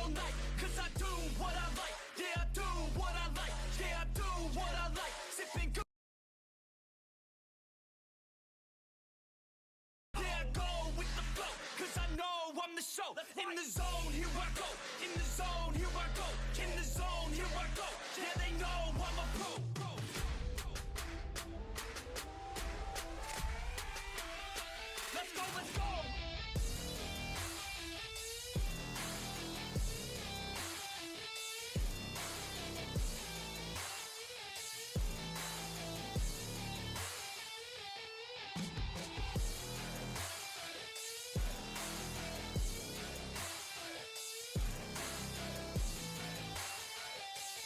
all night, cause I do what I like. Yeah, I do what I like. Yeah, I do what I like. Sipping good. Yeah, I go with the flow, cause I know I'm the show. In the zone, here I go. In the zone, here I go. In the zone, here I go. Yeah, they know I'm a pro. Let's go, let's go.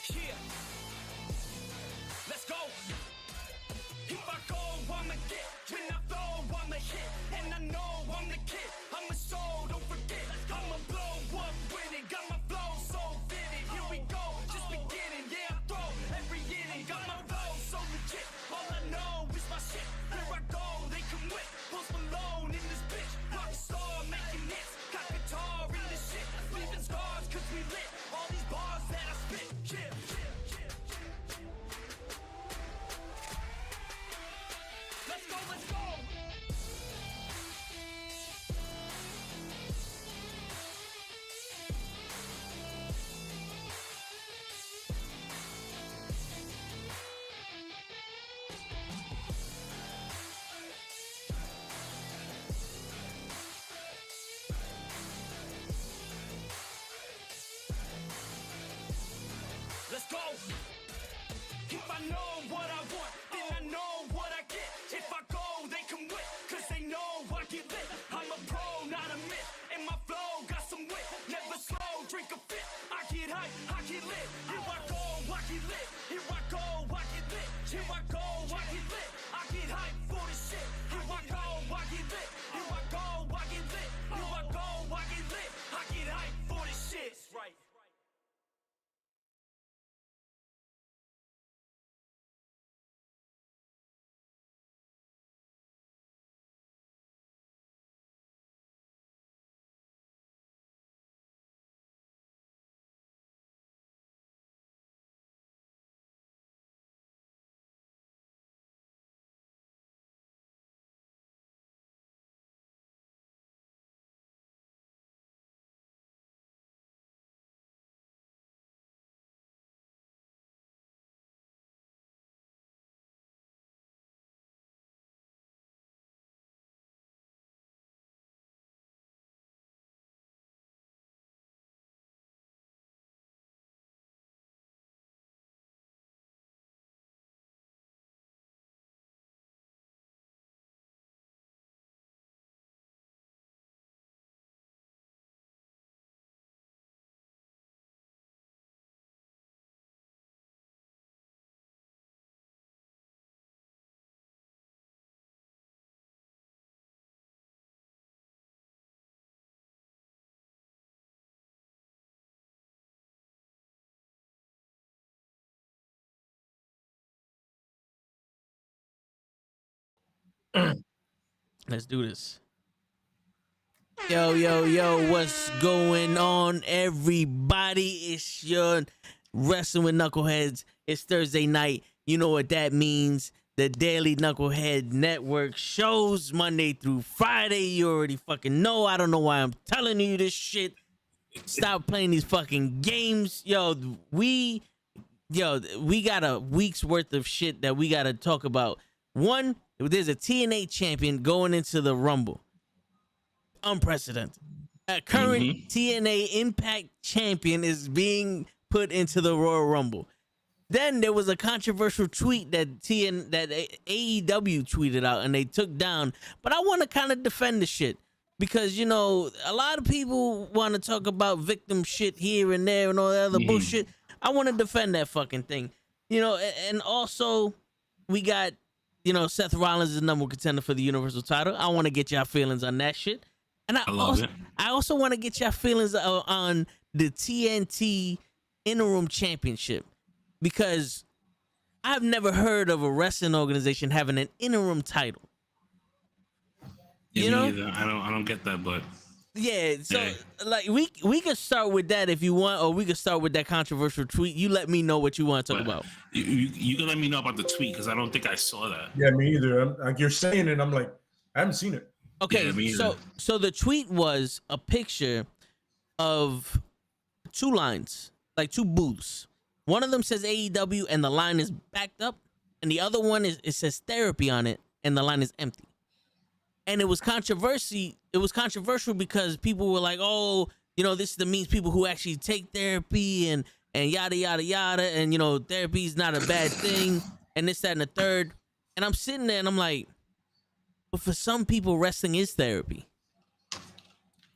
Yeah. Let's go. If I go, I'ma get. When I flow, I'ma hit. And I know I'm the kid. I'm a soul, don't forget. I'ma blow up winning. Got my flow so fitted. Here we go, just beginning. Yeah, I throw every inning. Got my flow so legit. All I know is my shit. Here I go, they can win. Post Malone in this bitch. Rock star making hits. Got guitar in this shit. Leaving scars cause we lit. All these bars that I spit. Yeah. Let's go, let's go. Let's go. If I know what I want, then I know what I get. If I go, they can win, cause they know I get lit. I'm a pro, not a myth, and my flow got some wit. Never slow, drink a fit. I get hype, I get lit. Here I go, I get lit. Here I go, I get lit. Here I go, I get lit. I get hype for the shit. Here I go, I get lit. Here I go, I get lit. Here I go, I get lit. I get hype for the shit. Right. Let's do this. Yo, yo, yo, what's going on, everybody? It's your Wrestling with Knuckleheads. It's Thursday night. You know what that means. The Daily Knucklehead Network shows Monday through Friday. You already fucking know. I don't know why I'm telling you this shit. Stop playing these fucking games. We got a week's worth of shit that we got to talk about. One, there's a TNA champion going into the Rumble. Unprecedented. A current TNA Impact champion is being put into the Royal Rumble. Then there was a controversial tweet that AEW tweeted out and they took down. But I want to kind of defend the shit because, you know, a lot of people want to talk about victim shit here and there and all that other bullshit. I want to defend that fucking thing. You know, and also we got, you know, Seth Rollins is the number one contender for the Universal title. I want to get y'all feelings on that shit. And I also want to get y'all feelings on the TNT interim championship because I've never heard of a wrestling organization having an interim title. Yeah, you know, I don't get that, but Yeah, so like we could start with that if you want, or we could start with that controversial tweet. You let me know what you want to talk about. You can let me know about the tweet because I don't think I saw that. Yeah, me either. Like you're saying it, I'm like, I haven't seen it. Okay, Yeah, so the tweet was a picture of two lines, like two booths. One of them says AEW and the line is backed up, and the other one it says therapy on it and the line is empty. And it was controversy. It was controversial because people were like, "Oh, you know, this means people who actually take therapy and yada yada yada, and you know, therapy is not a bad thing, and this, that, and the third." And I'm sitting there and I'm like, but for some people, wrestling is therapy,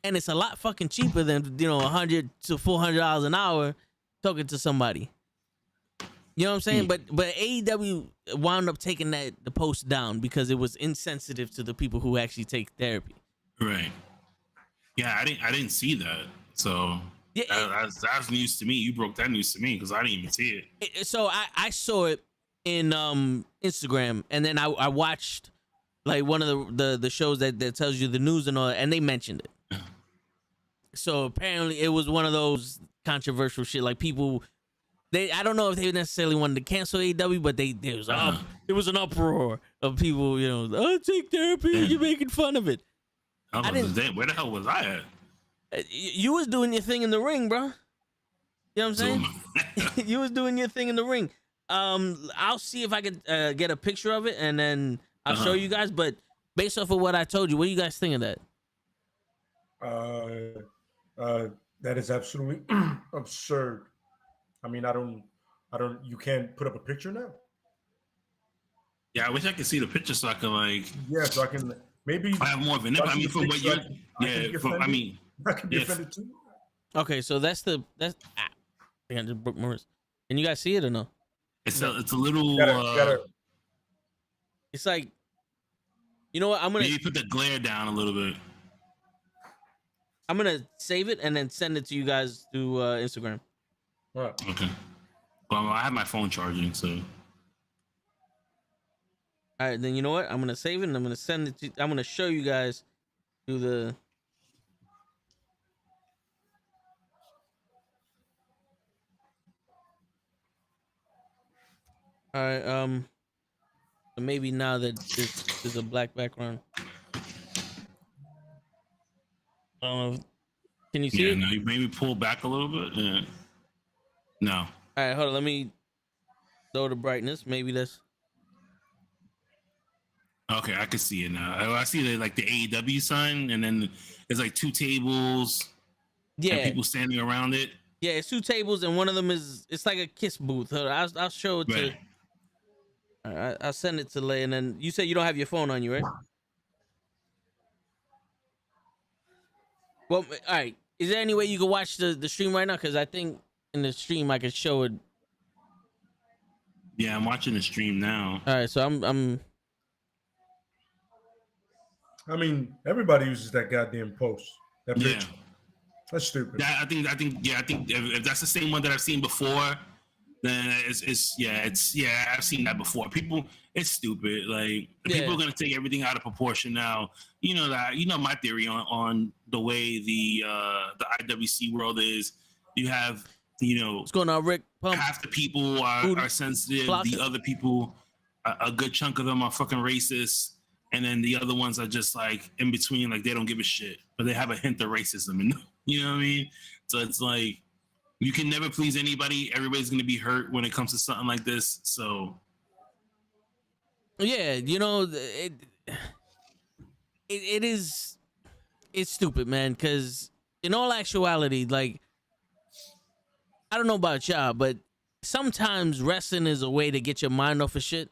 and it's a lot fucking cheaper than $100 to $400 an hour talking to somebody. You know what I'm saying? But AEW wound up taking the post down because it was insensitive to the people who actually take therapy. Right. Yeah, I didn't see that. So yeah, that's news to me. You broke that news to me because I didn't even see it. So I saw it in Instagram, and then I watched like one of the shows that tells you the news and all that, and they mentioned it. So apparently it was one of those controversial shit. Like people. I don't know if they necessarily wanted to cancel AEW, but it was an uproar of people, I take therapy, you're making fun of it. Where the hell was I at? You was doing your thing in the ring, bro. You know what I'm saying? You was doing your thing in the ring. I'll see if I could get a picture of it, and then I'll show you guys. But based off of what I told you, what do you guys think of that? That is absolutely absurd. I mean, you can't put up a picture now? Yeah, I wish I could see the picture so I can so I can maybe I have more of an impact. I mean, from what you, I can be offended too. Okay, so I just broke my wrist. Can you guys see it or no? It's a little. It's like, you know what? I'm gonna maybe put the glare down a little bit. I'm gonna save it and then send it to you guys through Instagram. Right. Okay. Well, I have my phone charging, so. All right, then you know what? I'm gonna save it and I'm gonna send it to. I'm gonna show you guys through the. All right. So maybe now that there's a black background. Can you see it? No, you maybe pull back a little bit. Yeah. No. All right, hold on. Let me lower the brightness. Maybe that's. Okay, I can see it now. I see the AEW sign, and then there's like two tables. Yeah. And people standing around it. Yeah, it's two tables, and one of them it's like a kiss booth. I'll show it to. All right, I'll send it to Lay, and then you said you don't have your phone on you, right? Well, all right. Is there any way you can watch the stream right now? Because I think in the stream I could show it. Yeah, I'm watching the stream now. All right, so I'm. I mean, everybody uses that goddamn post. That picture. Yeah. That's stupid. Yeah, I think if that's the same one that I've seen before, then I've seen that before. People, it's stupid. Like people are gonna take everything out of proportion now. You know that. You know my theory on the way the IWC world is. You have what's going on, Rick? Pump. Half the people are sensitive. The other people, a good chunk of them are fucking racist, and then the other ones are just like in between, like they don't give a shit, but they have a hint of racism. And you know what I mean? So it's like. You can never please anybody. Everybody's going to be hurt when it comes to something like this. So, yeah, it's stupid, man. Because in all actuality, like, I don't know about y'all, but sometimes wrestling is a way to get your mind off of shit,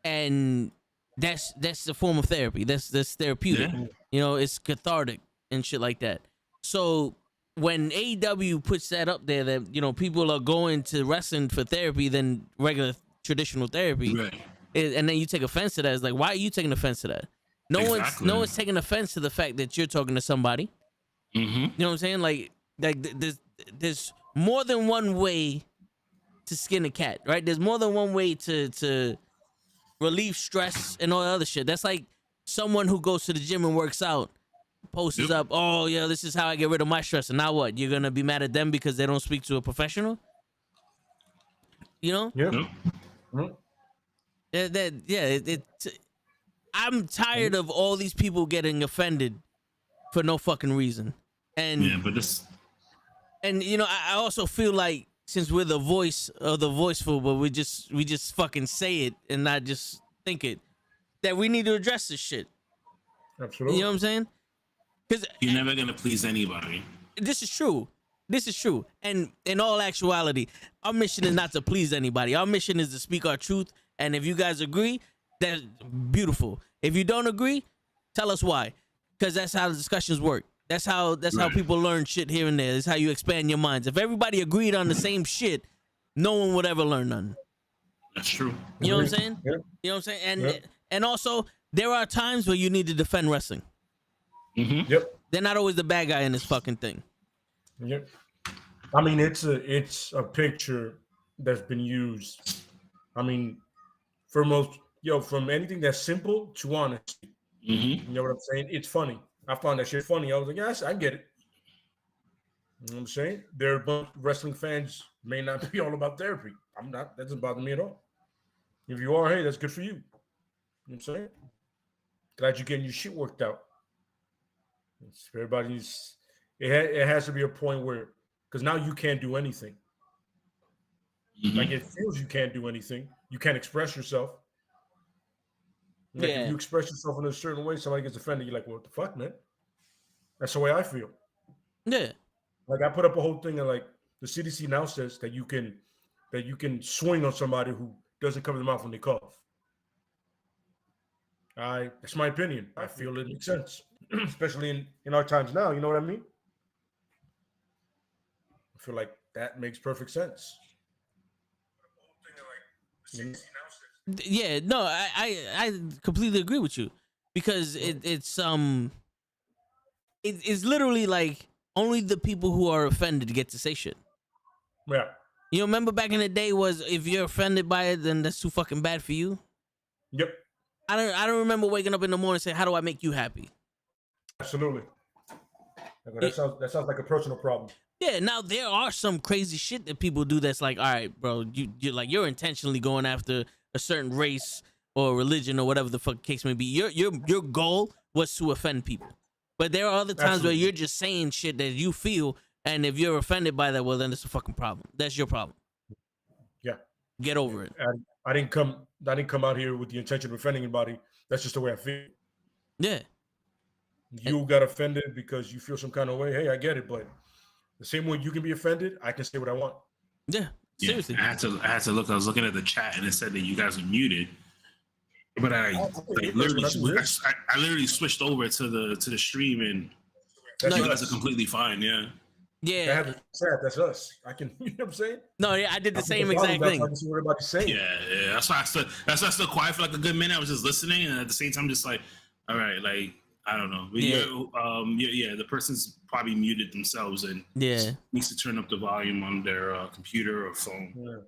and that's a form of therapy. That's therapeutic. Yeah. It's cathartic and shit like that. So. When AEW puts that up there that people are going to wrestling for therapy than regular traditional therapy, right. And then you take offense to that, it's like, why are you taking offense to that? No one's taking offense to the fact that you're talking to somebody. You know what I'm saying? Like there's more than one way to skin a cat, right? There's more than one way to relieve stress and all that other shit. That's like someone who goes to the gym and works out posters up. Oh, yeah, this is how I get rid of my stress. And now what? You're gonna be mad at them because they don't speak to a professional? You know? Yeah. I'm tired of all these people getting offended for no fucking reason. And yeah, but this, and you know, I also feel like since we're the voice of the voiceful, but we just fucking say it and not just think it, that we need to address this shit. Absolutely. You know what I'm saying? Because you're never gonna please anybody. This is true. This is true. And in all actuality, our mission is not to please anybody. Our mission is to speak our truth. And if you guys agree, that's beautiful. If you don't agree, tell us why. Because that's how the discussions work. That's how people learn shit here and there. That's how you expand your minds. If everybody agreed on the same shit, no one would ever learn nothing. That's true. You know what I'm saying? Yeah. You know what I'm saying? And also, there are times where you need to defend wrestling. Mm-hmm. Yep. They're not always the bad guy in this fucking thing. Yep. I mean, it's a picture that's been used. I mean, from anything that's simple to honesty. Mm-hmm. You know what I'm saying? It's funny. I found that shit funny. I was like, yes, I get it. You know what I'm saying? There are a bunch of wrestling fans may not be all about therapy. I'm not. That doesn't bother me at all. If you are, hey, that's good for you. You know what I'm saying? Glad you're getting your shit worked out. Everybody's. It has to be a point where, because now you can't do anything. Mm-hmm. Like it feels you can't do anything. You can't express yourself. Like if you express yourself in a certain way, somebody gets offended. You're like, well, what the fuck, man? That's the way I feel. Yeah. Like I put up a whole thing and like the CDC now says that you can swing on somebody who doesn't cover their mouth when they cough. That's my opinion. I feel it makes sense, especially in our times now. You know what I mean? I feel like that makes perfect sense. Yeah, no, I completely agree with you because it's literally like only the people who are offended get to say shit. Yeah. You know, remember back in the day was if you're offended by it, then that's too fucking bad for you. Yep. I don't remember waking up in the morning and saying, how do I make you happy? Absolutely. That sounds like a personal problem. Yeah, now there are some crazy shit that people do that's like, all right, bro, you're intentionally going after a certain race or religion or whatever the fuck case may be. Your goal was to offend people. But there are other times where you're just saying shit that you feel, and if you're offended by that, well, then it's a fucking problem. That's your problem. Yeah. Get over it. I didn't come out here with the intention of offending anybody. That's just the way I feel. Yeah. You got offended because you feel some kind of way. Hey, I get it, but the same way you can be offended, I can say what I want. Yeah. Seriously. I had to look. I was looking at the chat and it said that you guys are muted. But I literally switched over to the stream and you guys are completely fine. Yeah. Yeah. That's us. I can. You know what I'm saying? No, yeah, I did the same exact thing. I can see what everybody's saying. Yeah. That's why I stood quiet for like a good minute. I was just listening, and at the same time, just like, all right, like I don't know. But the person's probably muted themselves and needs to turn up the volume on their computer or phone.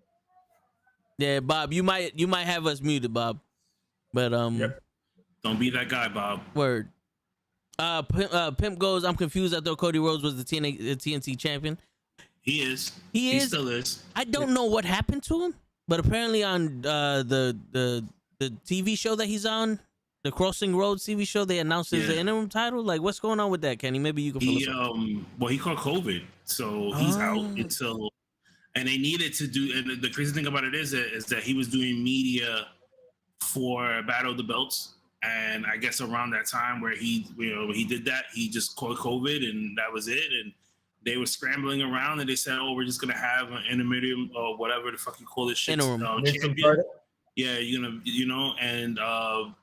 Yeah, Bob, you might have us muted, Bob. But don't be that guy, Bob. Word. Pimp goes, I'm confused. I thought Cody Rhodes was the TNT champion. He is. He still is. I don't know what happened to him, but apparently on the TV show that he's on, the Crossing Roads TV show, they announced his interim title. Like, what's going on with that, Kenny? Maybe you can fill us up. Well, he caught COVID, so he's out until. And they needed to do. And the crazy thing about it is that he was doing media for Battle of the Belts. And I guess around that time where when he did that, he just caught COVID and that was it. And they were scrambling around and they said, oh, we're just going to have an interim or whatever the fuck you call this shit. Champion. Yeah, you're going to, and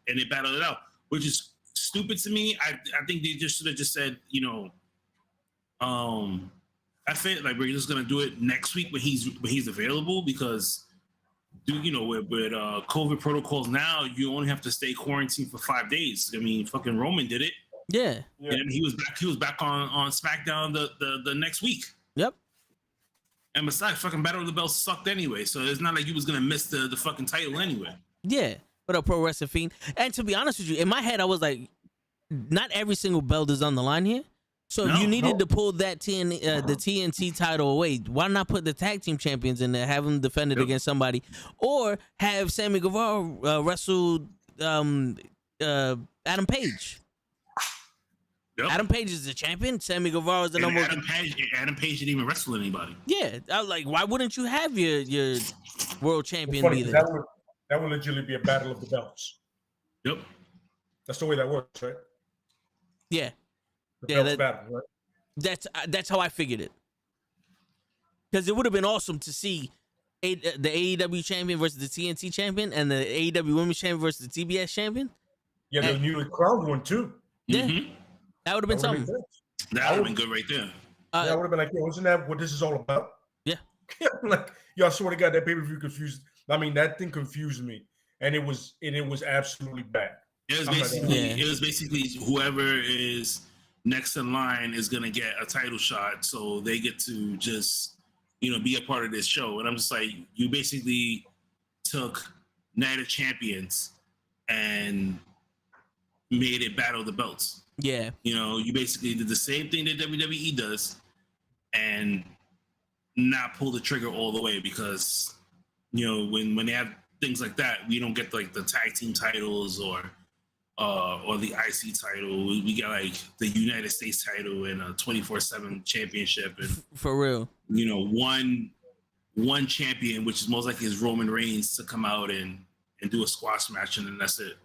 they battled it out, which is stupid to me. I think they just should have just said, I feel like we're just going to do it next week when he's available because with COVID protocols now, you only have to stay quarantined for 5 days. I mean, fucking Roman did it. Yeah. And he was back on SmackDown the next week. Yep. And besides, fucking Battle of the Bells sucked anyway, so it's not like you was gonna miss the fucking title anyway. Yeah. What up, Pro Wrestling Fiend? And to be honest with you, in my head, I was like, not every single belt is on the line here. So if you needed to pull that the TNT title away, why not put the tag team champions in there, have them defend it against somebody, or have Sammy Guevara wrestle Adam Page? Yep. Adam Page is the champion. Sammy Guevara is the number one. Adam Page didn't even wrestle anybody. Yeah, I was like, why wouldn't you have your world champion be there? That would literally be a battle of the belts. Yep. That's the way that works, right? Yeah. Battle, right? That's how I figured it. Because it would have been awesome to see the AEW champion versus the TNT champion and the AEW women's champion versus the TBS champion. Yeah, the newly crowned one too. Yeah. Mm-hmm. That would have been something. That would have been good right there. I would have been like, yo, isn't that what this is all about? Yeah. Like, yo, I swear to God, that pay-per-view confused. I mean, that thing confused me. And it was absolutely bad. It was basically whoever is next in line is gonna get a title shot, so they get to just, be a part of this show. And I'm just like, you basically took Night of Champions and made it battle the belts. Yeah. You basically did the same thing that WWE does and not pull the trigger all the way, because when they have things like that, we don't get like the tag team titles or the IC title. We get like the United States title and a 24/7 championship, and for real, one champion, which is most likely is Roman Reigns, to come out and do a squash match, and then that's it.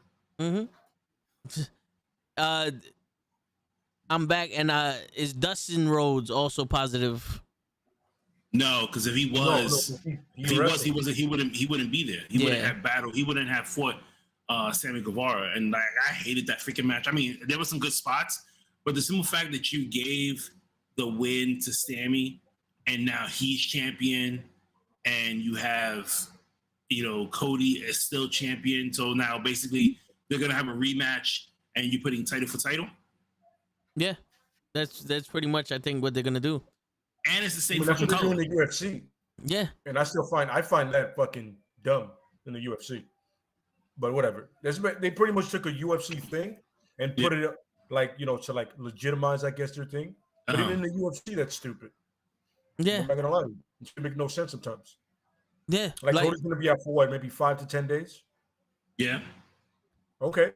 I'm back, and is Dustin Rhodes also positive? No, because if he was, he wouldn't be there. He wouldn't have battled. He wouldn't have fought Sammy Guevara, and like, I hated that freaking match. I mean, there were some good spots, but the simple fact that you gave the win to Sammy, and now he's champion, and you have, Cody is still champion. So now basically they're gonna have a rematch, and you're putting title for title. Yeah, that's pretty much, I think, what they're gonna do. And it's the same fucking color. In the UFC. Yeah, and I find that fucking dumb in the UFC. But whatever. They pretty much took a UFC thing and put it like, to like legitimize, I guess, their thing. But even in the UFC, that's stupid. Yeah, I'm not gonna lie to you. It make no sense sometimes. Yeah, like Cody's gonna be out for what, maybe 5 to 10 days. Yeah. Okay.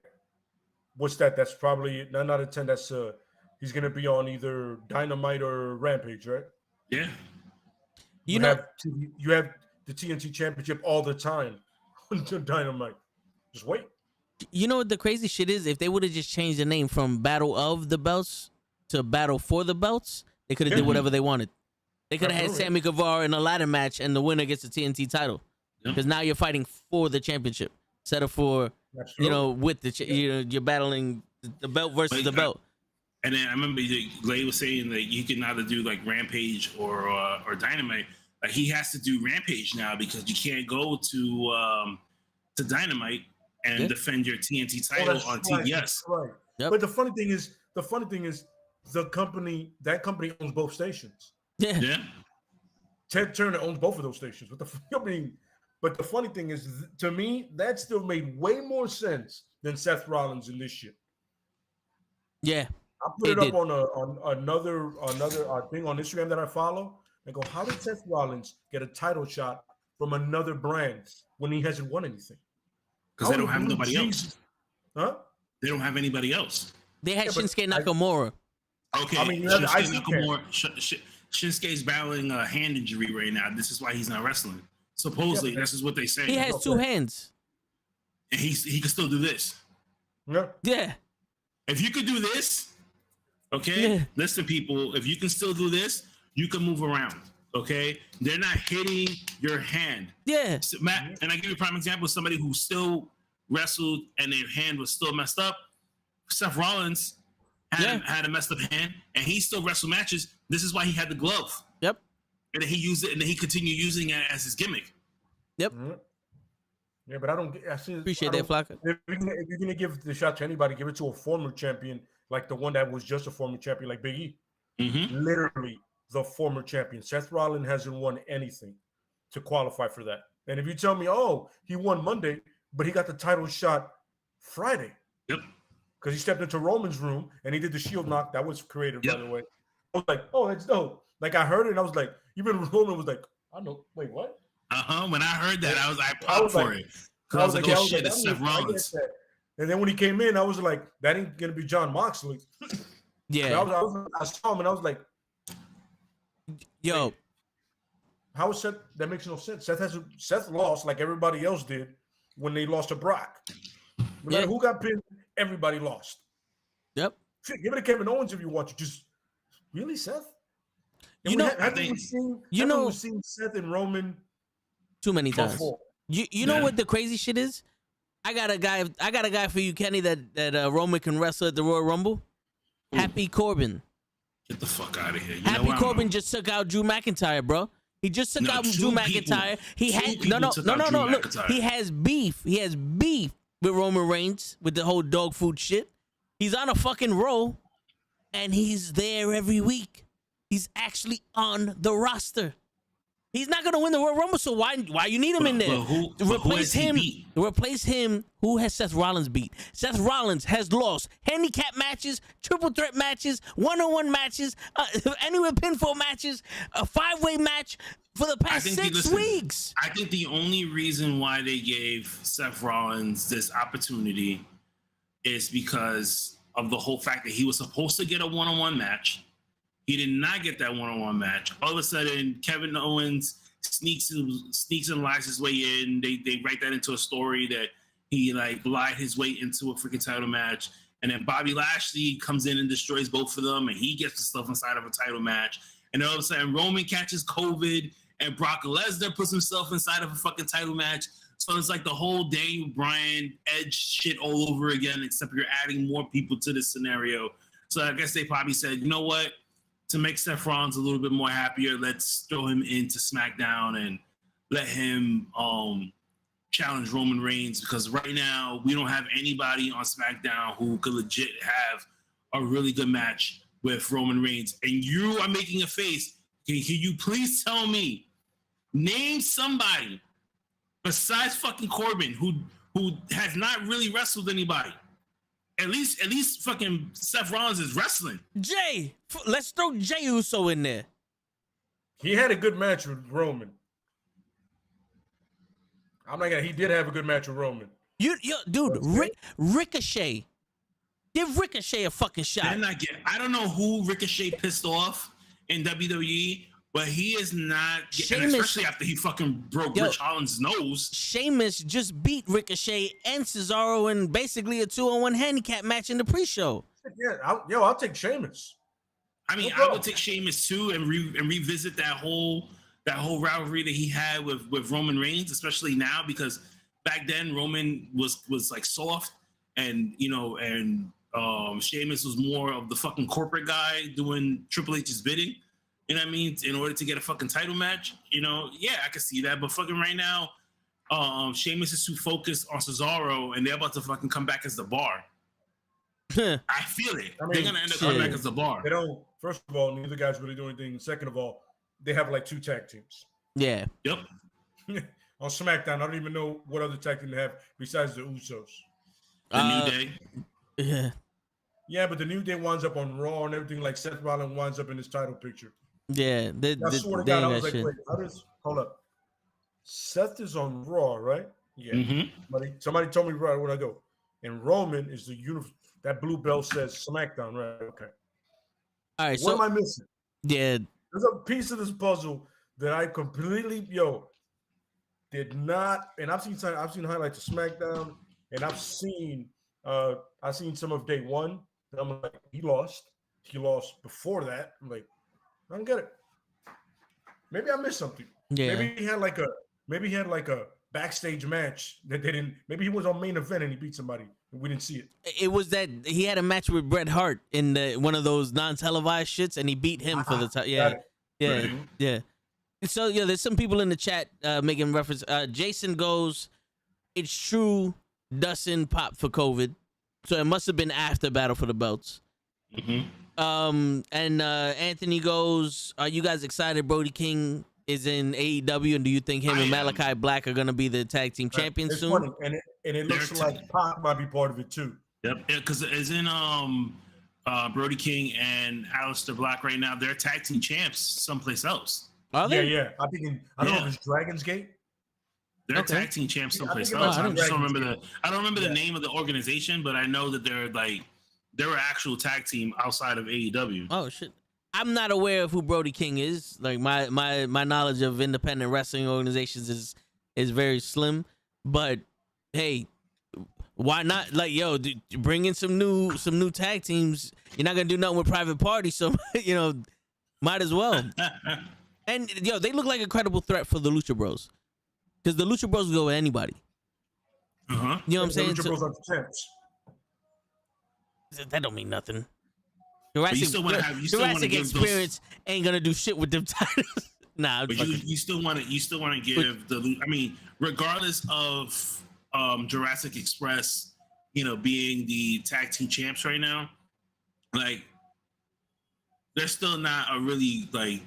What's that? That's probably 9 out of 10. That's he's gonna be on either Dynamite or Rampage, right? Yeah. You have the TNT Championship all the time until Dynamite. Just wait. You know what the crazy shit is? If they would have just changed the name from Battle of the Belts to Battle for the Belts, they could have did whatever they wanted. They could have had Sammy Guevara in a ladder match, and the winner gets the TNT title. Because now you're fighting for the championship instead of for with the you're battling the belt versus the belt. And then I remember Glade was saying that you can either do like Rampage or Dynamite. Like, he has to do Rampage now, because you can't go to Dynamite and defend your TNT title on TBS. Right. Yep. But the funny thing is that company owns both stations. Yeah. Ted Turner owns both of those stations. But the funny thing is, to me, that still made way more sense than Seth Rollins in this shit. Yeah. I put it up on another thing on Instagram that I follow, and go, how did Seth Rollins get a title shot from another brand when he hasn't won anything? Because they don't have nobody else. Huh? They don't have anybody else. They had Shinsuke Nakamura. Okay. I mean, Shinsuke Nakamura. Shinsuke's battling a hand injury right now. This is why he's not wrestling. Supposedly, this is what they say. He has 2 hands. And he can still do this. Yeah. If you could do this, listen, people, if you can still do this, you can move around. Okay? They're not hitting your hand. Yeah. So, Matt, and I give you a prime example of somebody who still wrestled and their hand was still messed up. Seth Rollins had a messed up hand, and he still wrestled matches. This is why he had the glove. Yep. And then he used it, and then he continued using it as his gimmick. Yep. Mm-hmm. Yeah, but appreciate that, Flocka. If you're gonna give the shot to anybody, give it to a former champion, like the one that was just a former champion, like Big E. Mm-hmm. Literally the former champion. Seth Rollins hasn't won anything to qualify for that. And if you tell me, oh, he won Monday, but he got the title shot Friday. Yep. because he stepped into Roman's room and he did the shield knock. That was creative, by the way. I was like, oh, that's dope. Like I heard it and I was like, even Roman was like, I know. Wait, what? When I heard that, I popped for it. Because I was like, oh shit, it's Seth Rollins. And then when he came in, I was like, that ain't gonna be John Moxley. Yeah. I saw him and I was like, yo, how is Seth? That makes no sense. Seth lost like everybody else did when they lost to Brock. No matter who got pinned, everybody lost. Yep. Shit, give it to Kevin Owens if you want to. Just really, Seth? And we've seen Seth and Roman too many times. Before. You know what the crazy shit is? I got a guy for you, Kenny, that Roman can wrestle at the Royal Rumble. Ooh. Happy Corbin. Get the fuck out of here. Happy Corbin just took out Drew McIntyre, bro. He just took out Drew McIntyre. He had no. Look, he has beef. He has beef with Roman Reigns with the whole dog food shit. He's on a fucking roll, and he's there every week. He's actually on the roster. He's not gonna win the Royal Rumble, so why you need him in there? Replace him. Who has Seth Rollins beat? Seth Rollins has lost handicap matches, triple threat matches, one-on-one matches, anywhere pinfall matches, a 5-way match for the past 6 weeks. I think the only reason why they gave Seth Rollins this opportunity is because of the whole fact that he was supposed to get a one-on-one match. He did not get that one-on-one match. All of a sudden, Kevin Owens sneaks and lies his way in. They write that into a story that he like lied his way into a freaking title match. And then Bobby Lashley comes in and destroys both of them, and he gets the stuff inside of a title match. And then all of a sudden, Roman catches COVID, and Brock Lesnar puts himself inside of a fucking title match. So it's like the whole Daniel Bryan Edge shit all over again, except you're adding more people to this scenario. So I guess they probably said, you know what? To make Seth Rollins a little bit more happier, let's throw him into SmackDown and let him challenge Roman Reigns, because right now we don't have anybody on SmackDown who could legit have a really good match with Roman Reigns. And you are making a face. Can you please tell me, name somebody besides fucking Corbin who has not really wrestled anybody? At least fucking Seth Rollins is wrestling. Jay, let's throw Jey Uso in there. He had a good match with Roman. He did have a good match with Roman. Dude, Ricochet. Give Ricochet a fucking shot. I don't know who Ricochet pissed off in WWE, but he is not, especially after he fucking broke Rich Holland's nose. Sheamus just beat Ricochet and Cesaro in basically a 2-on-1 handicap match in the pre-show. Yeah, I'll take Sheamus. I mean, I would take Sheamus too and revisit that whole rivalry that he had with Roman Reigns, especially now, because back then Roman was like soft, and Sheamus was more of the fucking corporate guy doing Triple H's bidding. You know what I mean? In order to get a fucking title match, I can see that. But fucking right now, Sheamus is too focused on Cesaro, and they're about to fucking come back as the Bar. I feel it. They're gonna end up coming back as the Bar. They don't. First of all, neither guy's really doing anything. Second of all, they have like 2 tag teams. Yeah. Yep. On SmackDown, I don't even know what other tag team they have besides the Usos. The New Day. Yeah. Yeah, but the New Day winds up on Raw and everything. Like Seth Rollins winds up in his title picture. Yeah, I swear to God, I was like, wait, hold up. Seth is on Raw, right? Yeah. Mm-hmm. Somebody told me right when I go. And Roman is the uniform. That blue belt says SmackDown, right? Okay. All right. What am I missing? Yeah. There's a piece of this puzzle that I completely did not. And I've seen highlights of SmackDown, and I've seen some of day one. And I'm like, he lost. He lost before that. I'm like, I don't get it. Maybe I missed something. Yeah. Maybe he had like a backstage match that they didn't. Maybe he was on main event and he beat somebody and we didn't see it. It was that he had a match with Bret Hart in one of those non-televised shits, and he beat him for the time. Yeah. So there's some people in the chat making reference. Jason goes, "It's true. Dustin popped for COVID, so it must have been after Battle for the Belts." Mm-hmm. And Anthony goes, "Are you guys excited Brody King is in AEW, and do you think him and Malachi Black are going to be the tag team champions soon?" Funny. And it looks like Pac might be part of it too. Yep, because it's in Brody King and Aleister Black right now. They're tag team champs someplace else. Are they? Yeah. I don't know if it's Dragon's Gate. They're tag team champs someplace else. I just don't remember the name of the organization, but I know that they're an actual tag team outside of AEW. Oh shit. I'm not aware of who Brody King is. Like my knowledge of independent wrestling organizations is very slim. But hey, why not? Like, yo, bring in some new tag teams. You're not gonna do nothing with Private Party, so might as well. And yo, they look like a credible threat for the Lucha Bros, because the Lucha Bros go with anybody. You know what I'm saying? Lucha Bros are the champs. That don't mean nothing. Jurassic Experience ain't gonna do shit with them titles. Nah, but you still want to give the. I mean, regardless of Jurassic Express, being the tag team champs right now, like they're still not a really like.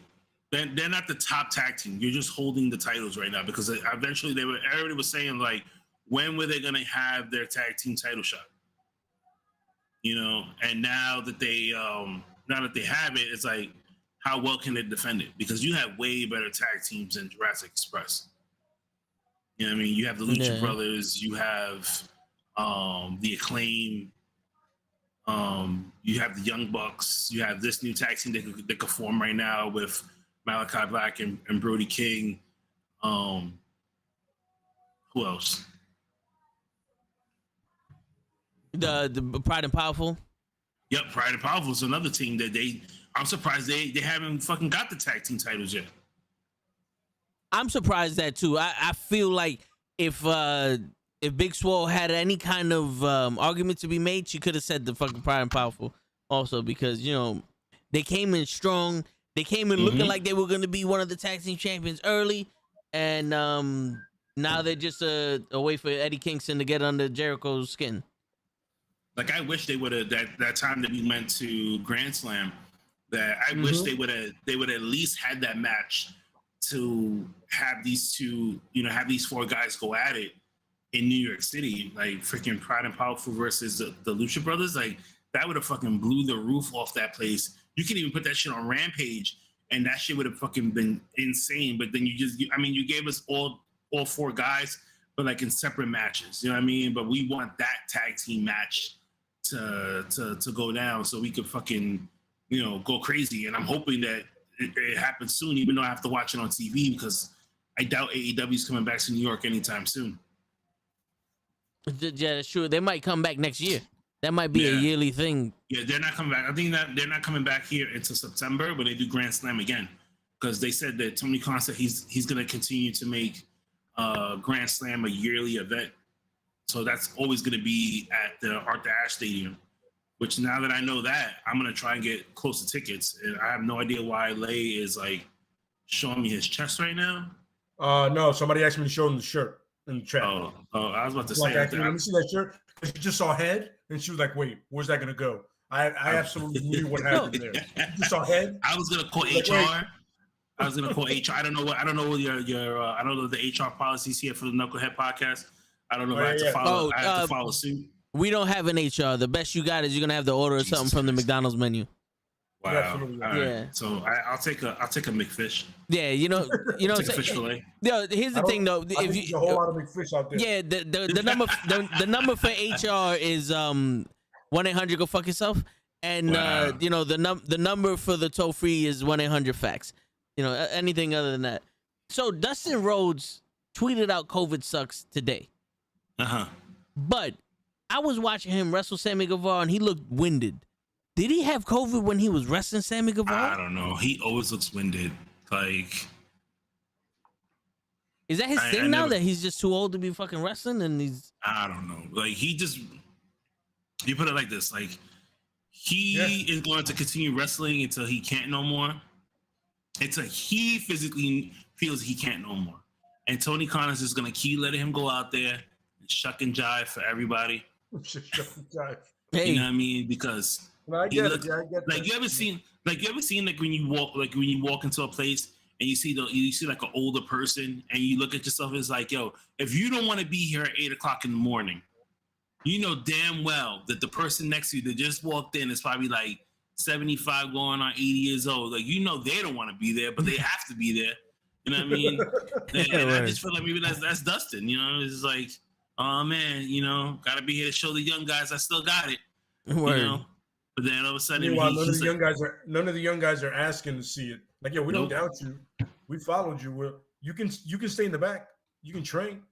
They're not the top tag team. You're just holding the titles right now because eventually everybody was saying like, when were they gonna have their tag team title shot? And now that they have it, it's like, how well can they defend it? Because you have way better tag teams than Jurassic Express. You know what I mean? You have the Lucha Brothers, you have the Acclaim, you have the Young Bucks, you have this new tag team that could form right now with Malachi Black and Brody King. Who else? The Pride and Powerful. Yep, Pride and Powerful is another team that I'm surprised they haven't fucking got the tag team titles yet. I'm surprised that too. I feel like if Big Swole had any kind of argument to be made, she could have said the fucking Pride and Powerful also, because they came in strong. They came in looking like they were going to be one of the tag team champions early, and now they're just a way for Eddie Kingston to get under Jericho's skin. Like, I wish they would have that time that we went to Grand Slam. That I wish they would at least had that match to have these two, have these four guys go at it in New York City, like freaking Pride and Powerful versus the Lucha Brothers. Like, that would have fucking blew the roof off that place. You can even put that shit on Rampage, and that shit would have fucking been insane. But then you gave us all four guys, but like in separate matches. You know what I mean? But we want that tag team match to go down so we could fucking go crazy. And I'm hoping that it happens soon, even though I have to watch it on TV, because I doubt AEW is coming back to New York anytime soon. Yeah, sure. They might come back next year. That might be a yearly thing. Yeah, they're not coming back. I think that they're not coming back here until September when they do Grand Slam again, because they said that Tony Khan said he's going to continue to make Grand Slam a yearly event. So that's always going to be at the Arthur Ashe Stadium, which now that I know that, I'm going to try and get close to tickets. And I have no idea why Lay is like showing me his chest right now. No, somebody asked me to show him the shirt in the chat. Oh, I was about to like, say. let me see that shirt. She just saw head, and she was like, wait, where's that going to go? I absolutely knew what happened there. You just saw head. I was going to call HR. I was going to call HR. I don't know what your I don't know the HR policies here for the Nukkle HeDD podcast. I don't know if I have to follow suit. We don't have an HR. The best you got is you're gonna have to order something from the McDonald's menu. Wow. Yeah. So I'll take a McFish. Yeah, take a fish fillet. Yo, here's the thing though. If you a whole lot of McFish out there. Yeah, the number for HR is 1-800 go fuck yourself, and the number for the toll free is 1-800-FAX. Anything other than that. So Dustin Rhodes tweeted out COVID sucks today. But I was watching him wrestle Sammy Guevara, and he looked winded. Did he have COVID when he was wrestling Sammy Guevara? I don't know. He always looks winded. Like, is that his thing now, that he's just too old to be fucking wrestling? And I don't know. Like, you put it like this. Like, he is going to continue wrestling until he can't no more. Until he physically feels he can't no more. And Tony Khan is just going to keep letting him go out there and shuck and jive for everybody. Hey. You know what I mean? Because I get it. Like, you ever seen like when you walk into a place and you see like an older person and you look at yourself, it's like, yo, if you don't want to be here at 8:00 in the morning, you know damn well that the person next to you that just walked in is probably like 75 going on 80 years old. Like, you know, they don't want to be there, but they have to be there. You know what I mean? And I just feel like maybe that's Dustin. You know, it's like, oh man, you know, gotta be here to show the young guys I still got it. Word. You know, but then all of a sudden, none of the young guys are asking to see it. Like, yo, we don't doubt you. We followed you. You can stay in the back. You can train.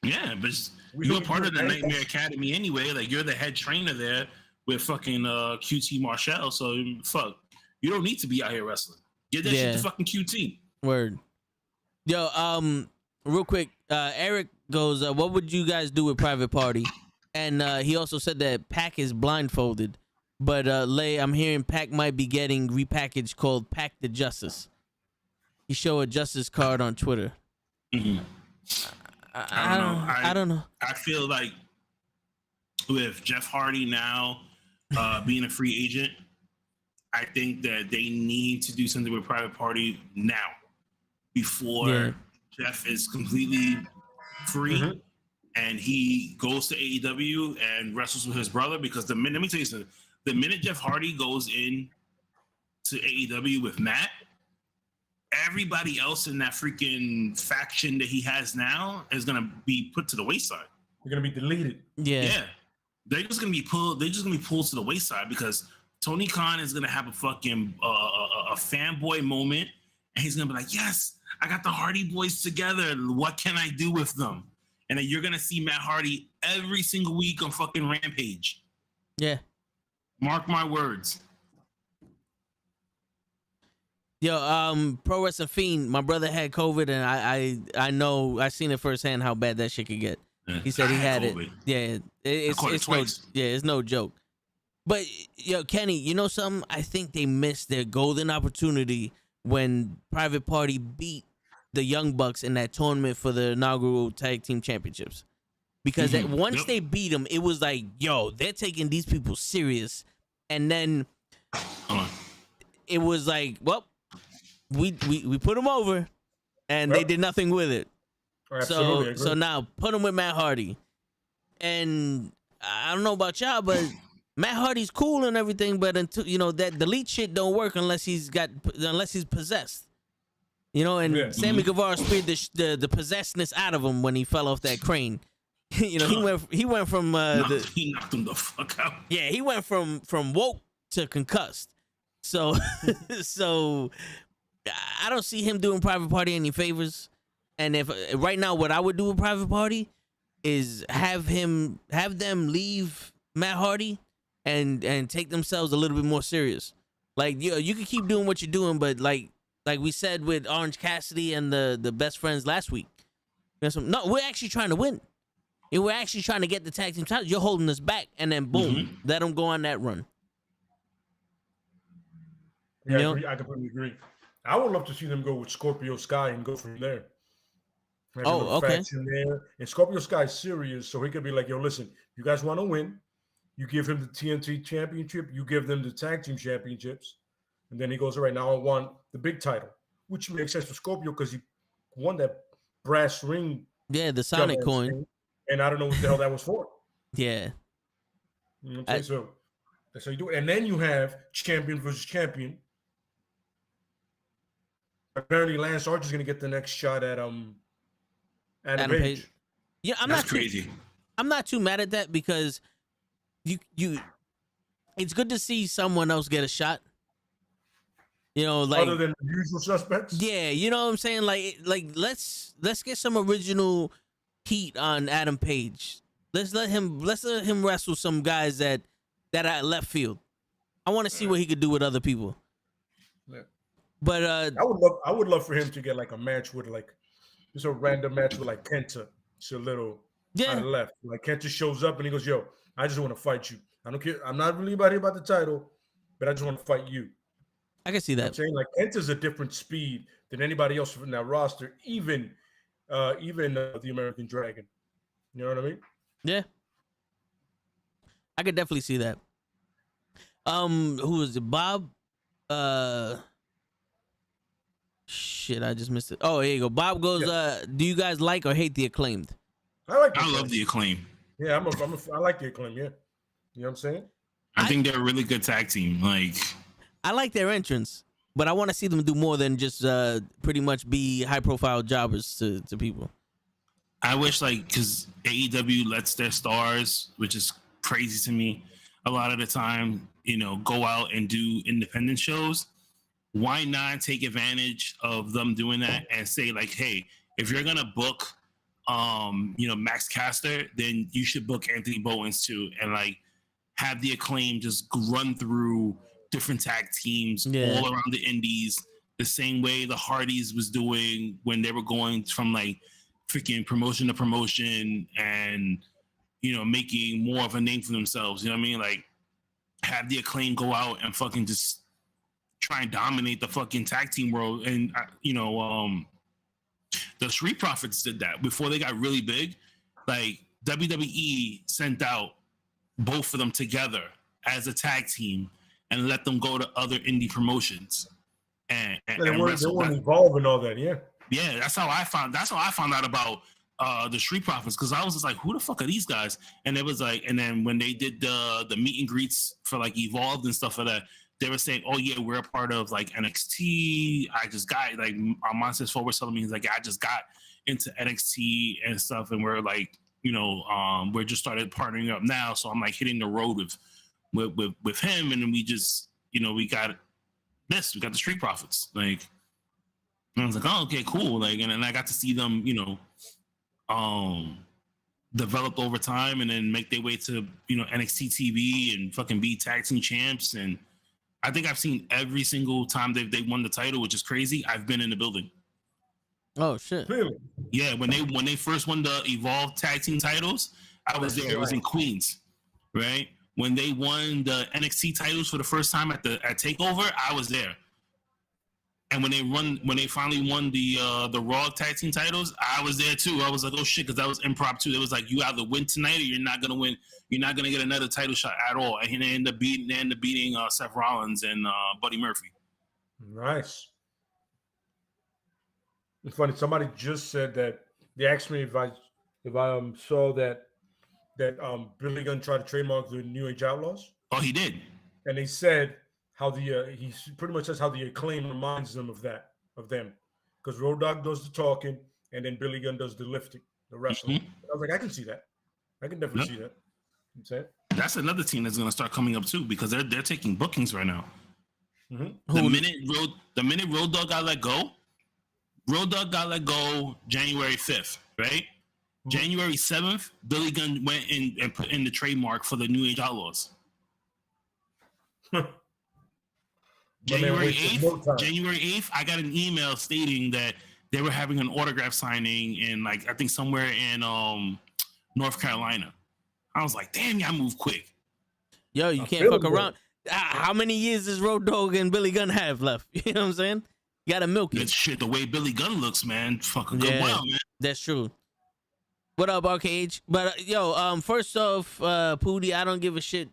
Yeah, but you're part of the Nightmare Academy anyway. Like, you're the head trainer there with fucking QT Marshall. So fuck, you don't need to be out here wrestling. Get that shit to fucking QT. Word. Yo, real quick, Eric goes, what would you guys do with Private Party? And he also said that Pac is blindfolded. But Lay, I'm hearing Pac might be getting repackaged called Pac the Justice. He showed a Justice card on Twitter. Mm-hmm. I don't know. I feel like with Jeff Hardy now being a free agent, I think that they need to do something with Private Party now before Jeff is completely free and he goes to AEW and wrestles with his brother. Because let me tell you something. The minute Jeff Hardy goes in to AEW with Matt, everybody else in that freaking faction that he has now is gonna be put to the wayside. They're gonna be deleted. Yeah. They're just gonna be pulled. They're just gonna be pulled to the wayside because Tony Khan is gonna have a fucking a fanboy moment, and he's gonna be like, "Yes, I got the Hardy Boys together. What can I do with them?" And then you're gonna see Matt Hardy every single week on fucking Rampage. Yeah. Mark my words. Yo, Pro Wrestling Fiend, my brother had COVID, and I know I seen it firsthand how bad that shit could get. He said he had COVID. It. Yeah, it's no joke. But yo, Kenny, you know something? I think they missed their golden opportunity when Private Party beat the Young Bucks in that tournament for the inaugural tag team championships. Because once they beat them, it was like, yo, they're taking these people serious. And then it was like, well, we put them over, and they did nothing with it. So now put them with Matt Hardy. And I don't know about y'all, but Matt Hardy's cool and everything, but until that delete shit don't work unless he's possessed. You know, and Sammy Guevara speared the possessedness out of him when he fell off that crane. He went from he knocked him the fuck out. Yeah, he went from woke to concussed. So I don't see him doing Private Party any favors. And if right now, what I would do with Private Party is have them leave Matt Hardy and take themselves a little bit more serious. Like, you can keep doing what you're doing, but like we said with Orange Cassidy and the best friends last week, no, we're actually trying to win. And we're actually trying to get the tag team titles. You're holding us back, and then boom, let them go on that run. Yeah, I completely agree. I would love to see them go with Scorpio Sky and go from there. Okay. There. And Scorpio Sky is serious, so he could be like, yo, listen, you guys want to win. You give him the TNT championship. You give them the tag team championships. And then he goes, all right, now I want the big title, which makes sense for Scorpio because he won that brass ring. Yeah, the Sonic coin. Thing, and I don't know what the hell that was for. Yeah. Okay, so that's how you do it. And then you have champion versus champion. Apparently, Lance Archer's going to get the next shot at Adam Page. Yeah, That's crazy. I'm not too mad at that because you it's good to see someone else get a shot. Like other than the usual suspects. Yeah, you know what I'm saying? Like let's get some original heat on Adam Page. Let's let him wrestle some guys that are at left field. I want to see what he could do with other people. Yeah. But I would love for him to get like a match with just a random match with like Kenta. It's a little on the left. Like Kenta shows up and he goes, "Yo, I just want to fight you. I don't care. I'm not really about the title, but I just want to fight you." I can see that. I'm saying like Kenta's a different speed than anybody else in that roster, even the American Dragon. You know what I mean? Yeah, I could definitely see that. Who is it? Bob? Shit, I just missed it. Oh, here you go. Bob goes, do you guys like or hate the Acclaimed? I like I love the Acclaim. Yeah, I like the Acclaim. Yeah, you know what I'm saying. I think they're a really good tag team. Like, I like their entrance, but I want to see them do more than just pretty much be high profile jobbers to people. I wish, like, because AEW lets their stars, which is crazy to me, a lot of the time, you know, go out and do independent shows. Why not take advantage of them doing that and say, like, hey, if you're gonna book, you know, Max Caster, then you should book Anthony Bowens too, and like have the Acclaim just run through different tag teams all around the indies, the same way the Hardys was doing when they were going from like freaking promotion to promotion and, you know, making more of a name for themselves. You know what I mean? Like, have the Acclaim go out and fucking just try and dominate the fucking tag team world. And, you know, the Street Profits did that before they got really big. Like, WWE sent out both of them together as a tag team and let them go to other indie promotions. And they weren't involved in all that, yeah. Yeah, that's how I found out about the Street Profits, because I was just like, who the fuck are these guys? And it was like, and then when they did the meet and greets for like Evolved and stuff like that, they were saying, oh yeah, we're a part of like NXT. I just got like Monsters Forward telling me, he's like, I just got into NXT and stuff, and we're like, you know, we're just started partnering up now. So I'm like hitting the road with him, and then we just, you know, we got the Street Profits. Like, and I was like, oh, okay, cool. Like, and then I got to see them, you know, develop over time and then make their way to, you know, NXT TV and fucking be tag team champs. And I think I've seen every single time they won the title, which is crazy. I've been in the building. Oh shit! Really? Yeah, when they first won the Evolved tag team titles, I was there. It was in Queens, right? When they won the NXT titles for the first time at Takeover, I was there. And when they finally won the Raw tag team titles, I was there too. I was like, oh shit, because that was impromptu. It was like, you either win tonight or you're not gonna win. You're not gonna get another title shot at all. And they ended up beating Seth Rollins and Buddy Murphy. Nice. It's funny. Somebody just said that they asked me if I saw that Billy Gunn tried to trademark the New Age Outlaws. Oh, he did. And they said how he pretty much says how the Acclaim reminds them of them, because Road Dogg does the talking and then Billy Gunn does the lifting, the wrestling. Mm-hmm. I was like, I can see that. I can definitely see that. You know, that's another team that's going to start coming up too, because they're taking bookings right now. Mm-hmm. The minute Road Dogg got let go, January 5th, right? Mm-hmm. January 7th, Billy Gunn went in and put in the trademark for the New Age Outlaws. January 8th, I got an email stating that they were having an autograph signing in, like, I think somewhere in North Carolina. I was like, damn, y'all move quick. Yo, you can't fuck around. How many years does Road Dogg and Billy Gunn have left? You know what I'm saying? You gotta milk it. That shit, the way Billy Gunn looks, man, fucking good well, man. That's true. What up, Arcade? But first off, Pootie, I don't give a shit.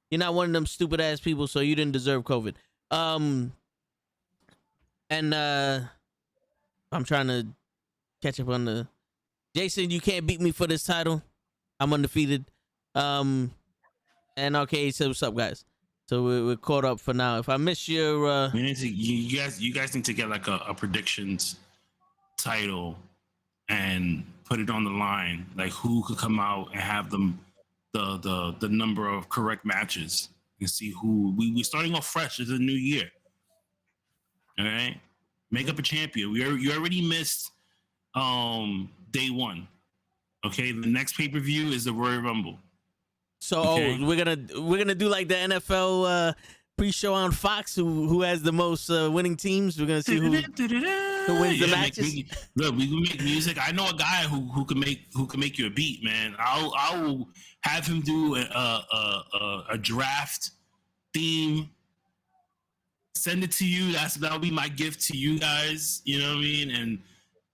You're not one of them stupid ass people, so you didn't deserve COVID. I'm trying to catch up on the Jason. You can't beat me for this title. I'm undefeated. And Arcade said, "What's up, guys?" So we're caught up for now. If I miss your, you guys need to get like a predictions title and put it on the line, like who could come out and have them the number of correct matches and see who we starting off fresh. It's a new year. All right, make up a champion. You already missed day one. Okay, the next pay-per-view is the Royal Rumble. So okay. We're gonna do like the NFL pre-show on Fox, who has the most winning teams. We're gonna see who wins the matches. Look, we can make music. I know a guy who can make you a beat, man. I will have him do a draft theme. Send it to you. That'll be my gift to you guys. You know what I mean?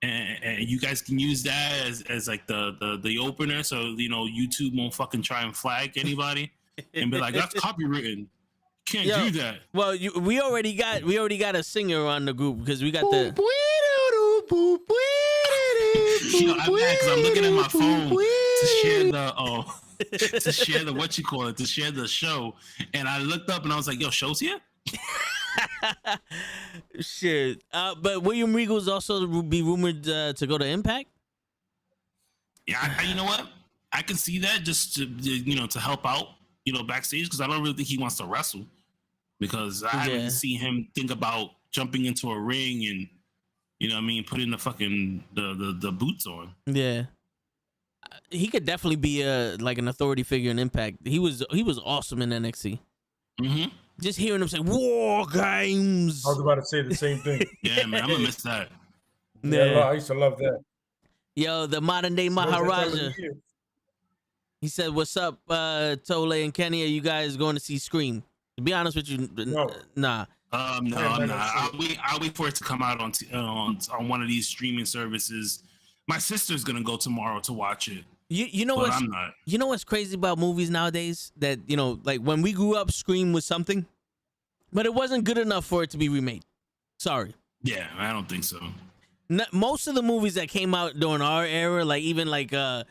And you guys can use that as like the opener, so you know YouTube won't fucking try and flag anybody and be like, that's copywritten. Can't do that. Well, we already got a singer on the group because we got the. You know, I'm looking at my phone to share the what you call it, to share the show, and I looked up and I was like, "Yo, show's here." Shit. But William Regal's also be rumored to go to Impact. Yeah, you know what? I can see that just to to help out, backstage, because I don't really think he wants to wrestle, because I haven't seen him think about jumping into a ring and putting the fucking the boots on. Yeah. He could definitely be like an authority figure in Impact. He was awesome in NXT. Mm-hmm. Just hearing him say "War Games." I was about to say the same thing. Yeah, man, I'm gonna miss that. Yeah, I used to love that. Yo, the modern day Maharaja. He said, "What's up, Tole and Kenny? Are you guys going to see Scream?" To be honest with you, no. Nah. No, I'm not. I'll wait for it to come out on one of these streaming services. My sister's gonna go tomorrow to watch it. You know what? I'm not. You know what's crazy about movies nowadays? That like when we grew up, Scream was something, but it wasn't good enough for it to be remade. Sorry. Yeah, I don't think so. Most of the movies that came out during our era, like even like where's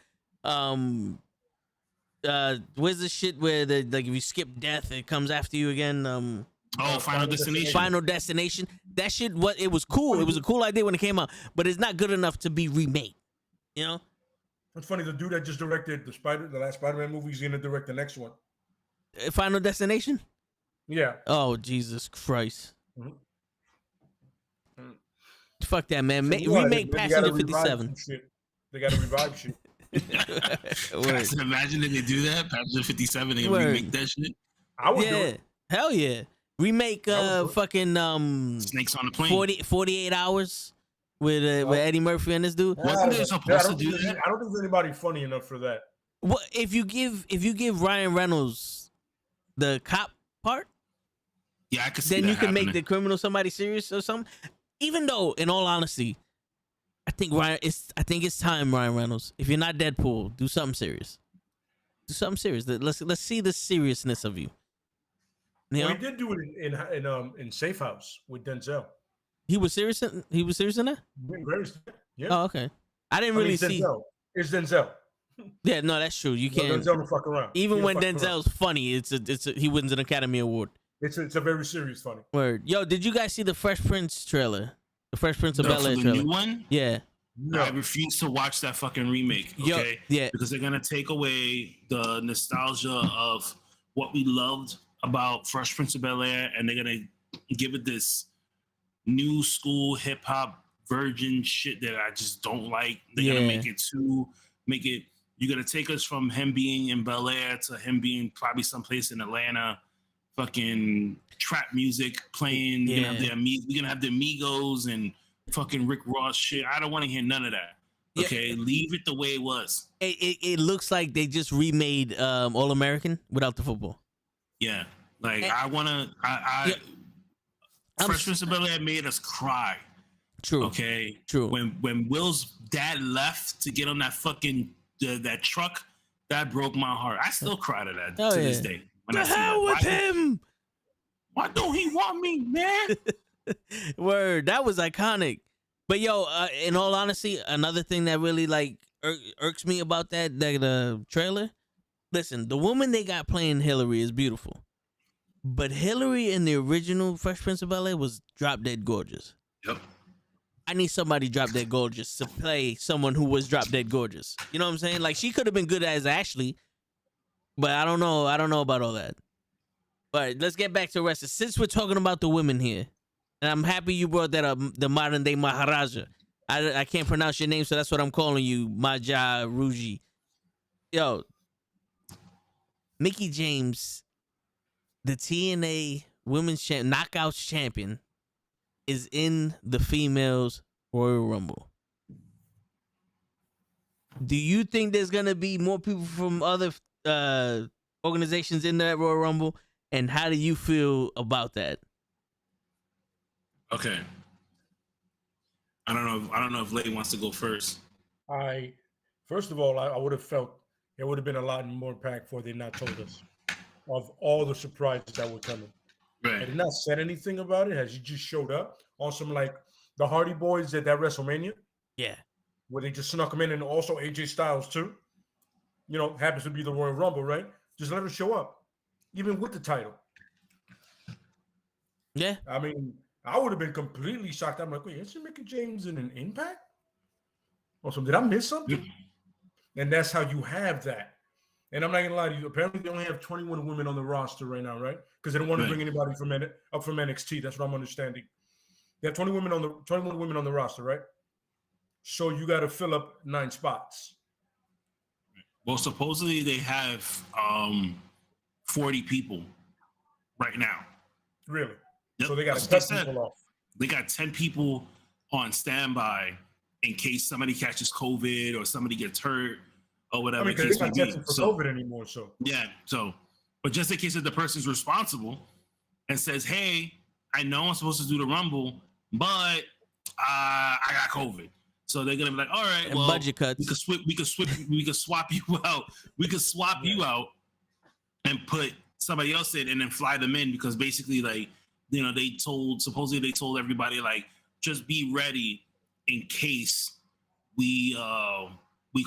the shit where if you skip death, it comes after you again? Final Destination. Final Destination. That shit, it was cool. It was a cool idea when it came out, but it's not good enough to be remade. It's funny, the dude that just directed the last Spider-Man movie is gonna direct the next one. Final Destination? Yeah. Oh, Jesus Christ. Mm-hmm. Fuck that, man. So remake Passenger 57. They gotta revive shit. Imagine if they do that, Passenger 57, and remake that shit. I would do it. Hell yeah. Remake fucking Snakes on the Plane. 48 Hours with Eddie Murphy and this dude. Wasn't they supposed to do that? I don't think there's anybody funny enough for that. Well, if you give Ryan Reynolds the cop part, yeah, I could see then that you can happening. make the criminal somebody serious or something. Even though, in all honesty, I think it's time, Ryan Reynolds. If you're not Deadpool, do something serious. Do something serious. Let's see the seriousness of you. Well, he did do it in Safe House with Denzel. He was serious in that? Yeah. Oh, okay. I didn't really see. It's Denzel. Yeah, no, that's true. You can't. Denzel don't fuck around. Even when Denzel's funny, he wins an Academy Award. It's a very serious funny. Word. Yo, did you guys see the Fresh Prince trailer? The Fresh Prince of Bel-Air trailer. The new one? Yeah. No. I refuse to watch that fucking remake. Okay. Yeah. Because they're gonna take away the nostalgia of what we loved about Fresh Prince of Bel-Air, and they're gonna give it this new school hip hop virgin shit that I just don't like. They're gonna make it. You're gonna take us from him being in Bel-Air to him being probably someplace in Atlanta, fucking trap music playing. Yeah. We're gonna have the Amigos and fucking Rick Ross shit. I don't want to hear none of that. Okay, leave it the way it was. It looks like they just remade All American without the football. Yeah, like Fresh Prince of Bel-Air made us cry. True. Okay. True. When Will's dad left to get on that fucking that truck, that broke my heart. I still cry to that to this day. The hell with him. Why don't he want me, man? Word, that was iconic. But yo, in all honesty, another thing that really like irks me about that trailer. Listen, the woman they got playing Hillary is beautiful, but Hillary in the original Fresh Prince of Bel-Air was drop dead gorgeous. Yep. I need somebody drop dead gorgeous to play someone who was drop dead gorgeous. You know what I'm saying? Like she could have been good as Ashley, but I don't know about all that. But let's get back to wrestling. Since we're talking about the women here, and I'm happy you brought that up, the modern day Maharaja. I can't pronounce your name, so that's what I'm calling you, Maja Ruji. Yo, Mickie James, the TNA Women's Knockouts Champion, is in the females Royal Rumble. Do you think there's gonna be more people from other organizations in that Royal Rumble? And how do you feel about that? Okay. I don't know if Lady wants to go first. First of all, I would have felt it would have been a lot more impactful if they not told us of all the surprises that were coming. Right. They did not said anything about it. Has he just showed up on some like the Hardy Boys at that WrestleMania? Yeah. Where they just snuck him in, and also AJ Styles too. happens to be the Royal Rumble, right? Just let her show up, even with the title. Yeah. I mean, I would have been completely shocked. I'm like, wait, isn't Mickie James in an Impact? Or something? Did I miss something? And that's how you have that. And I'm not gonna lie to you. Apparently, they only have 21 women on the roster right now, right? Because they don't want to bring anybody up from NXT. That's what I'm understanding. They have 21 women on the roster, right? So you got to fill up 9 spots. Well, supposedly they have 40 people right now. Really? Yep. So they got to cut people off. They got 10 people on standby in case somebody catches COVID or somebody gets hurt or whatever. I mean, because they're not testing for COVID anymore. So yeah. But just in case that the person's responsible and says, "Hey, I know I'm supposed to do the Rumble, but I got COVID." So they're gonna be like, "All right, well, budget cuts. we could swap you out. We could swap you out and put somebody else in, and then fly them in because basically, like, supposedly they told everybody like, just be ready in case we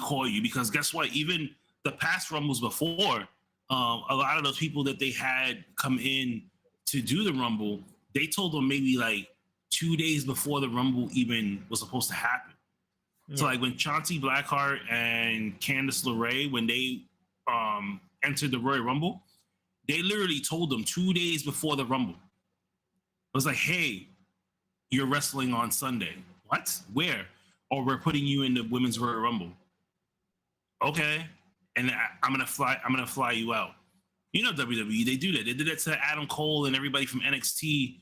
call you, because guess what? Even the past Rumbles before, a lot of those people that they had come in to do the Rumble, they told them maybe like 2 days before the Rumble even was supposed to happen. So like when Chauncey Blackheart and Candice LeRae, when they entered the Royal Rumble, they literally told them 2 days before the Rumble. It was like, hey, you're wrestling on Sunday. What? Where? Or we're putting you in the Women's Royal Rumble. Okay. And I'm gonna fly you out. WWE, they do that. They did that to Adam Cole and everybody from NXT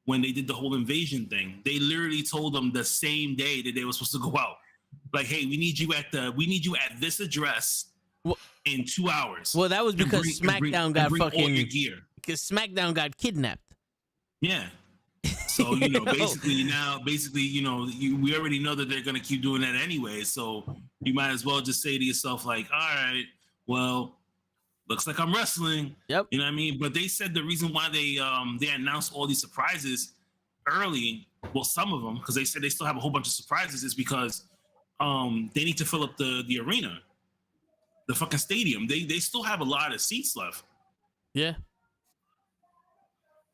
when they did the whole invasion thing. They literally told them the same day that they were supposed to go out. Like, hey, we need you at this address in 2 hours. Well, that was because SmackDown got fucking all your gear. Because SmackDown got kidnapped. Yeah. So, basically, we already know that they're going to keep doing that anyway. So you might as well just say to yourself, like, all right, well, looks like I'm wrestling. Yep. You know what I mean? But they said the reason why they announced all these surprises early, well, some of them, because they said they still have a whole bunch of surprises, is because they need to fill up the arena, the fucking stadium. They still have a lot of seats left. Yeah.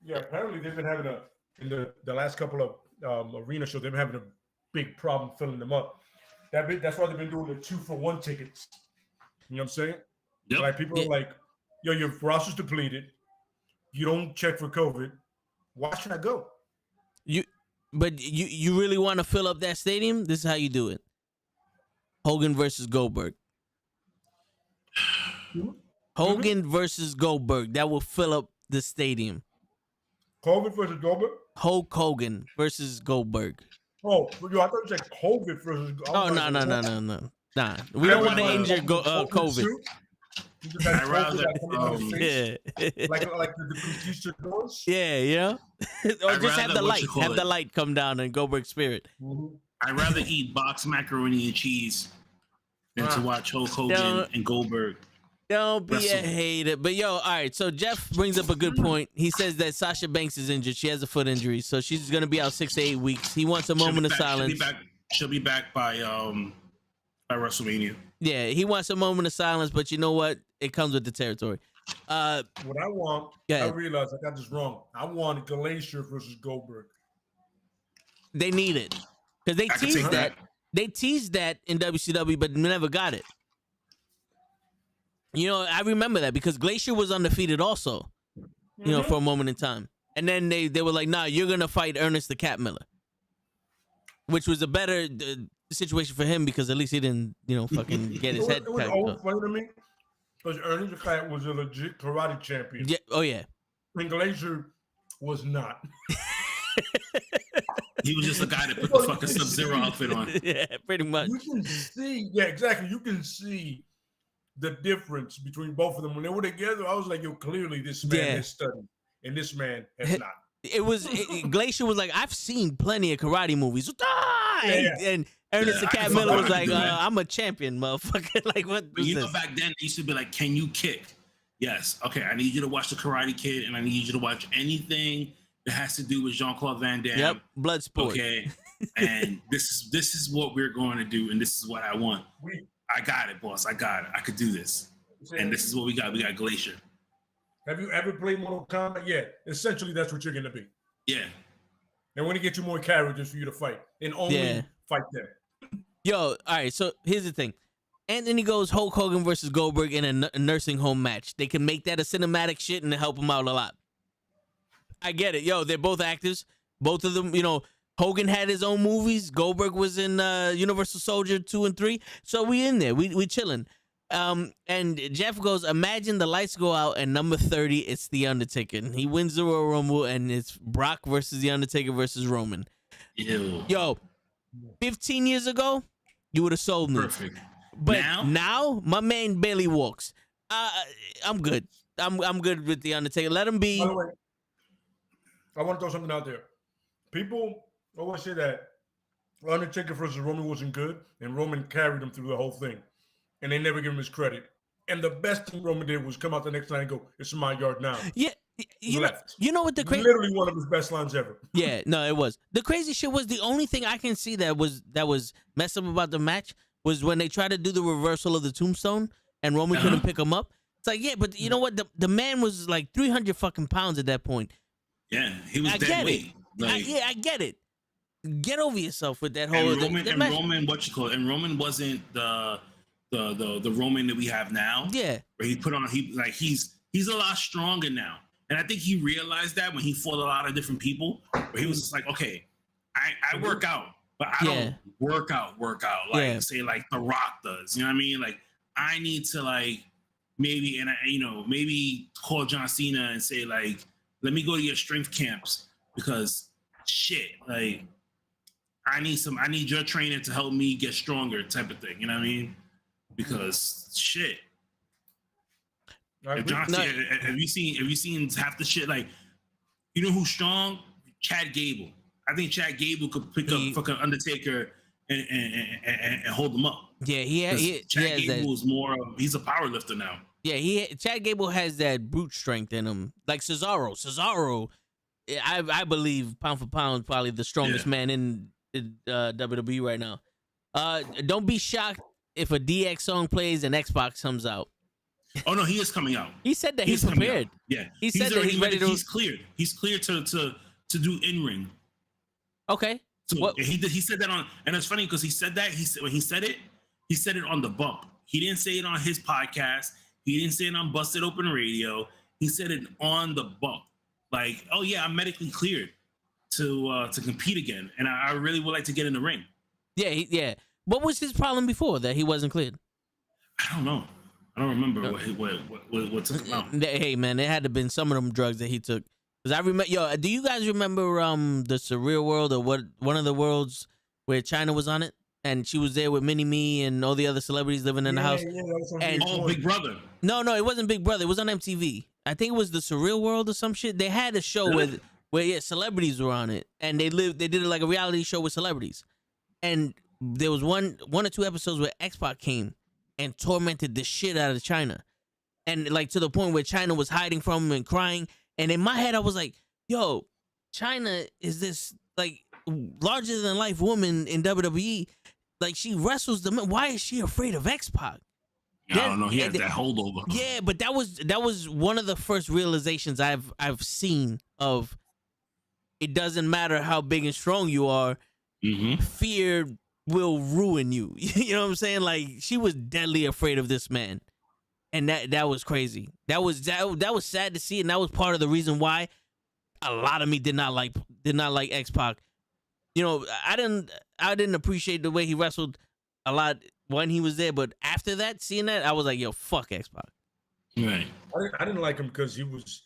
Yeah, apparently they've been having in the last couple of arena shows, they've been having a big problem filling them up. That's why they've been doing the 2-for-1 tickets. You know what I'm saying? Yep. Like people are like, yo, your roster's depleted. You don't check for COVID. Why should I go? But you really want to fill up that stadium? This is how you do it. Hogan versus Goldberg. Hogan versus Goldberg. That will fill up the stadium. Hogan versus Goldberg? Hulk Hogan versus Goldberg. Oh, yo, I thought you said COVID versus Goldberg. Oh, no. Nah. We don't want to injure COVID. I'd rather, like the conquistadors. Yeah, or just have the light come down and Goldberg spirit. I'd rather eat boxed macaroni and cheese than to watch Hulk Hogan and Goldberg. Don't be a hater. But all right. So Jeff brings up a good point. He says that Sasha Banks is injured. She has a foot injury, so she's gonna be out 6 to 8 weeks. He wants a moment of silence. She'll be back by WrestleMania. Yeah, he wants a moment of silence, but you know what? It comes with the territory. What I want, I realized I got this wrong. I want Glacier versus Goldberg. They need it because they teased that. They teased that in WCW, but never got it. I remember that because Glacier was undefeated also, for a moment in time. And then they were like, nah, you're going to fight Ernest the Cat Miller, which was a better situation for him because at least he didn't, fucking get his head cut. It was funny to me because Ernest the Cat was a legit karate champion. Yeah. Oh, yeah. And Glacier was not. He was just a guy that put the fucking Sub-Zero outfit on. Yeah, pretty much. You can see, exactly. You can see the difference between both of them. When they were together, I was like, yo, clearly this man has studied, and this man has not. Glacier was like, I've seen plenty of karate movies. And Ernest the Cat Miller was like, I'm a champion, motherfucker. Like, what is this? Back then, they used to be like, can you kick? Yes. Okay, I need you to watch The Karate Kid, and I need you to watch anything that has to do with Jean-Claude Van Damme. Yep, Bloodsport. Okay, and this is what we're going to do, and this is what I want. I got it, boss. I got it. I could do this. And this is what we got. We got Glacier. Have you ever played Mortal Kombat? Yeah. Essentially, that's what you're going to be. Yeah. They want to get you more characters for you to fight and only fight them. Yo, all right. So here's the thing. Anthony goes Hulk Hogan versus Goldberg in a nursing home match. They can make that a cinematic shit and help him out a lot. I get it. Yo, they're both actors. Both of them, Hogan had his own movies. Goldberg was in Universal Soldier 2 and 3. So we in there. We chilling. And Jeff goes, imagine the lights go out and number 30, it's The Undertaker. And he wins the Royal Rumble and it's Brock versus The Undertaker versus Roman. Ew. Yo, 15 years ago, you would have sold me. Perfect. But now my man barely walks. I'm good. I'm good with The Undertaker. Let him be. By the way, I want to throw something out there. People always say that Undertaker versus Roman wasn't good, and Roman carried him through the whole thing, and they never give him his credit. And the best thing Roman did was come out the next night and go, "It's my yard now." Yeah, you know what the crazy? Literally one of his best lines ever. Yeah, no, it was. The crazy shit was the only thing I can see that was messed up about the match was when they tried to do the reversal of the tombstone and Roman couldn't pick him up. It's like, yeah, but you know what? The man was like 300 fucking pounds at that point. Yeah, he was dead weight. I get it. Get over yourself with that whole. Roman, what you call it? And Roman wasn't the Roman that we have now. Yeah, where he put on he's a lot stronger now, and I think he realized that when he fought a lot of different people, where he was just like, okay, I work out, but I don't work out like say like The Rock does. You know what I mean? Like I need to maybe call John Cena and say like, let me go to your strength camps because shit, like I need your training to help me get stronger type of thing. You know what I mean? Because shit. John Cena, have you seen half the shit? Like, you know who's strong? Chad Gable. I think Chad Gable could pick up fucking Undertaker and hold him up. Yeah, Chad Gable is he's a power lifter now. Yeah, Chad Gable has that brute strength in him. Like Cesaro, I believe pound for pound, probably the strongest man in WWE right now. Don't be shocked if a DX song plays and Xbox comes out. Oh no, he is coming out. He said that he's prepared. Yeah, he said that he's ready to. He's cleared. He's cleared to do in ring. Okay. So he said that on, and it's funny because he said that when he said it on the bump. He didn't say it on his podcast. He didn't say it on Busted Open Radio. He said it on the bump. Like, oh yeah, I'm medically cleared to compete again, and I really would like to get in the ring. Yeah. What was his problem before that he wasn't cleared? I don't know. I don't remember what took him out. Hey man, it had to have been some of them drugs that he took. Because I remember, do you guys remember the Surreal World or one of the worlds where China was on it? And she was there with Mini-Me and all the other celebrities living in the house. And Big Brother. No, it wasn't Big Brother. It was on MTV. I think it was the Surreal World or some shit. They had a show where celebrities were on it. And they did it like a reality show with celebrities. And there was one or two episodes where X-Pac came and tormented the shit out of China. And like to the point where China was hiding from him and crying. And in my head, I was like, yo, China is this like larger than life woman in WWE. Like she wrestles the man. Why is she afraid of X-Pac? I don't know. He had that holdover. Yeah, but that was one of the first realizations I've seen of it doesn't matter how big and strong you are. Mm-hmm. Fear will ruin you. You know what I'm saying? Like she was deadly afraid of this man. And that was crazy. That was sad to see, and that was part of the reason why a lot of me did not like X-Pac. You know, I didn't appreciate the way he wrestled a lot when he was there, but after that, seeing that, I was like, yo, fuck X-Pac. Right. I didn't like him because he was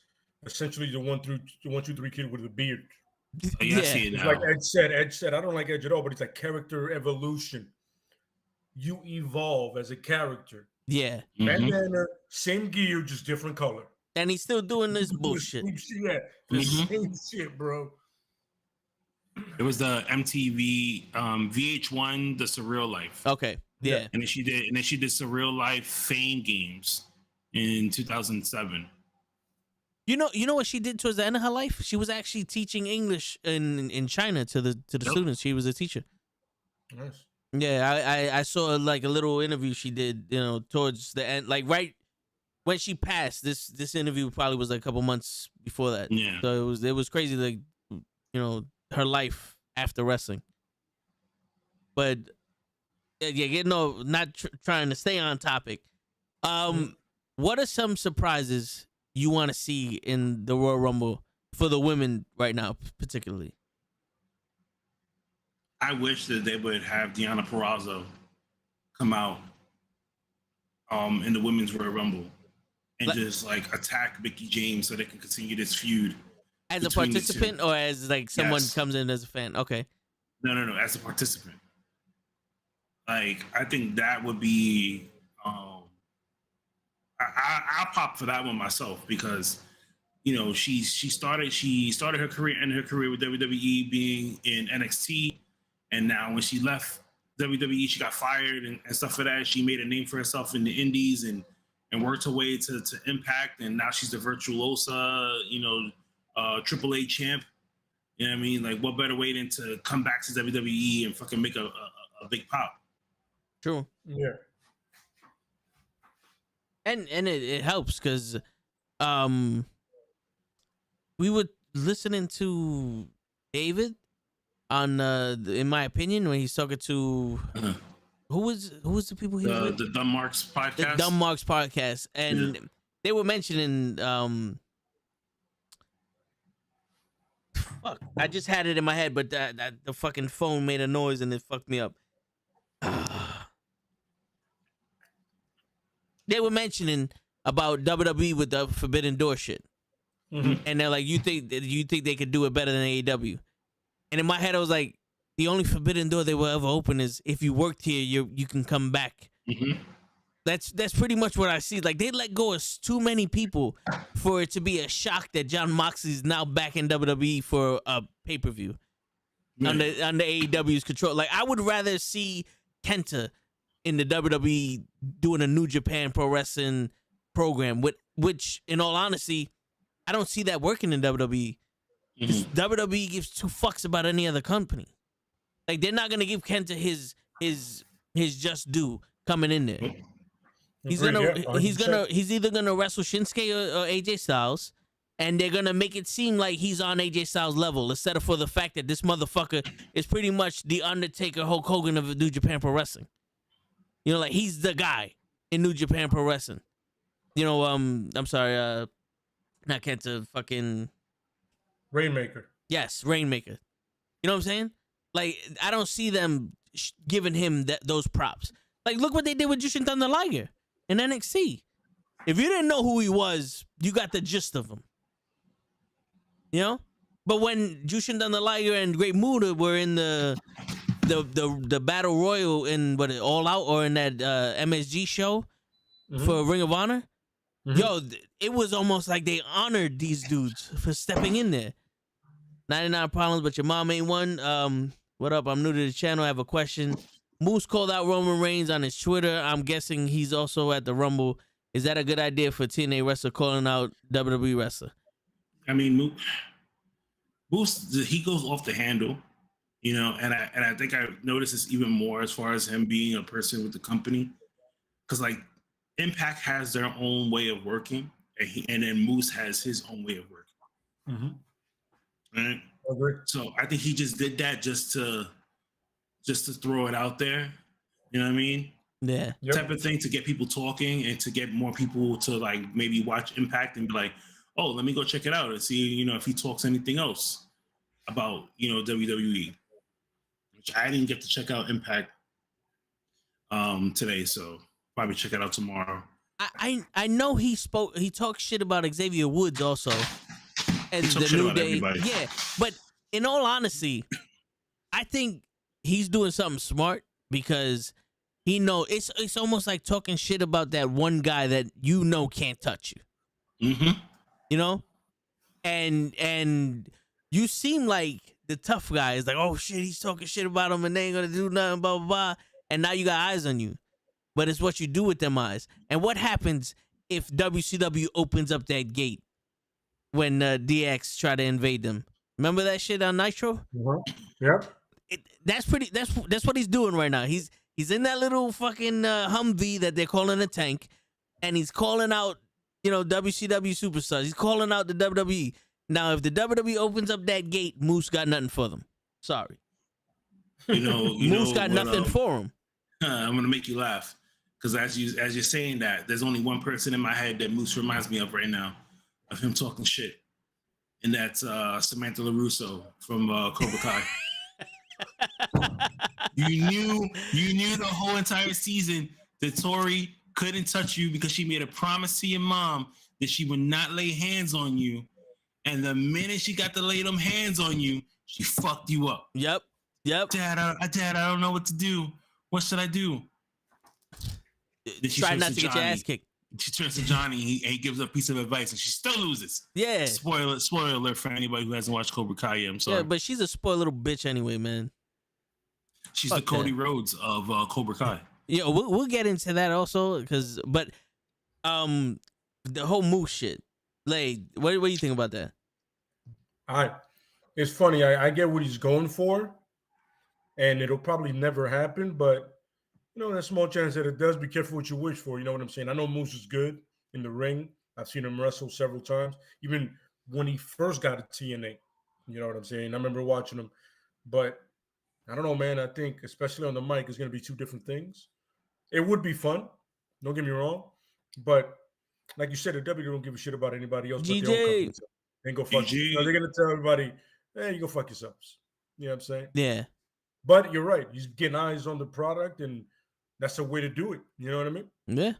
essentially the 1, 2, 3 kid with a beard. Yeah, I see it now. Like Ed said, I don't like Edge at all, but it's like character evolution. You evolve as a character. Yeah. Bandana, same gear, just different color. And he's still doing this bullshit. Yeah, the same shit, bro. It was the MTV VH1, The Surreal Life. Okay, yeah. And then she did Surreal Life Fame Games in 2007. You know what she did towards the end of her life? She was actually teaching English in China to the students. She was a teacher. Nice. Yeah, I saw like a little interview she did, you know, towards the end, like right when she passed. This interview probably was like a couple months before that. Yeah. So it was crazy, like, you know, her life after wrestling. But yeah, no, not trying to stay on topic. What are some surprises you want to see in the Royal Rumble for the women right now, particularly? I wish that they would have Deonna Purrazzo come out in the women's Royal Rumble and just like attack Mickie James so they can continue this feud. As a participant or as like someone comes in as a fan? Okay. No, as a participant. Like, I think that would be I'll pop for that one myself because, you know, she started her career and her career with WWE being in NXT, and now when she left WWE, she got fired and stuff for that. She made a name for herself in the Indies and worked her way to Impact, and now she's the virtuosa, you know, AAA champ. You know what I mean? Like, what better way than to come back to WWE and fucking make a big pop? True. Yeah. And it helps because we were listening to David on in my opinion when he's talking to who was the people he was with? The Dumb Marks podcast. The Dumb Marks podcast, and they were mentioning fuck, I just had it in my head, but that the fucking phone made a noise and it fucked me up. They were mentioning about WWE with the Forbidden Door shit, and they're like, "You think they could do it better than AEW?" And in my head, I was like, "The only Forbidden Door they will ever open is if you worked here, you can come back." That's pretty much what I see. Like, they let go of too many people for it to be a shock that Jon Moxley's now back in WWE for a pay-per-view under AEW's control. Like, I would rather see Kenta in the WWE doing a New Japan Pro Wrestling program, which in all honesty, I don't see that working in WWE. WWE gives two fucks about any other company. Like, they're not gonna give Kenta his just due coming in there. He's either gonna wrestle Shinsuke or AJ Styles, and they're gonna make it seem like he's on AJ Styles' level instead of for the fact that this motherfucker is pretty much the Undertaker, Hulk Hogan of New Japan Pro Wrestling. You know, like, he's the guy in New Japan Pro Wrestling. You know, I'm sorry, not Kenta, fucking Rainmaker. Yes, Rainmaker. You know what I'm saying? Like, I don't see them giving him those props. Like, look what they did with Jushin Thunder Liger in NXT. If you didn't know who he was, you got the gist of him. You know? But when Jushin Thunder Liger and Great Muta were in the Battle Royal in All Out or in that MSG show for Ring of Honor, yo, it was almost like they honored these dudes for stepping in there. 99 problems, but your mom ain't one. What up? I'm new to the channel. I have a question. Moose called out Roman Reigns on his Twitter. I'm guessing he's also at the Rumble. Is that a good idea for TNA wrestler calling out WWE wrestler? I mean, Moose, he goes off the handle, you know, and I think I noticed this even more as far as him being a person with the company, because like Impact has their own way of working, and then Moose has his own way of working. Right? So I think he just did that just to throw it out there. You know what I mean? Yeah. Type of thing to get people talking and to get more people to like maybe watch Impact and be like, oh, let me go check it out and see, you know, if he talks anything else about, you know, WWE. Which I didn't get to check out Impact today, so probably check it out tomorrow. I know he talked shit about Xavier Woods also. And the New Day. Everybody. Yeah. But in all honesty, I think he's doing something smart because he know it's almost like talking shit about that one guy that you know can't touch you. You know? And you seem like the tough guy is like, oh shit, he's talking shit about him and they ain't gonna do nothing, blah blah blah. And now you got eyes on you. But it's what you do with them eyes. And what happens if WCW opens up that gate when DX try to invade them? Remember that shit on Nitro? Yep. that's what he's doing right now. He's in that little fucking Humvee that they're calling a tank, and he's calling out, WCW superstars. He's calling out the WWE. Now, if the WWE opens up that gate, Moose got nothing for them. Sorry. Moose got nothing for him. I'm gonna make you laugh because as you're saying that, there's only one person in my head that Moose reminds me of right now, of him talking shit, and that's Samantha LaRusso from Cobra Kai. You knew the whole entire season that Tori couldn't touch you because she made a promise to your mom that she would not lay hands on you, and the minute she got to lay them hands on you, she fucked you up. Yep. Dad, I don't know what to do. What should I do? Try not to get your ass kicked. She turns to Johnny. He gives her a piece of advice, and she still loses. Yeah. Spoiler alert for anybody who hasn't watched Cobra Kai yet. I'm sorry. Yeah, but she's a spoiled little bitch anyway, man. She's the Cody Rhodes of Cobra Kai. Yeah, we'll get into that also, but the whole Moose shit. Like, what do you think about that? It's funny. I get what he's going for, and it'll probably never happen, but there's a small chance that it does. Be careful what you wish for. You know what I'm saying? I know Moose is good in the ring. I've seen him wrestle several times, even when he first got to TNA. You know what I'm saying? I remember watching him, but I don't know, man. I think, especially on the mic, it's going to be two different things. It would be fun. Don't get me wrong. But like you said, the W don't give a shit about anybody else. GJ. But their own company. They go fuck you. They're going to tell everybody, hey, you go fuck yourselves. You know what I'm saying? Yeah. But you're right. He's getting eyes on the product, and that's a way to do it. You know what I mean? Yeah.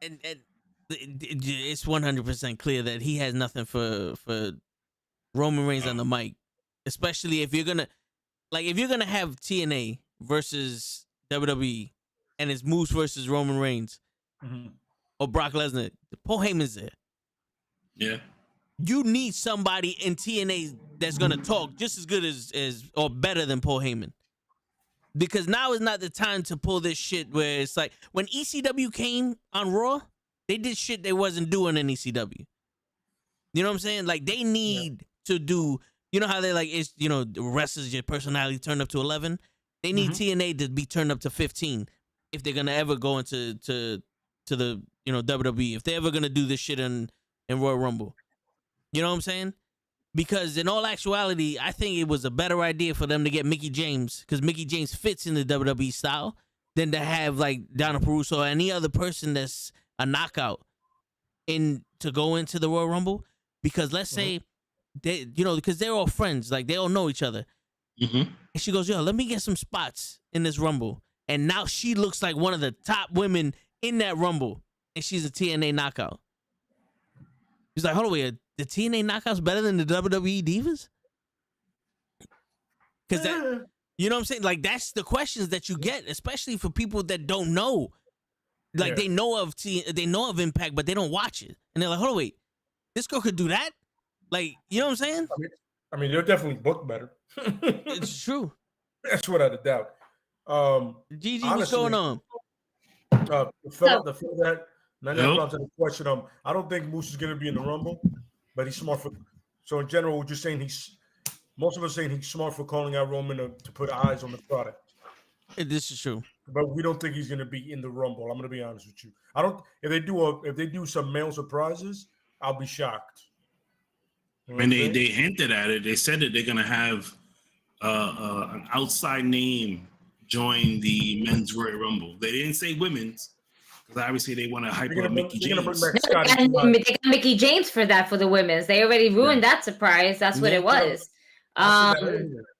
And it's 100% clear that he has nothing for Roman Reigns on the mic, especially if you're gonna have TNA versus WWE, and it's Moose versus Roman Reigns, or Brock Lesnar. Paul Heyman's there. Yeah. You need somebody in TNA that's gonna talk just as good as or better than Paul Heyman. Because now is not the time to pull this shit where it's like when ECW came on Raw, they did shit they wasn't doing in ECW. You know what I'm saying? Like they need to do, how they like it's the wrestlers, your personality turned up to 11. They need TNA to be turned up to 15 if they're gonna ever go into the WWE. If they're ever gonna do this shit in Royal Rumble. You know what I'm saying? Because in all actuality, I think it was a better idea for them to get Mickie James, because Mickie James fits in the WWE style, than to have like Donna Peruso or any other person that's a knockout to go into the Royal Rumble. Because let's say they, because they're all friends, like they all know each other. And she goes, yo, let me get some spots in this Rumble. And now she looks like one of the top women in that Rumble, and she's a TNA knockout. He's like, hold on, wait, the TNA knockouts better than the WWE divas? Because that, you know what I'm saying? Like, that's the questions that you get, especially for people that don't know. Like, they know of Impact, but they don't watch it. And they're like, hold on, wait, this girl could do that? Like, you know what I'm saying? I mean, they're definitely booked better. It's true. That's without a doubt. Gigi, honestly, what's going on? The fella that, now that comes to the question, I don't think Moose is going to be in the Rumble, but he's smart for. So in general, we're just saying most of us saying he's smart for calling out Roman to put eyes on the product. This is true, but we don't think he's going to be in the Rumble. I'm going to be honest with you. I don't. If they do some male surprises, I'll be shocked. You know, they hinted at it. They said that they're going to have an outside name join the men's Royal Rumble. They didn't say women's. Obviously, they want to hype up Mickie James. They got Mickie James for the women's. They already ruined that surprise. That's what it was. I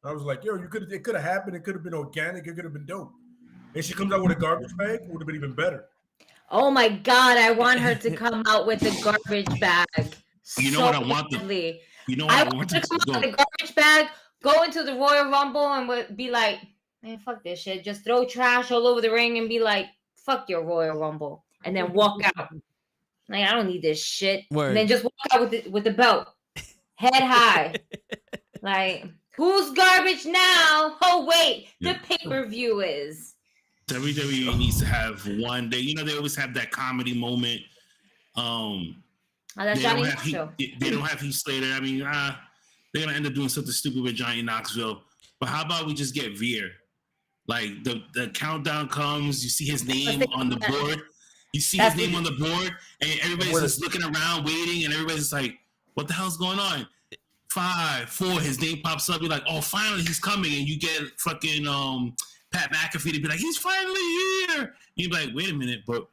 was like, yo, it could have happened. It could have been organic. It could have been dope. And she comes out with a garbage bag. It would have been even better. Oh my God, I want her to come out with a garbage bag. You know what I want them. You know what I want them to come out with a garbage bag, go into the Royal Rumble, and be like, man, fuck this shit. Just throw trash all over the ring and be like, fuck your Royal Rumble, and then walk out. Like, I don't need this shit. Word. And then just walk out with the belt, head high. Like, who's garbage now? Oh wait, the pay-per-view is. WWE needs to have one day. You know, they always have that comedy moment. That's Johnny show. They don't have Heath Slater. I mean, they're gonna end up doing something stupid with Johnny Knoxville. But how about we just get Veer? Like the countdown comes, you see his name on the board. You see his name on the board, and everybody's just looking around, waiting, and everybody's just like, "What the hell's going on?" 5, 4, his name pops up. You're like, "Oh, finally he's coming!" And you get fucking Pat McAfee to be like, "He's finally here." And you're like, "Wait a minute, but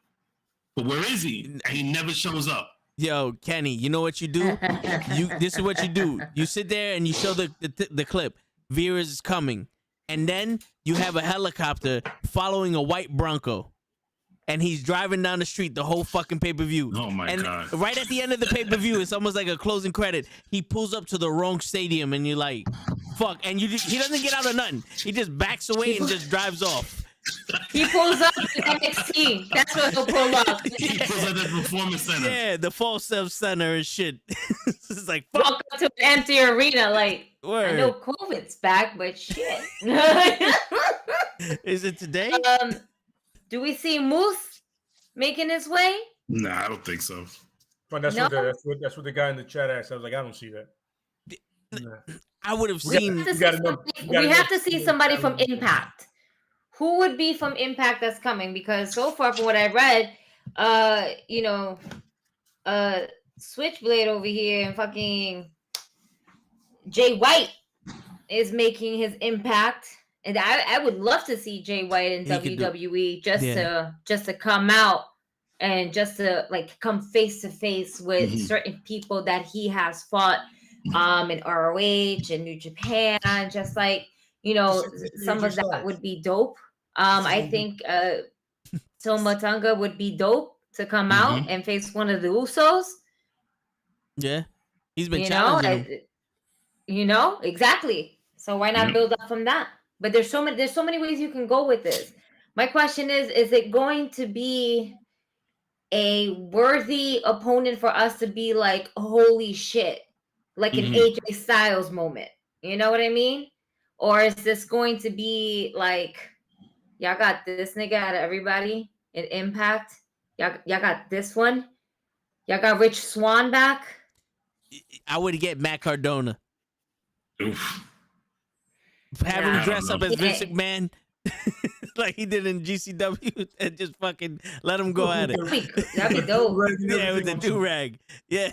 where is he?" And he never shows up. Yo, Kenny, you know what you do? This is what you do. You sit there and you show the clip. Veer is coming, and then you have a helicopter following a white Bronco. And he's driving down the street the whole fucking pay-per-view. Oh, my God. Right at the end of the pay-per-view, it's almost like a closing credit. He pulls up to the wrong stadium, and you're like, fuck. And he doesn't get out of nothing. He just backs away and just drives off. He pulls up to NXT. That's what he'll pull up. He pulls up at the Performance Center. Yeah, the Fall Self Center and shit. It's like, fuck. Walk up to an empty arena like, Word. I know COVID's back, but shit. Is it today? Do we see Moose making his way? Nah, I don't think so. But that's what the guy in the chat asked. I was like, I don't see that. Nah. I would have seen. We have to see somebody from Impact. Who would be from Impact that's coming? Because so far, from what I read, Switchblade over here and fucking Jay White is making his impact. And I would love to see Jay White in WWE just to come out and just to like come face to face with certain people that he has fought in ROH and New Japan. Just like, some of that would be dope. I think Toma Tonga would be dope to come out and face one of the Usos. Yeah. He's been challenging him. Exactly. So why not build up from that? But there's so many ways you can go with this. My question is it going to be a worthy opponent for us to be like, holy shit, like an AJ Styles moment? You know what I mean? Or is this going to be like, y'all got this nigga out of everybody in Impact? Y'all got this one? Y'all got Rich Swann back? I would get Matt Cardona. Oof. Have him dress up as Vince McMahon like he did in GCW and just fucking let him go at it. That'd be dope. Yeah, with the do-rag. Yeah.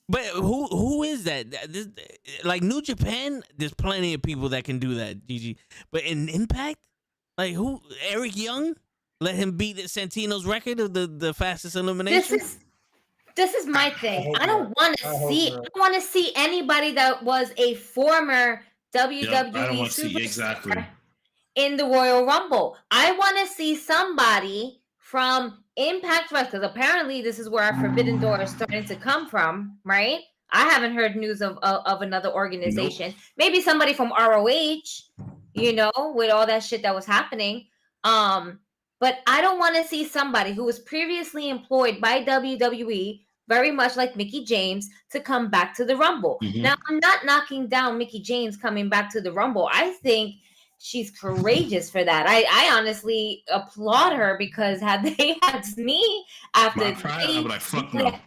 But who is that? Like New Japan, there's plenty of people that can do that, GG. But in Impact, like who? Eric Young? Let him beat Santino's record of the fastest elimination? This is my thing. I don't want to see anybody that was a former WWE superstar in the Royal Rumble. I want to see somebody from Impact Wrestling, because apparently this is where our Forbidden Door is starting to come from, right? I haven't heard news of another organization. Nope. Maybe somebody from ROH, with all that shit that was happening. But I don't want to see somebody who was previously employed by WWE, very much like Mickie James, to come back to the Rumble. Now, I'm not knocking down Mickie James coming back to the Rumble. I think she's courageous for that. I honestly applaud her, because had they had me after I'm like, fuck no.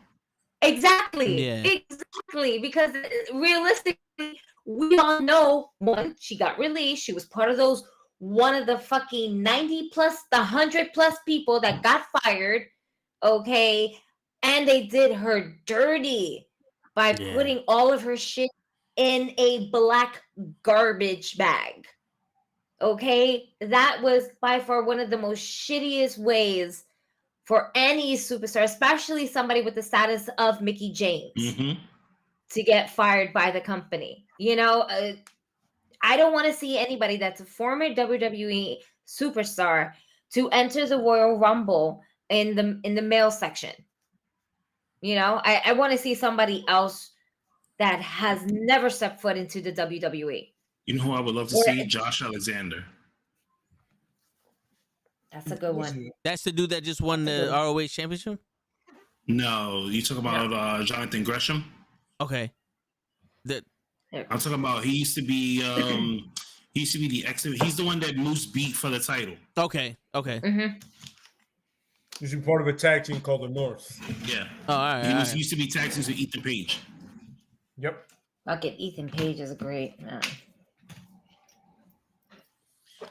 Exactly. Because realistically, we all know, one, she got released. She was part of those, one of the fucking 90 plus, the 100 plus people that got fired. Okay. And they did her dirty by putting all of her shit in a black garbage bag. Okay? That was by far one of the most shittiest ways for any superstar, especially somebody with the status of Mickie James, to get fired by the company. I don't want to see anybody that's a former WWE superstar to enter the Royal Rumble in the male section. I want to see somebody else that has never stepped foot into the WWE. You know who I would love to see? Josh Alexander. That's a good one. That's the dude that just won the ROH championship? No, you talking about Jonathan Gresham? Okay. I'm talking about he used to be the exhibit. He's the one that Moose beat for the title. Okay. He's part of a tag team called the North. Yeah. Oh, all right. He used to be tag teams with Ethan Page. Yep. Fucking Ethan Page is great.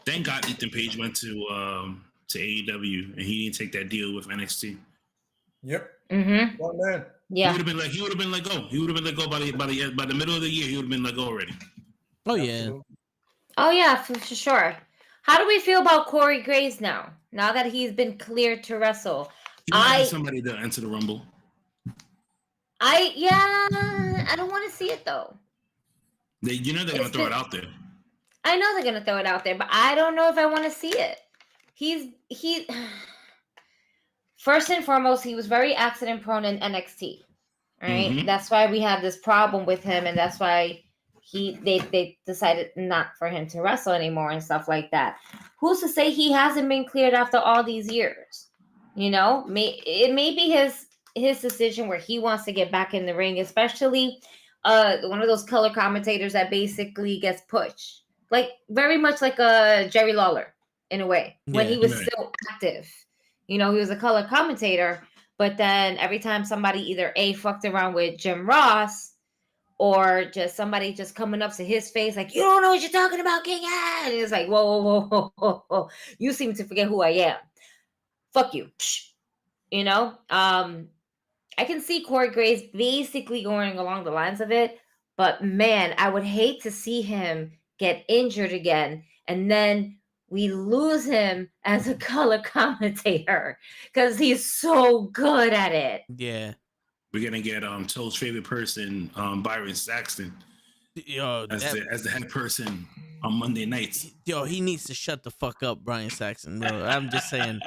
Thank God Ethan Page went to AEW and he didn't take that deal with NXT. Yep. Mm-hmm. Oh man. Yeah. He would have been let go. He would have been let go by the middle of the year. He would have been let go already. Oh yeah. Absolutely. Oh yeah, for sure. How do we feel about Corey Graves now? Now that he's been cleared to wrestle, He might have somebody to enter the Rumble. I don't want to see it though. They're gonna throw it out there. I know they're gonna throw it out there, but I don't know if I want to see it. He first and foremost, he was very accident prone in NXT. Right? Mm-hmm. That's why we had this problem with him, and that's why they decided not for him to wrestle anymore and stuff like that. Who's to say he hasn't been cleared after all these years? You know, it may be his decision where he wants to get back in the ring, especially one of those color commentators that basically gets pushed, like very much like a Jerry Lawler in a way when he was still active. You know, he was a color commentator, but then every time somebody either fucked around with Jim Ross or just somebody just coming up to his face like, you don't know what you're talking about, King. And it's like, whoa. You seem to forget who I am. Fuck you. You know? I can see Corey Graves basically going along the lines of it, but man, I would hate to see him get injured again and then we lose him as a color commentator because he's so good at it. Yeah. We're gonna get Toad's favorite person, Byron Saxton, as the head person on Monday nights. Yo, he needs to shut the fuck up, Brian Saxon. Bro. I'm just saying.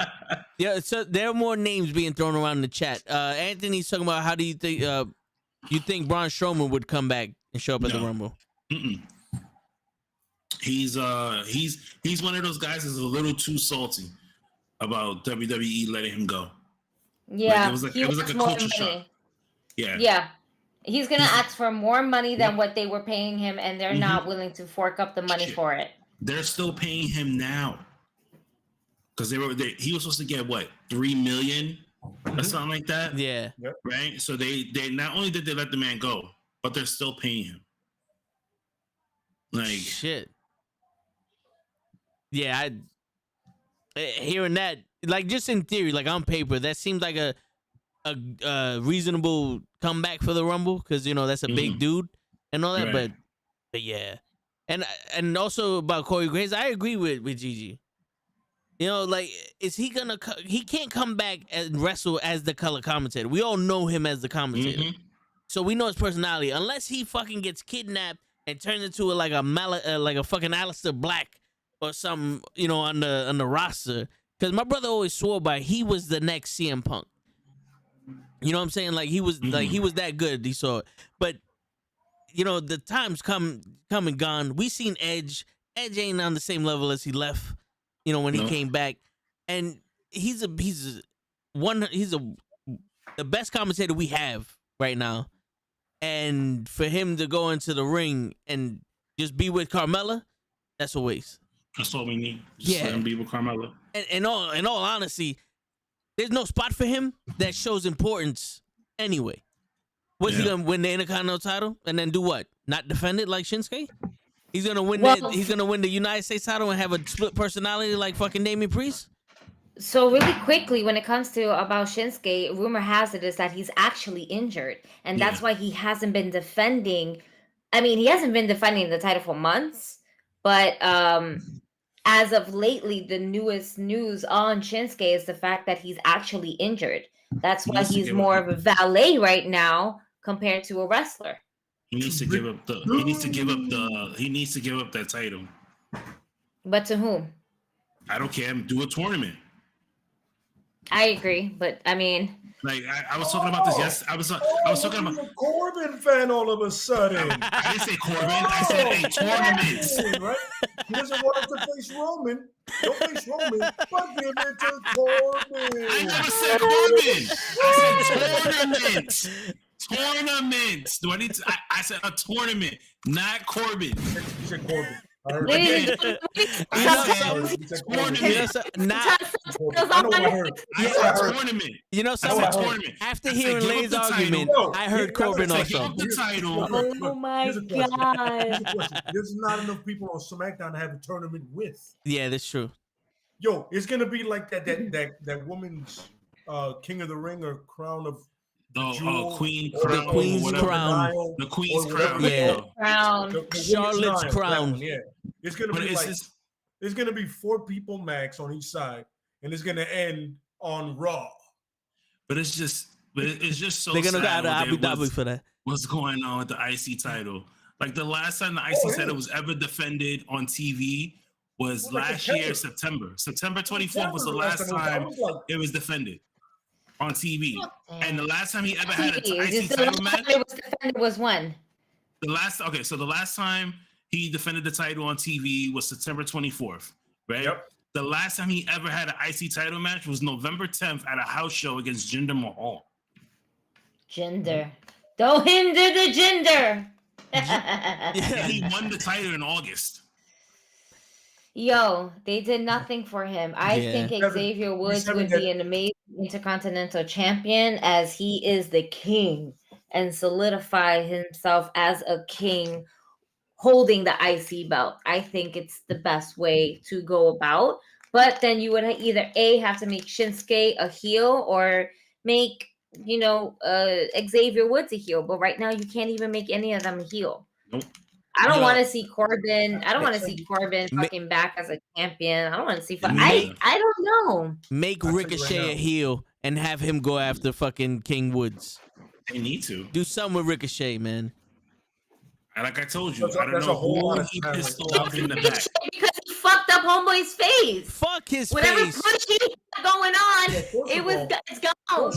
Yeah, so there are more names being thrown around in the chat. Anthony's talking about how do you think Braun Strowman would come back and show up at the Rumble? Mm-mm. He's one of those guys that's a little too salty about WWE letting him go. Yeah, like, it was like a culture shock. Yeah. He's gonna ask for more money than what they were paying him, and they're not willing to fork up the money for it. They're still paying him now because he was supposed to get what, $3 million or something like that. Yeah. Right. So they not only did they let the man go, but they're still paying him. Like shit. Yeah, hearing that, like, just in theory, like on paper, that seems like a reasonable comeback for the Rumble because that's a big dude and all that. Right. But yeah, and also about Corey Graves, I agree with Gigi. Like, is he gonna? He can't come back and wrestle as the color commentator. We all know him as the commentator, so we know his personality. Unless he fucking gets kidnapped and turns into like a fucking Aleister Black or something, on the roster. Because my brother always swore by he was the next CM Punk. You know what I'm saying? Like he was that good. He saw it. But the time's come and gone. We seen Edge. Edge ain't on the same level as he left, when he came back. And he's the best commentator we have right now. And for him to go into the ring and just be with Carmella, that's a waste. That's all we need. Just let him be with Carmella. And in all honesty, there's no spot for him that shows importance anyway. What's he gonna win the Intercontinental title and then do what? Not defend it like Shinsuke? He's gonna win he's gonna win the United States title and have a split personality like fucking Damian Priest? So really quickly, when it comes to about Shinsuke, rumor has it is that he's actually injured, and that's why he hasn't been defending. I mean, he hasn't been defending the title for months, but as of lately, the newest news on Shinsuke is the fact that he's actually injured. That's why he's more of a valet right now compared to a wrestler. He needs to give up that title. But to whom? I don't care. Do a tournament. I agree, but I mean, like I was talking about this. Yes, I was talking about a Corbin fan all of a sudden. I didn't say Corbin. I said a tournament. Right? He doesn't want to face Roman. Don't face Roman, but give it to Corbin. I never said Corbin. I said tournament. Tournament. Do I need to? I said a tournament, not Corbin. You said Corbin. Ladies and gentlemen, tournament. You know something? After hearing Lay's argument, I heard Corbin also. Oh my God. There's not enough people on SmackDown to have a tournament with. Yeah, that's true. Yo, it's gonna be like that woman's King of the Ring or Crown of the Queen's crown. The Queen's crown. Yeah. Crown. Charlotte's crown. Yeah. It's gonna be it's gonna be 4 people max on each side, and it's gonna end on Raw. But it's just so they're gonna go sad to Abu Dhabi for that. What's going on with the IC title? Like the last time the IC title was ever defended on TV was last year, September. September 24th was the last time it was defended on TV. And the last time he ever had an IC title match was when? the last time he defended the title on TV was September 24th, right? Yep. The last time he ever had an IC title match was November 10th at a house show against Jinder Mahal. Jinder. Don't hinder the Jinder. He won the title in August. Yo, they did nothing for him. I think Xavier Woods would be an amazing Intercontinental Champion, as he is the king and solidify himself as a king holding the IC belt. I think it's the best way to go about. But then you would either have to make Shinsuke a heel or make, Xavier Woods a heel. But right now you can't even make any of them a heel. Nope. I don't want to see Corbin. I don't want to see Corbin fucking back as a champion. I don't want to see. I don't know. Make Ricochet a heel and have him go after fucking King Woods. They need to do something with Ricochet, man. And like I told you, I don't know who he pissed off in the back. Because he fucked up homeboy's face. Fuck his Whatever face. Whatever pushing going on, it's gone.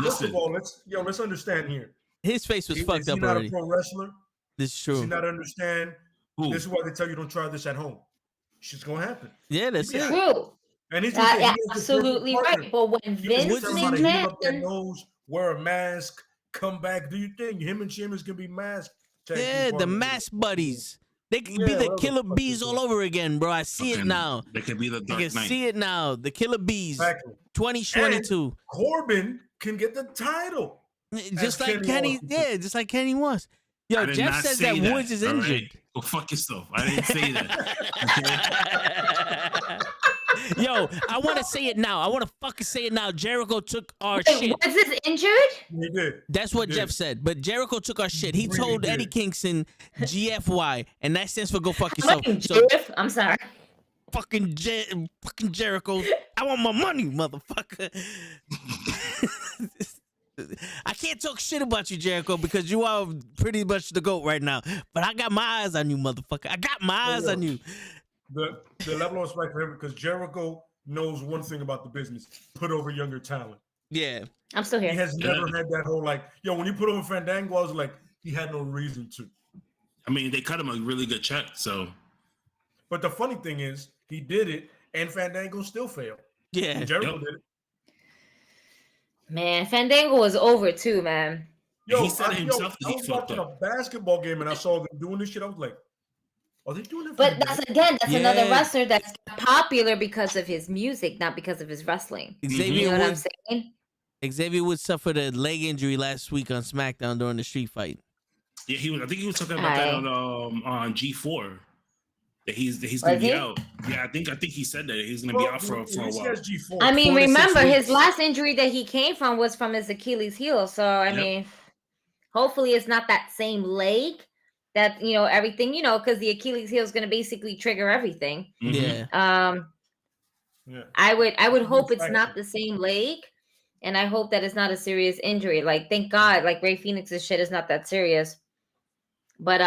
First of all, let's understand here. His face was fucked up already. He's not a pro wrestler. This is true. Does he not understand? This is why they tell you don't try this at home. Shit's gonna happen. Yeah, that's true. And he's absolutely right. But when Vince McMahon knows, wear a mask, come back, do your thing. Him and Sheamus can be masked. Yeah, the mask buddies. They can be the Killer Bees all over again, bro. I see it now. They can be the Dark Knight. I can see it now. The Killer Bees. Exactly. 2022. And Corbin can get the title. Just like Kenny. Yeah, just like Kenny was. Yo, Jeff says that Woods is injured. Right. Go fuck yourself. I didn't say that. Yo, I want to say it now. I want to fucking say it now. Jericho took our shit. Was this injured? He did. That's what Jeff said. But Jericho took our shit. He told Eddie Kingston GFY, and that stands for go fuck yourself. Jeff? I'm sorry. Fucking Jericho. I want my money, motherfucker. I can't talk shit about you, Jericho, because you are pretty much the GOAT right now. But I got my eyes on you, motherfucker. I got my eyes on you. The level of respect for him, because Jericho knows one thing about the business: put over younger talent. Yeah, I'm still here. He has never had that whole when you put over Fandango, I was like, he had no reason to. I mean, they cut him a really good check, so. But the funny thing is, he did it, and Fandango still failed. Yeah, Jericho did it. Man, Fandango was over too, man. Yo, he said himself that he was watching a basketball game and I saw them doing this shit. I was like, are they doing it? But that's another wrestler that's popular because of his music, not because of his wrestling. You know what I'm saying? Xavier Woods suffered a leg injury last week on SmackDown during the street fight. Yeah, I think he was talking about that on G4. That he's gonna be out. Yeah, I think he said that he's gonna be out for a while. I mean, remember his last injury that he came from was from his Achilles heel. So I mean, hopefully it's not that same leg that everything because the Achilles heel is gonna basically trigger everything. Yeah. I would hope it's not the same leg, and I hope that it's not a serious injury. Like, thank God, like Ray Phoenix's shit is not that serious. But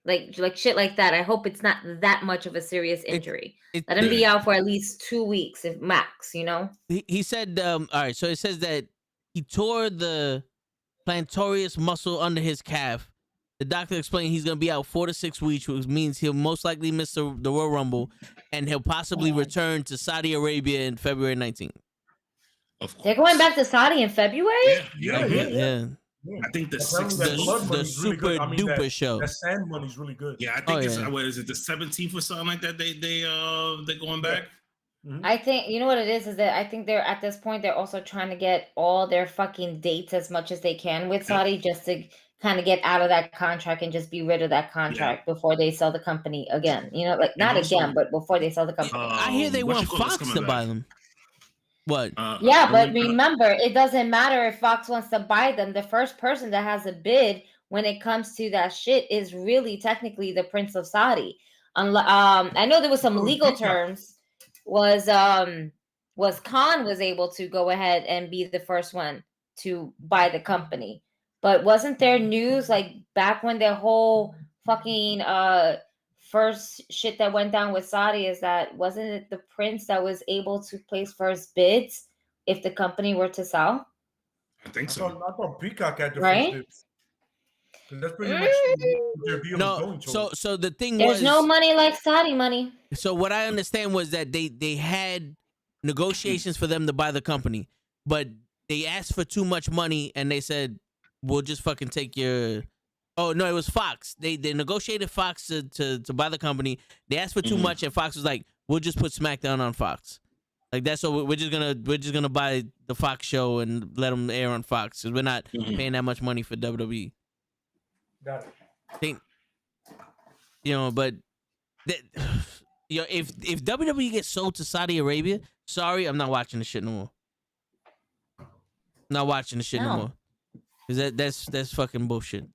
like shit like that. I hope it's not that much of a serious injury. Let him be out for at least 2 weeks, if max. He said, all right. So it says that he tore the plantorius muscle under his calf. The doctor explained he's gonna be out 4 to 6 weeks, which means he'll most likely miss the Royal Rumble, and he'll possibly return to Saudi Arabia in February 19th. They're going back to Saudi in February? Yeah. I think the Apparently 16th. that blood the money's really super good. I mean, duper show. That sand money's really good. Yeah, I think it's what is it, the 17th or something like that? They're going back. Mm-hmm. I think you know what it is that I think they're at this point they're also trying to get all their fucking dates as much as they can with Saudi just to kind of get out of that contract and just be rid of that contract before they sell the company again. You know, like not also, again, but before they sell the company. I hear they want Fox to buy them. What? Yeah, but remember, it doesn't matter if Fox wants to buy them. The first person that has a bid when it comes to that shit is really technically the Prince of Saudi. I know there was some legal terms. Was Khan was able to go ahead and be the first one to buy the company, but wasn't there news like back when their whole fucking first shit that went down with Saudi is that wasn't it the Prince that was able to place first bids if the company were to sell? I think so. I thought Peacock had the right? first bids. That's pretty much their deal was going towards. So the thing There's was no money like Saudi money. So what I understand was that they had negotiations for them to buy the company, but they asked for too much money and they said, we'll just fucking take your... Oh, no, it was Fox. They negotiated Fox to buy the company. They asked for too much and Fox was like, we'll just put SmackDown on Fox. Like that's what we're just gonna buy the Fox show and let them air on Fox because we're not paying that much money for WWE. Got it. But if WWE gets sold to Saudi Arabia, sorry, I'm not watching the shit no more. Not watching the shit no more. Because that's fucking bullshit.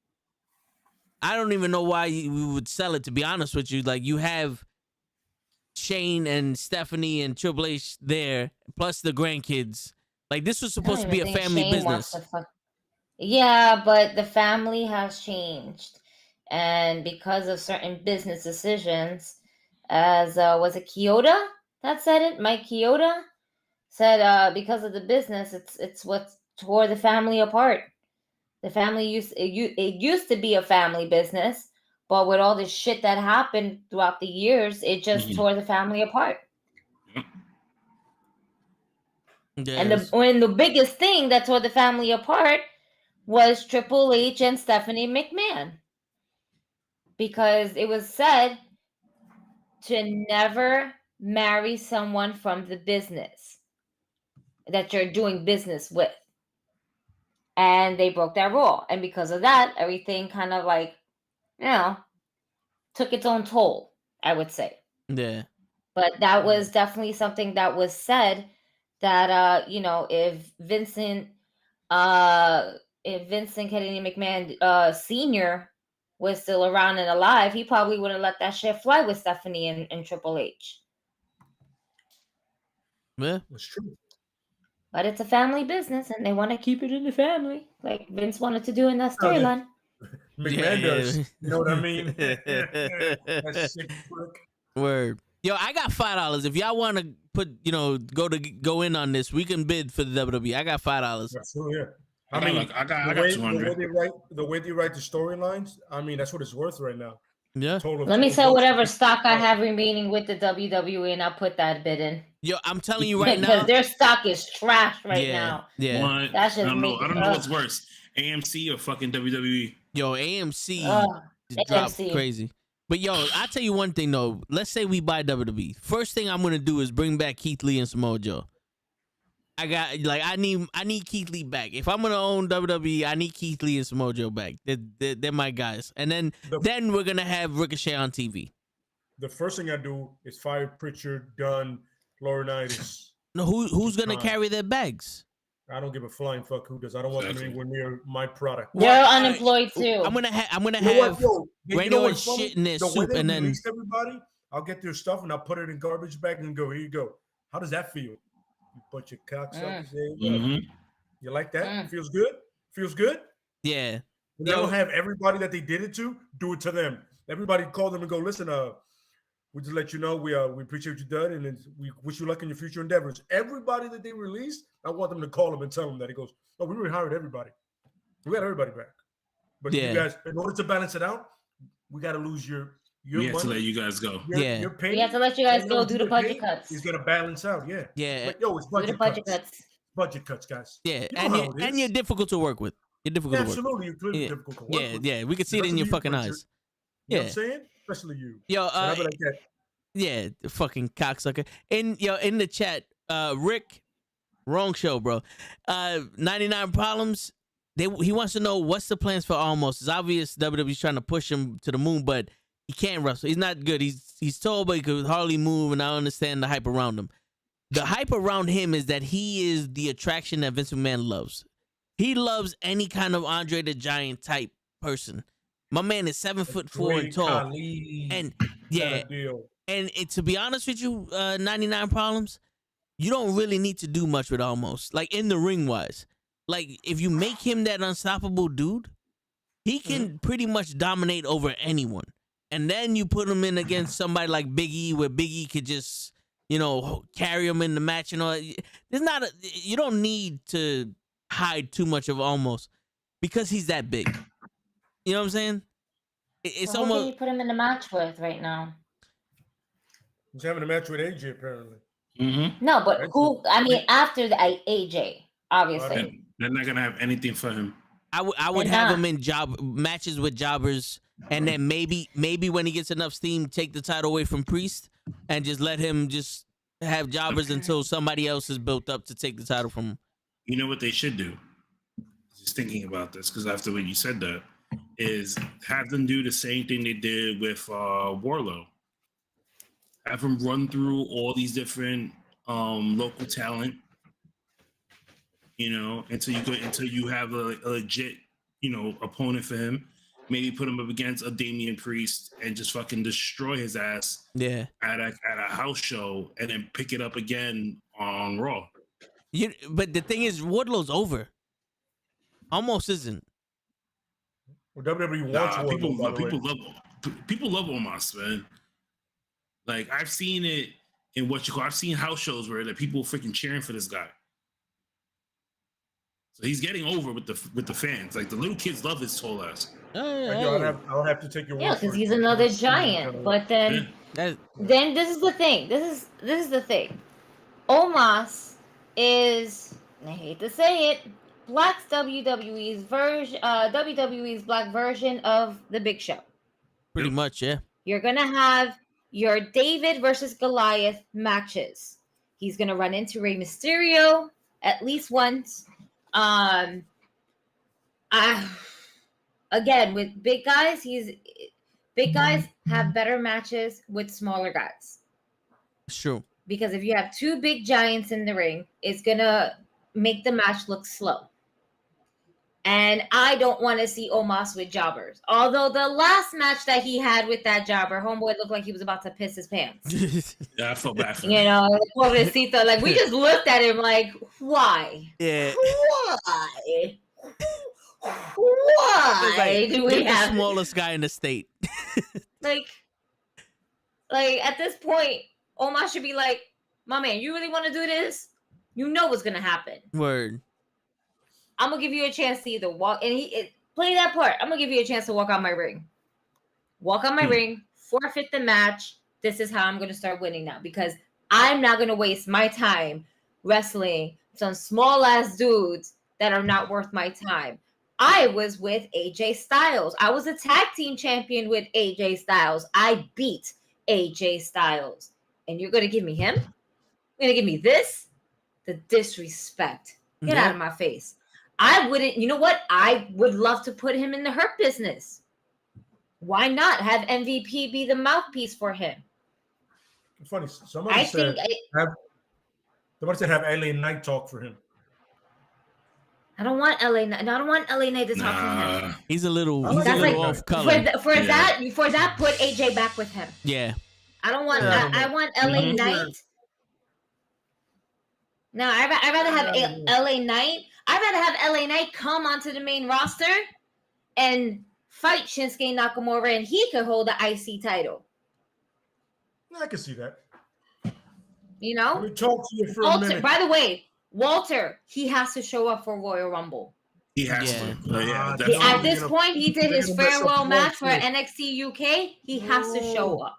I don't even know why we would sell it, to be honest with you. Like, you have Shane and Stephanie and Triple H there, plus the grandkids. Like, this was supposed to be a family business. Yeah, but the family has changed. And because of certain business decisions, as was it Kyoto that said it? Mike Kyoto said because of the business, it's what tore the family apart. The family used to be a family business, but with all this shit that happened throughout the years, it just tore the family apart. Yes. And the biggest thing that tore the family apart was Triple H and Stephanie McMahon. Because it was said to never marry someone from the business that you're doing business with. And they broke that rule. And because of that, everything kind of like, took its own toll, I would say. Yeah. But that was definitely something that was said that, if Vincent Kennedy McMahon Sr. was still around and alive, he probably would have let that shit fly with Stephanie and Triple H. Yeah. That's true. But it's a family business, and they want to keep it in the family, like Vince wanted to do in that storyline. McMahon does. You know what I mean? That's sick prick. Word. Yo, I got $5. If y'all want to put, go in on this, we can bid for the WWE. I got $5. That's true, yeah. I got 200. The way they write the storylines, I mean, that's what it's worth right now. Yeah. Let me sell whatever stock I have remaining with the WWE, and I'll put that bid in. Yo, I'm telling you right now, because their stock is trash now. Yeah. I don't know what's worse, AMC or fucking WWE. Yo, AMC dropped crazy. But yo, I tell you one thing though. Let's say we buy WWE. First thing I'm gonna do is bring back Keith Lee and Samoa Joe. I need Keith Lee back. If I'm gonna own WWE, I need Keith Lee and Samoa Joe back. They're my guys. And then we're gonna have Ricochet on TV. The first thing I do is fire Pritchard, Dunn, Laurinaitis. No, who's gonna carry their bags? I don't give a flying fuck who does. I don't want them anywhere near my product. They're unemployed too. I'm gonna have Randy Orton shit in their soup, and then everybody, I'll get their stuff and I'll put it in garbage bag and go, here you go. How does that feel? You put your cocksuckers in. You like that? Feels good? Feels good? Yeah. They don't have everybody that they did it to do it to them. Everybody call them and go, listen, we just let you know we appreciate what you've done and we wish you luck in your future endeavors. Everybody that they released, I want them to call them and tell them that. He goes, oh, we rehired everybody. We got everybody back. But you guys, in order to balance it out, we got to lose your we have money. to let you guys go. Your payment, we have to let you guys go do the budget cuts. He's gonna balance out, yeah. But, it's budget cuts. Budget cuts, guys. Yeah, and you're difficult to work with. You're difficult to work. Absolutely, you're clearly Yeah. difficult to work with. Yeah. We can see it in your fucking eyes. You know what I'm saying? Especially you. Yo, And I'll be like that. yeah, fucking cocksucker. In the chat, Rick, wrong show, bro. 99 Problems. He wants to know what's the plans for Almost. It's obvious WWE's trying to push him to the moon, but he can't wrestle. He's not good. He's tall, but he could hardly move, and I understand the hype around him. The hype around him is that he is the attraction that Vince McMahon loves. He loves any kind of Andre the Giant type person. My man is 7'4" and tall. And yeah, and to be honest with you, 99 Problems, you don't really need to do much with Almost. Like in the ring wise. Like if you make him that unstoppable dude, he can pretty much dominate over anyone. And then you put him in against somebody like Big E, where Big E could just, carry him in the match and all. You don't need to hide too much of Almost because he's that big. You know what I'm saying? It's so almost. Who do you put him in the match with right now? He's having a match with AJ apparently. Mm-hmm. No, but who? I mean, after the AJ, obviously. They're not gonna have anything for him. I would have him in matches with jobbers, and then maybe when he gets enough steam, take the title away from Priest and just let him just have jobbers until somebody else is built up to take the title from him. You know what they should do? Just thinking about this, because after when you said that, is have them do the same thing they did with Warlow. Have him run through all these different local talent, until you have a legit, opponent for him. Maybe put him up against a Damian Priest and just fucking destroy his ass. Yeah. At a house show, and then pick it up again on Raw. But the thing is, Wardlow's over. Almost isn't. Well, WWE wants people love Omos, man. Like I've seen it in I've seen house shows where the people freaking cheering for this guy. So he's getting over with the fans. Like the little kids love his tall ass. I'll have to take your word. Yeah, because he's another giant. But then, then this is the thing. This is the thing. Omos is, I hate to say it, Black's WWE's black version of the Big Show. Pretty much, yeah. You're gonna have your David versus Goliath matches. He's gonna run into Rey Mysterio at least once. Again, with big guys, big guys have better matches with smaller guys. Sure. Because if you have two big giants in the ring, it's gonna make the match look slow. And I don't want to see Omos with jobbers. Although the last match that he had with that jobber, homeboy looked like he was about to piss his pants. Yeah, I felt bad for him. Pobrecito. Like, we just looked at him like, why? Yeah. Why? Why do we have the smallest guy in the state? like at this point, Omos should be like, my man, you really want to do this? You know what's gonna happen. Word. I'm gonna give you a chance to either walk and play that part. I'm gonna give you a chance to walk out my ring. Walk out my ring, forfeit the match. This is how I'm gonna start winning now, because I'm not gonna waste my time wrestling some small ass dudes that are not worth my time. I was with AJ Styles. I was a tag team champion with AJ Styles. I beat AJ Styles. And you're gonna give me him? You're gonna give me this? The disrespect. Get out of my face. I wouldn't, you know what? I would love to put him in the Hurt Business. Why not have MVP be the mouthpiece for him? Funny, somebody said have LA Knight talk for him. I don't want LA Knight. No, I don't want LA Knight to talk to him. He's a little off color. For that, put AJ back with him. Yeah. I don't want. I want LA Knight. No, I'd rather have LA Knight. I'd rather have LA Knight come onto the main roster and fight Shinsuke Nakamura, and he could hold the IC title. I can see that. You know? Let me talk to you for Walter, a minute. by the way, Walter, he has to show up for Royal Rumble. He has to. At this point, he did his farewell match for NXT UK. He has to show up.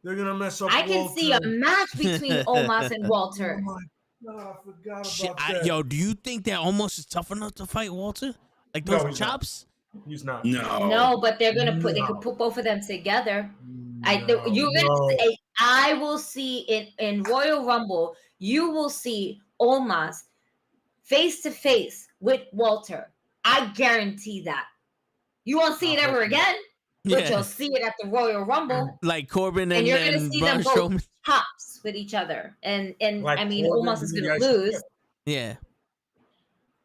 They're going to mess up I can see a match between Omos and Walter. Oh my God, I forgot about that. Yo, do you think that Omos is tough enough to fight Walter? Like those he's chops? He's not. No, but they're gonna put. They could put both of them together. I will see in Royal Rumble. You will see Omos face to face with Walter. I guarantee that. You won't see it ever again, but you'll see it at the Royal Rumble. Like Corbin and you're gonna see them go Strowman. tops with each other, and like I mean, Corbin Omos is gonna lose. Yeah.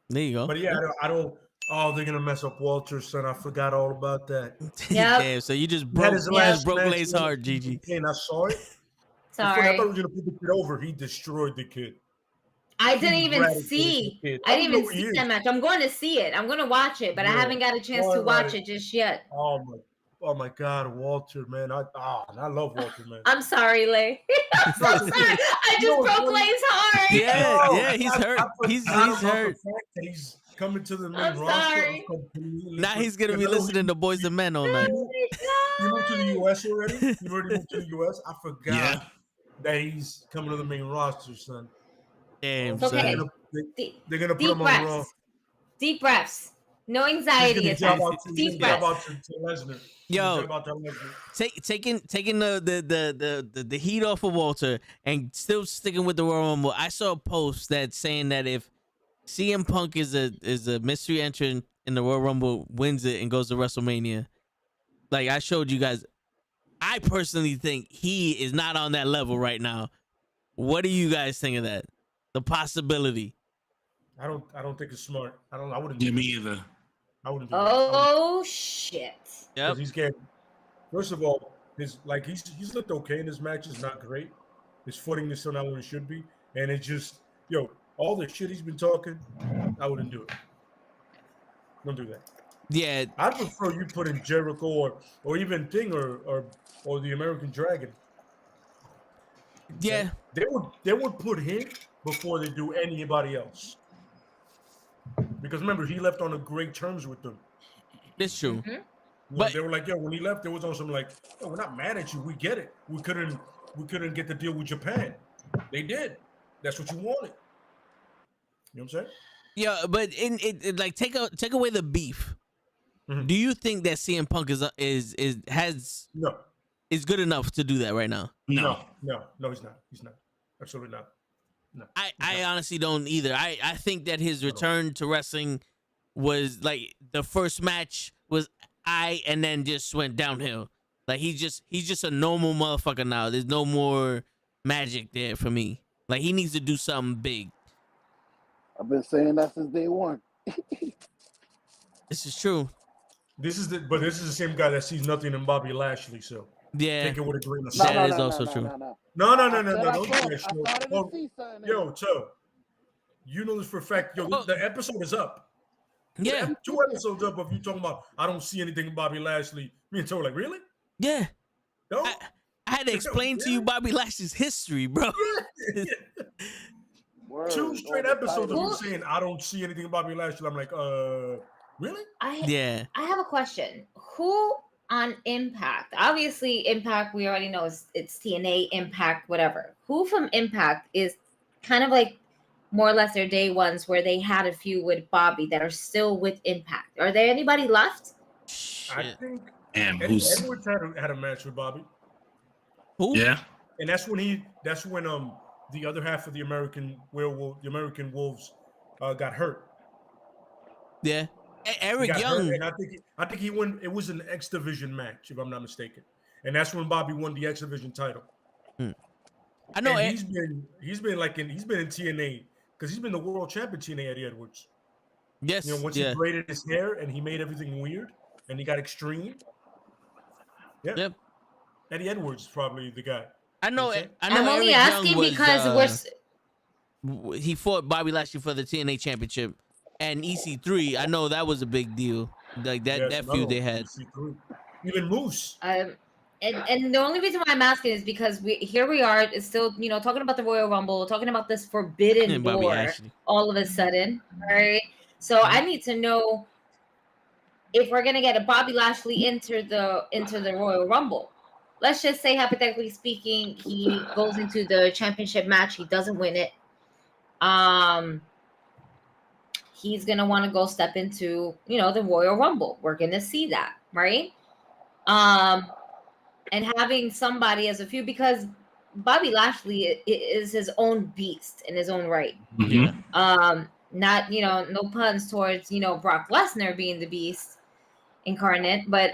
There you go. But yeah, I don't. Oh, they're gonna mess up Walter's son. I forgot all about that. Yeah. Damn, so you just broke Lay's heart, Gigi. And I saw it. Sorry. I thought he was gonna put the kid over. He destroyed the kid. I didn't even see. I didn't even see that match. I'm going to see it. I'm going to watch it, but I haven't got a chance to watch it just yet. Oh my God, Walter, man! I love Walter, man. I'm sorry, Lay. I'm so sorry. I just broke Lay's heart. Yeah, he's hurt. He's hurt. He's coming to the main roster. Now he's gonna be listening to Boys and Men all night. You moved to the U.S. already? You already moved to the U.S.? I forgot that he's coming to the main roster, son. Damn, okay. They're gonna put him on Raw. Deep breaths. No anxiety attacks. Deep breaths. Yo, taking the heat off of Walter and still sticking with the Royal Rumble. I saw a post that's saying that if CM Punk is a mystery entrant in the Royal Rumble, wins it and goes to WrestleMania, like I showed you guys, I personally think he is not on that level right now. What do you guys think of that? The possibility. I don't think it's smart. I wouldn't. Yeah, me either. I wouldn't. Oh shit. Yep. He's getting. First of all, he's looked okay in his matches, not great. His footing is still not where it should be, and it just all the shit he's been talking. I wouldn't do it. Don't do that. Yeah. I'd prefer you put in Jericho or even Thing or the American Dragon. Yeah. They would put him before they do anybody else. Because remember, he left on great terms with them. That's true. Mm-hmm. But they were like, when he left, there was on some like, we're not mad at you. We get it. We couldn't get the deal with Japan. They did. That's what you wanted. You know what I'm saying? Yeah, but like take away the beef. Mm-hmm. Do you think that CM Punk is good enough to do that right now? No, he's not. He's not. Absolutely not. No. I honestly don't either. I think that his return to wrestling was like the first match was and then just went downhill. Like he's just a normal motherfucker now. There's no more magic there for me. Like he needs to do something big. I've been saying that since day one. This is true. This is the same guy that sees nothing in Bobby Lashley. So yeah, take it with a grain of salt. That is also true. No. Don't do that shit. Yo, you know this for a fact. Yo, the episode is up. Yeah, 2 episodes up of you talking about I don't see anything in Bobby Lashley. Me and Toe like, really? Yeah. No? I had to explain to you Bobby Lashley's history, bro. Yeah. 2 straight episodes of you saying I don't see anything in Bobby Lashley. I'm like, really? I have a question. Who on Impact? Obviously, Impact, we already know it's TNA, Impact, whatever. Who from Impact is kind of like more or less their day ones where they had a few with Bobby that are still with Impact? Are there anybody left? I think Edwards had a match with Bobby. Who? Yeah. And that's when the other half of the American Wolves got hurt. Yeah. Eric Young. And I think he won. It was an X Division match, if I'm not mistaken. And that's when Bobby won the X Division title. I know. And he's been in TNA because he's been the world champion TNA, Eddie Edwards. Yes. Once he braided his hair and he made everything weird and he got extreme. Yeah. Yep. Eddie Edwards is probably the guy. I know. I'm only asking because he fought Bobby Lashley for the TNA Championship, and EC3. I know that was a big deal. Like that feud they had. EC3. Even Moose. And the only reason why I'm asking is because we are it's still talking about the Royal Rumble, talking about this Forbidden Door all of a sudden, right? So I need to know if we're gonna get a Bobby Lashley into the Royal Rumble. Let's just say, hypothetically speaking, he goes into the championship match, he doesn't win it. he's gonna want to go step into, the Royal Rumble. We're gonna see that, right? And having somebody as a few, because Bobby Lashley is his own beast in his own right. Mm-hmm. Not, no puns towards, Brock Lesnar being the beast incarnate, but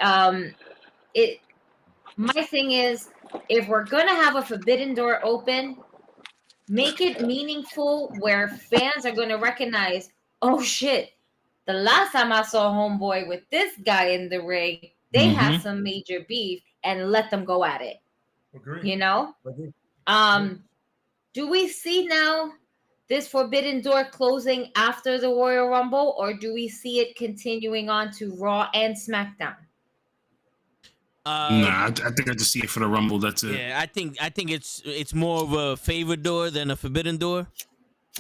my thing is, if we're gonna have a Forbidden Door open, make it meaningful where fans are gonna recognize, oh shit, the last time I saw Homeboy with this guy in the ring, they had some major beef, and let them go at it. Agreed. Agreed. Do we see now this Forbidden Door closing after the Royal Rumble, or do we see it continuing on to Raw and SmackDown? Nah, I think I just see it for the Rumble. That's it. Yeah, I think it's more of a favored door than a forbidden door,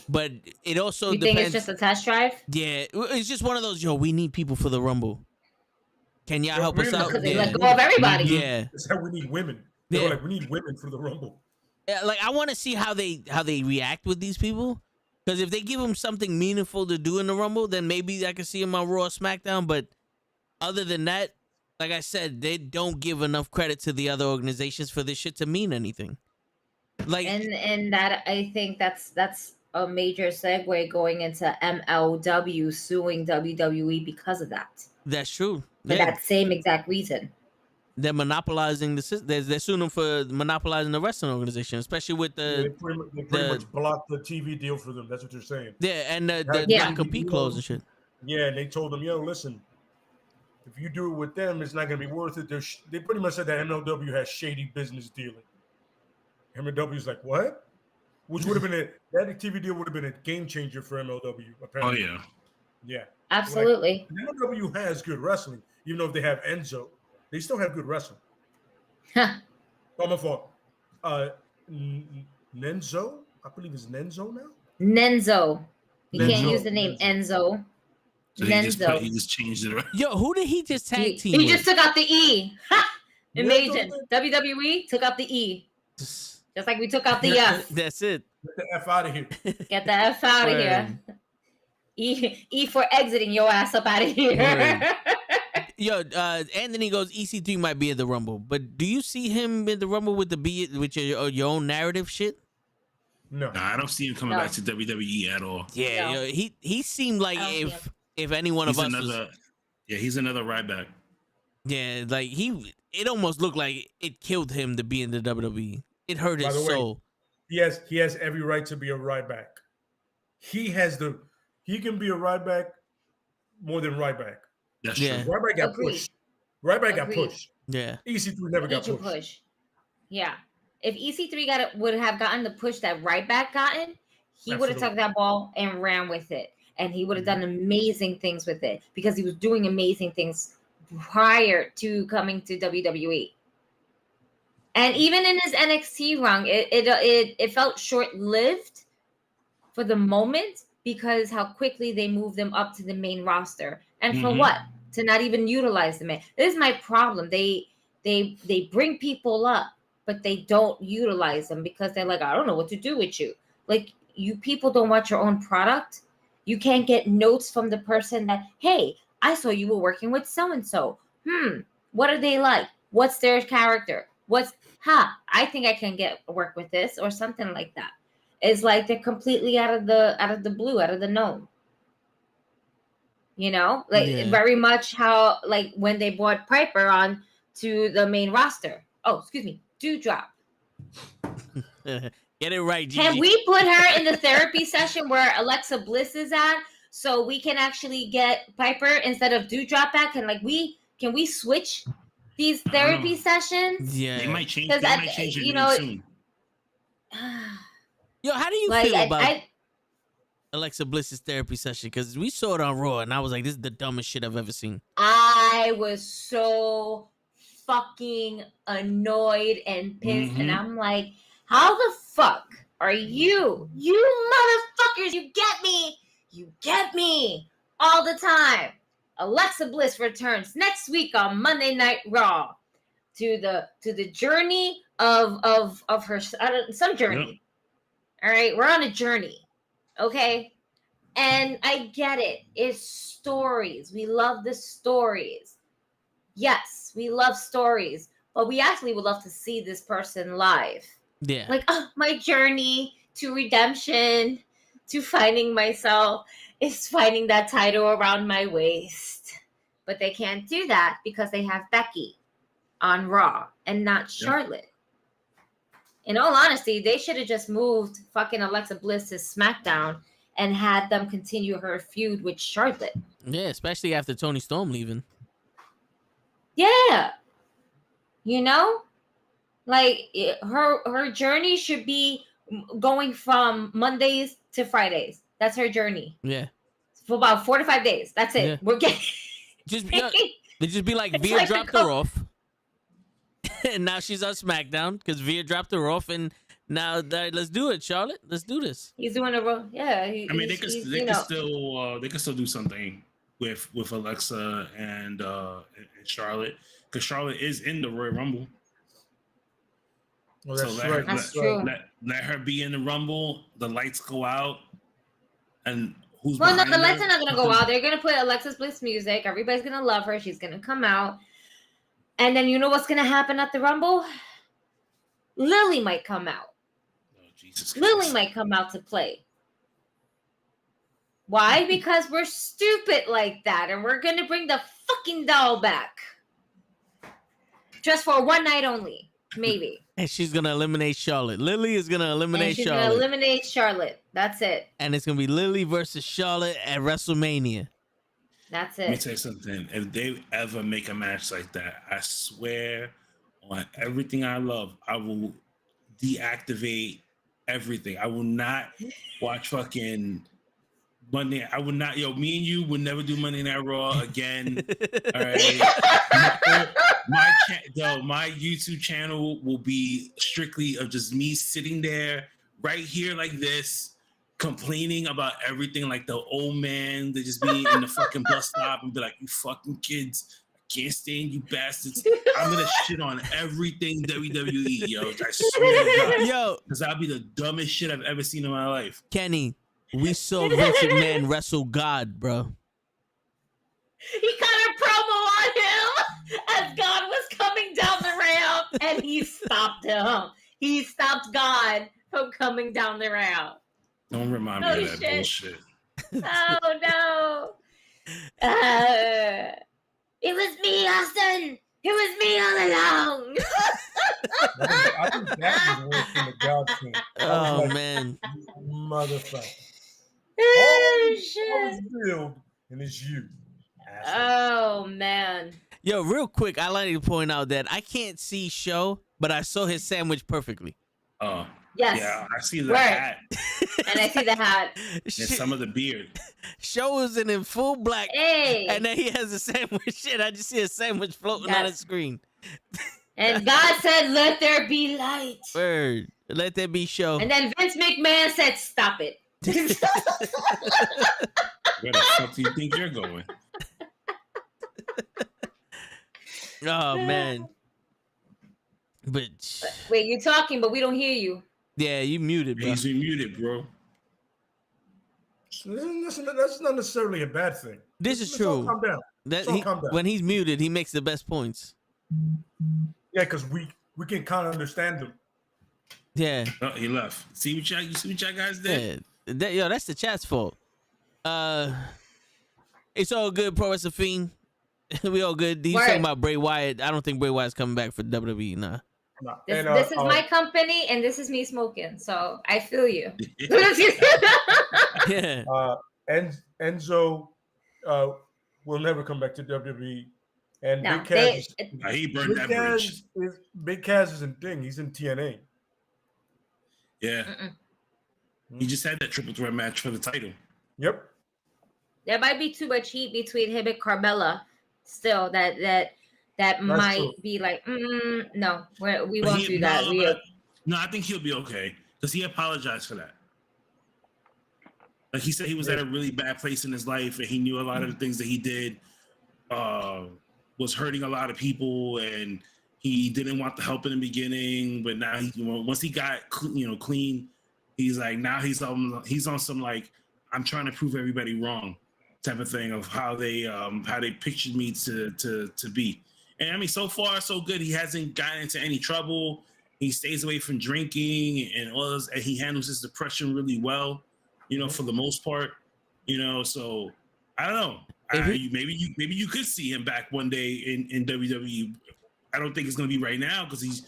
but it also you depends. Think it's just a test drive? Yeah, it's just one of those. Yo, we need people for the Rumble. Can y'all help us out? Because they let go of everybody. Yeah, that's how we need women. They were like, we need women for the Rumble. Yeah, like I want to see how they react with these people, because if they give them something meaningful to do in the Rumble, then maybe I can see them on Raw or SmackDown. But other than that, like I said, they don't give enough credit to the other organizations for this shit to mean anything. Like, and that, I think that's a major segue going into MLW suing WWE because of that. That's true. For that same exact reason. They're monopolizing the system. They're suing them for monopolizing the wrestling organization, especially with the. They pretty much blocked the TV deal for them. That's what they're saying. Yeah, and the non-compete clause and shit. Yeah, and they told them, yo, listen, if you do it with them, it's not going to be worth it. They pretty much said that MLW has shady business dealing. MLW's like, what? Which would have been that TV deal would have been a game changer for MLW. Apparently. Oh yeah. Yeah. Absolutely. Like, MLW has good wrestling, even though if they have Enzo, they still have good wrestling. Huh. Oh, my fault. Nenzo, I believe it's Nenzo now. Nenzo. You can't use the name Enzo. So he just changed it around. Yo, who did he just tag team? He just took out the E. Ha! Imagine WWE took out the E, just like we took out the F. That's it. Get the F out of here. Get the F out of here. E for exiting your ass up out of here. Right. Yo, Anthony goes, EC3 might be in the Rumble, but do you see him in the Rumble with your own narrative shit? No, I don't see him coming back to WWE at all. Yeah, yo, he seemed like if any one of us he's another Ryback. Yeah, like it almost looked like it killed him to be in the WWE. It hurt his soul. He has every right to be a Ryback. He can be a Ryback more than Ryback. That's true. Ryback got pushed. Ryback got pushed. Yeah. EC3 never got pushed. Yeah. If EC3 would have gotten the push that Ryback gotten, he would have took that ball and ran with it. And he would have done amazing things with it because he was doing amazing things prior to coming to WWE. And even in his NXT run, it felt short-lived for the moment because how quickly they moved them up to the main roster. And for what? To not even utilize them. This is my problem. They bring people up, but they don't utilize them because they're like, I don't know what to do with you. Like, you people don't want your own product. You can't get notes from the person that, hey, I saw you were working with so-and-so. What are they like? What's their character? I think I can work with this or something like that. It's like they're completely out of the blue, out of the known. Very much how like when they brought Piper on to the main roster. Oh, excuse me, Dewdrop. Get it right, Gigi. Can we put her in the therapy session where Alexa Bliss is at, so we can actually get Piper instead of Dewdrop back? Can we switch these therapy sessions? Yeah, they might change. They might change it soon. Yo, how do you feel about Alexa Bliss's therapy session? Because we saw it on Raw, and I was like, "This is the dumbest shit I've ever seen." I was so fucking annoyed and pissed, and I'm like, "How the fuck are you motherfuckers? You get me all the time." Alexa Bliss returns next week on Monday Night Raw to the journey of her some journey. Yep. All right, we're on a journey. Okay, And I get it. It's stories. We love the stories. Yes, we love stories, but we actually would love to see this person live. Yeah. Like, oh, my journey to redemption, to finding myself is finding that title around my waist. But they can't do that because they have Becky on Raw and not Charlotte. In all honesty, they should have just moved fucking Alexa Bliss to SmackDown and had them continue her feud with Charlotte. Yeah, especially after Toni Storm leaving. Yeah. You know? Like, her journey should be going from Mondays to Fridays. That's her journey. Yeah. For about 4 to 5 days. That's it. Yeah. We're getting... They just be like, Veer like dropped her off. And now she's on SmackDown because Veer dropped her off, and now let's do it, Charlotte. Let's do this. He's doing a role. Yeah. I mean, they can still do something with Alexa and Charlotte, because Charlotte is in the Royal Rumble. Well, so that's true. Let her be in the Rumble. The lights go out, and who's well, no, behind the lights her? are not gonna go out. They're gonna put Alexa's Bliss music. Everybody's gonna love her. She's gonna come out. And then you know what's going to happen at the Rumble? Lily might come out. Oh, Jesus Lily Christ. might come out to play. Why? Because we're stupid like that. And we're going to bring the fucking doll back. Just for one night only. Maybe. And she's going to eliminate Charlotte. Lily is going to eliminate she's Charlotte. She's going to eliminate Charlotte. That's it. And it's going to be Lily versus Charlotte at WrestleMania. That's Let me it. tell you something. If they ever make a match like that, I swear on everything I love, I will deactivate everything. I will not watch fucking Monday. I would not. Me and you would never do Monday Night Raw again. All right. My YouTube channel will be strictly of just me sitting there right here like this, complaining about everything, like the old man. They just be in the fucking bus stop and be like, "You fucking kids, I can't stand you bastards." I'm gonna shit on everything WWE, yo. I swear to God. Yo, because that'll be the dumbest shit I've ever seen in my life. Kenny, we saw Vince McMahon wrestle God, bro. He cut a promo on him as God was coming down the ramp, and he stopped him. He stopped God from coming down the ramp. Don't remind me of that bullshit. Oh no! It was me, Austin. It was me all along. I think that was worse than the God thing. Oh man, motherfucker! Oh shit! All is real, and it's you. Oh man! Yo, real quick, I like to point out that I can't see Show, but I saw his sandwich perfectly. Oh. Yes. Yeah, I see the hat. And I see the hat. And some of the beard. Show is in full black. Hey. And then he has a sandwich. And I just see a sandwich floating on the screen. And God said, "Let there be light." Word. Let there be Show. And then Vince McMahon said, "Stop it." Where the fuck do you think you're going? Oh, man. But wait, you're talking, but we don't hear you. Yeah, you muted, bro. He's muted, bro. That's not necessarily a bad thing. This is true. Calm down. Calm down. When he's muted, he makes the best points. Yeah, because we can kind of understand him. Yeah. Oh, he left. You see what y'all guys did? Yeah. That's the chat's fault. It's all good, Pro Wrestling Fiend. We all good. He's talking about Bray Wyatt. I don't think Bray Wyatt's coming back for WWE. Nah. This is my company, and this is me smoking. So I feel you. Yeah. Enzo will never come back to WWE. And No, Big Cass, he burned that bridge. Big Cass isn't thing. He's in TNA. Yeah. He just had that triple threat match for the title. Yep. There might be too much heat between him and Carmella. Still, that might true. be like, no, we won't do that. No, I think he'll be okay because he apologized for that. Like he said, he was at a really bad place in his life, and he knew a lot of the things that he did was hurting a lot of people, and he didn't want the help in the beginning. But now, once he got clean, he's like now he's on some like, I'm trying to prove everybody wrong type of thing of how they pictured me to be. And I mean, so far so good. He hasn't gotten into any trouble. He stays away from drinking and all this, and he handles his depression really well, you know, for the most part. You know, so I don't know. Maybe you could see him back one day in WWE. I don't think it's gonna be right now because he's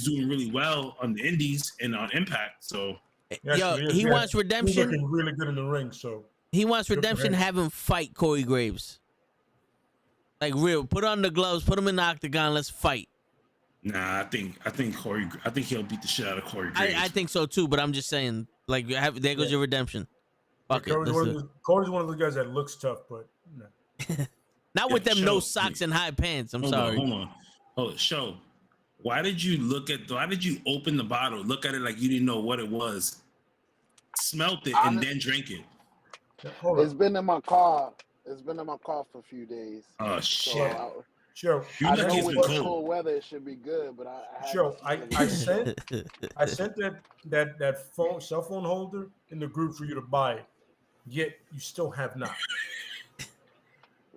doing really well on the Indies and on Impact. So he wants redemption. He's looking really good in the ring. So he wants redemption. Have him fight Corey Graves. Like real. Put on the gloves. Put him in the octagon. Let's fight. Nah, I think he'll beat the shit out of Corey Graves. I think so too. But I'm just saying. Like there goes your redemption. Fuck it. Corey's one of the guys that looks tough, but no. Not with them no socks and high pants. I'm sorry. Hold on. Show. Why did you open the bottle, look at it like you didn't know what it was, smelt it, and then drink it? It's been in my car. It's been in my car for a few days. Oh shit! Sure. I know with cold weather it should be good, but I sent that cell phone holder in the group for you to buy, yet you still have not.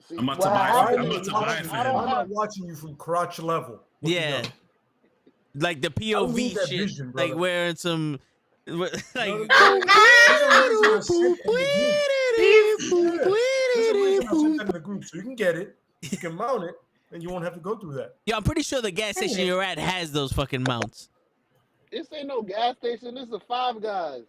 See, I'm about to buy it for him. I'm not watching you from crotch level. Yeah. Like the POV shit, vision, like wearing some, like. So you can get it, you can mount it, and you won't have to go through that. Yeah, I'm pretty sure the gas station you're at has those fucking mounts. This ain't no gas station. This is Five Guys.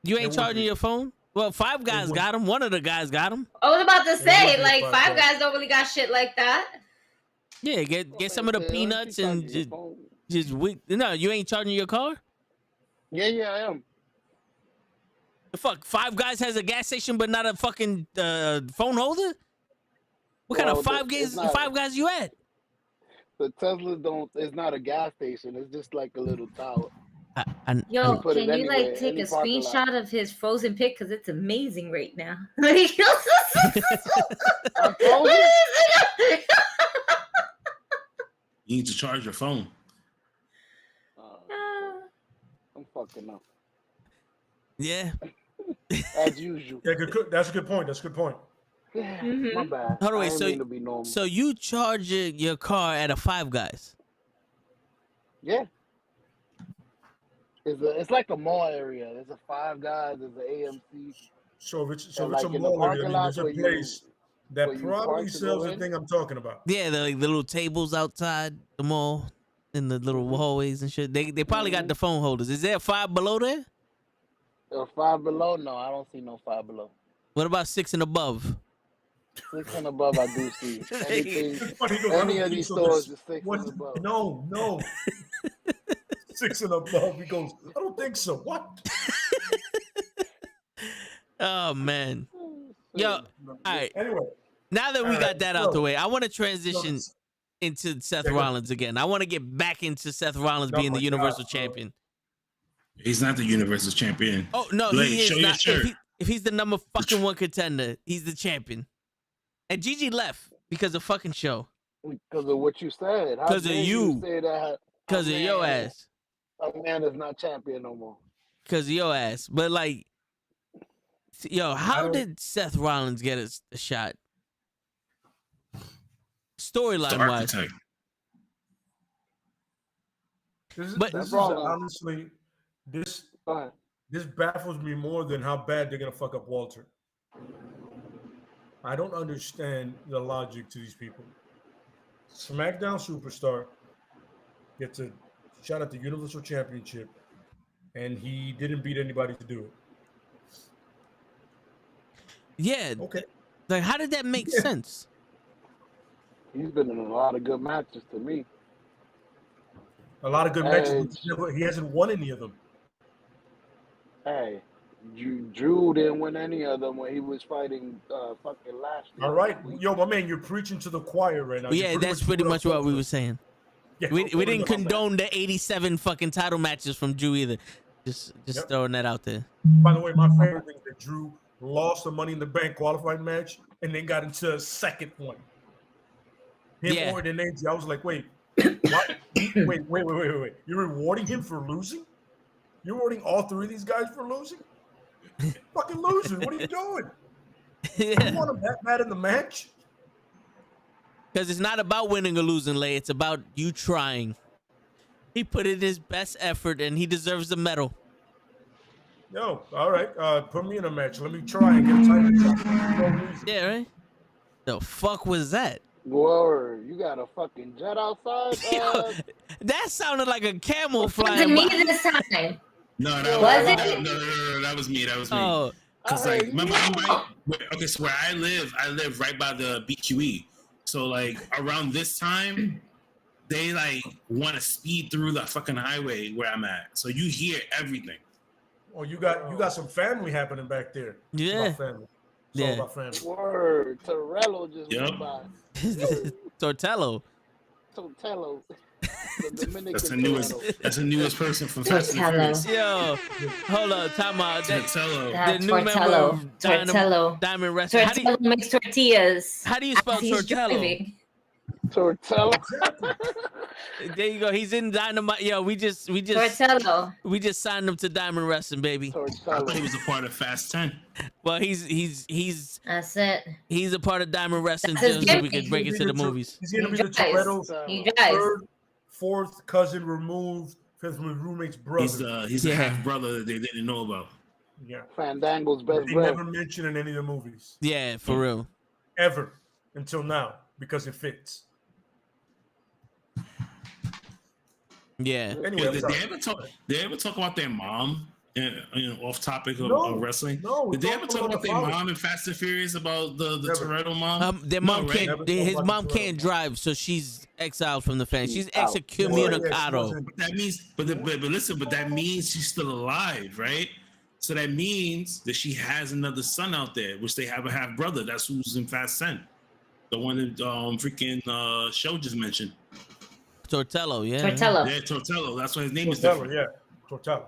You ain't charging your phone? Well, Five Guys got them. One of the guys got them. I was about to say, like, Five Guys don't really got shit like that. Yeah, get some of the peanuts and just no, you ain't charging your car? Yeah, I am. The fuck, Five Guys has a gas station but not a fucking phone holder? What kind of Five Guys you at? The Tesla it's not a gas station. It's just like a little tower. Yo, can you like take a screenshot of his frozen pic because it's amazing right now? You need to charge your phone. I'm fucking up. Yeah. As usual. Yeah, that's a good point. Mm-hmm. My bad. Hold on, wait. So you charge your car at a Five Guys? Yeah. It's like a mall area. There's a Five Guys. There's an AMC. So if it's a mall area, there's a place that probably sells the thing I'm talking about. Yeah, the little tables outside the mall in the little hallways and shit. They probably got the phone holders. Is there a Five Below there? Five Below? No, I don't see no Five Below. What about 6 and above? 6 and above, I do see. Any of these stores is 6 and above. No. 6 and above. He goes, I don't think so. What? Oh man. Yo, all right. Anyway, now that we got that out the way, I want to transition into Seth Rollins again. I want to get back into Seth Rollins being the Universal Champion. He's not the Universal Champion. Oh no, Blake, he is show not. your shirt. If he's the number fucking one contender, he's the champion. And Gigi left because of fucking show. Because of what you said. Because of you. Because of your ass. A man is not champion no more. Because of your ass. But like, yo, how did Seth Rollins get a shot? Storyline wise. Honestly, this baffles me more than how bad they're gonna fuck up Walter. I don't understand the logic to these people. SmackDown superstar gets a shot at the Universal Championship, and he didn't beat anybody to do it. Yeah. Okay. Like, how did that make sense? He's been in a lot of good matches to me. A lot of good matches. He hasn't won any of them. Hey, Drew didn't win any of them when he was fighting fucking Lashley. All right. Yo, my man, you're preaching to the choir right now. Yeah, that's pretty much what we were saying. Yeah, we didn't condone the 87 fucking title matches from Drew either. Just throwing that out there. By the way, my favorite thing is that Drew lost the Money in the Bank qualifying match and then got into a second one. Him or the names. I was like, wait, what? wait. You're rewarding him for losing? You're rewarding all three of these guys for losing? Fucking losing. What are you doing? Yeah. You want him that bad in the match? Because it's not about winning or losing, Lay. It's about you trying. He put in his best effort, and he deserves the medal. Yo, all right. Put me in a match. Let me try and get a title shot. No reason. Yeah, right? The fuck was that? Word, you got a fucking jet outside? Yo, that sounded like a camel Was flying it by. me this time? No, Was it? that was me. That was me. Oh, Cause like, remember, okay, so where I live right by the BQE. So like around this time, they like want to speed through the fucking highway where I'm at. So you hear everything. Oh, you got some family happening back there. Yeah. About family. It's all about family. Word, Torello just went by. Tortello. Tortello. The Dominican That's the newest person from Fast and Tortello. Furious. Yo, hold up, time out. Tortello. The new member of Diamond Wrestling. Tortello makes tortillas. How do you spell as he's Tortello? driving. Tortello. There you go. He's in Dynamite. Yo, we just Tortello. signed him to Diamond Wrestling, baby. I thought he was a part of Fast 10. Well, he's That's it. he's a part of Diamond Wrestling That's his just so we gimmick. could break into the movies. He's gonna be the drives. Toretto's He drives. third, fourth cousin removed from his roommate's brother. He's a half brother that they didn't know about. Yeah. Fandango's best They friend. never mentioned in any of the movies. Yeah, for real. Ever. Until now. Because it fits. Yeah. Anyway, Yeah, did they ever talk about their mom? Off topic of wrestling. No, did they ever talk about their mom in Fast and Furious about the Toretto mom? Their mom No, right? can't. His mom can't drive, so she's exiled from the family. She's excommunicado. But that means, but listen, but that means she's still alive, right? So that means that she has another son out there, which they have a half brother. That's who's in Fast 10, the one that freaking show just mentioned. Tortello, yeah. Tortello. Yeah, Tortello. That's why his name is Tortello, different. yeah. Tortello.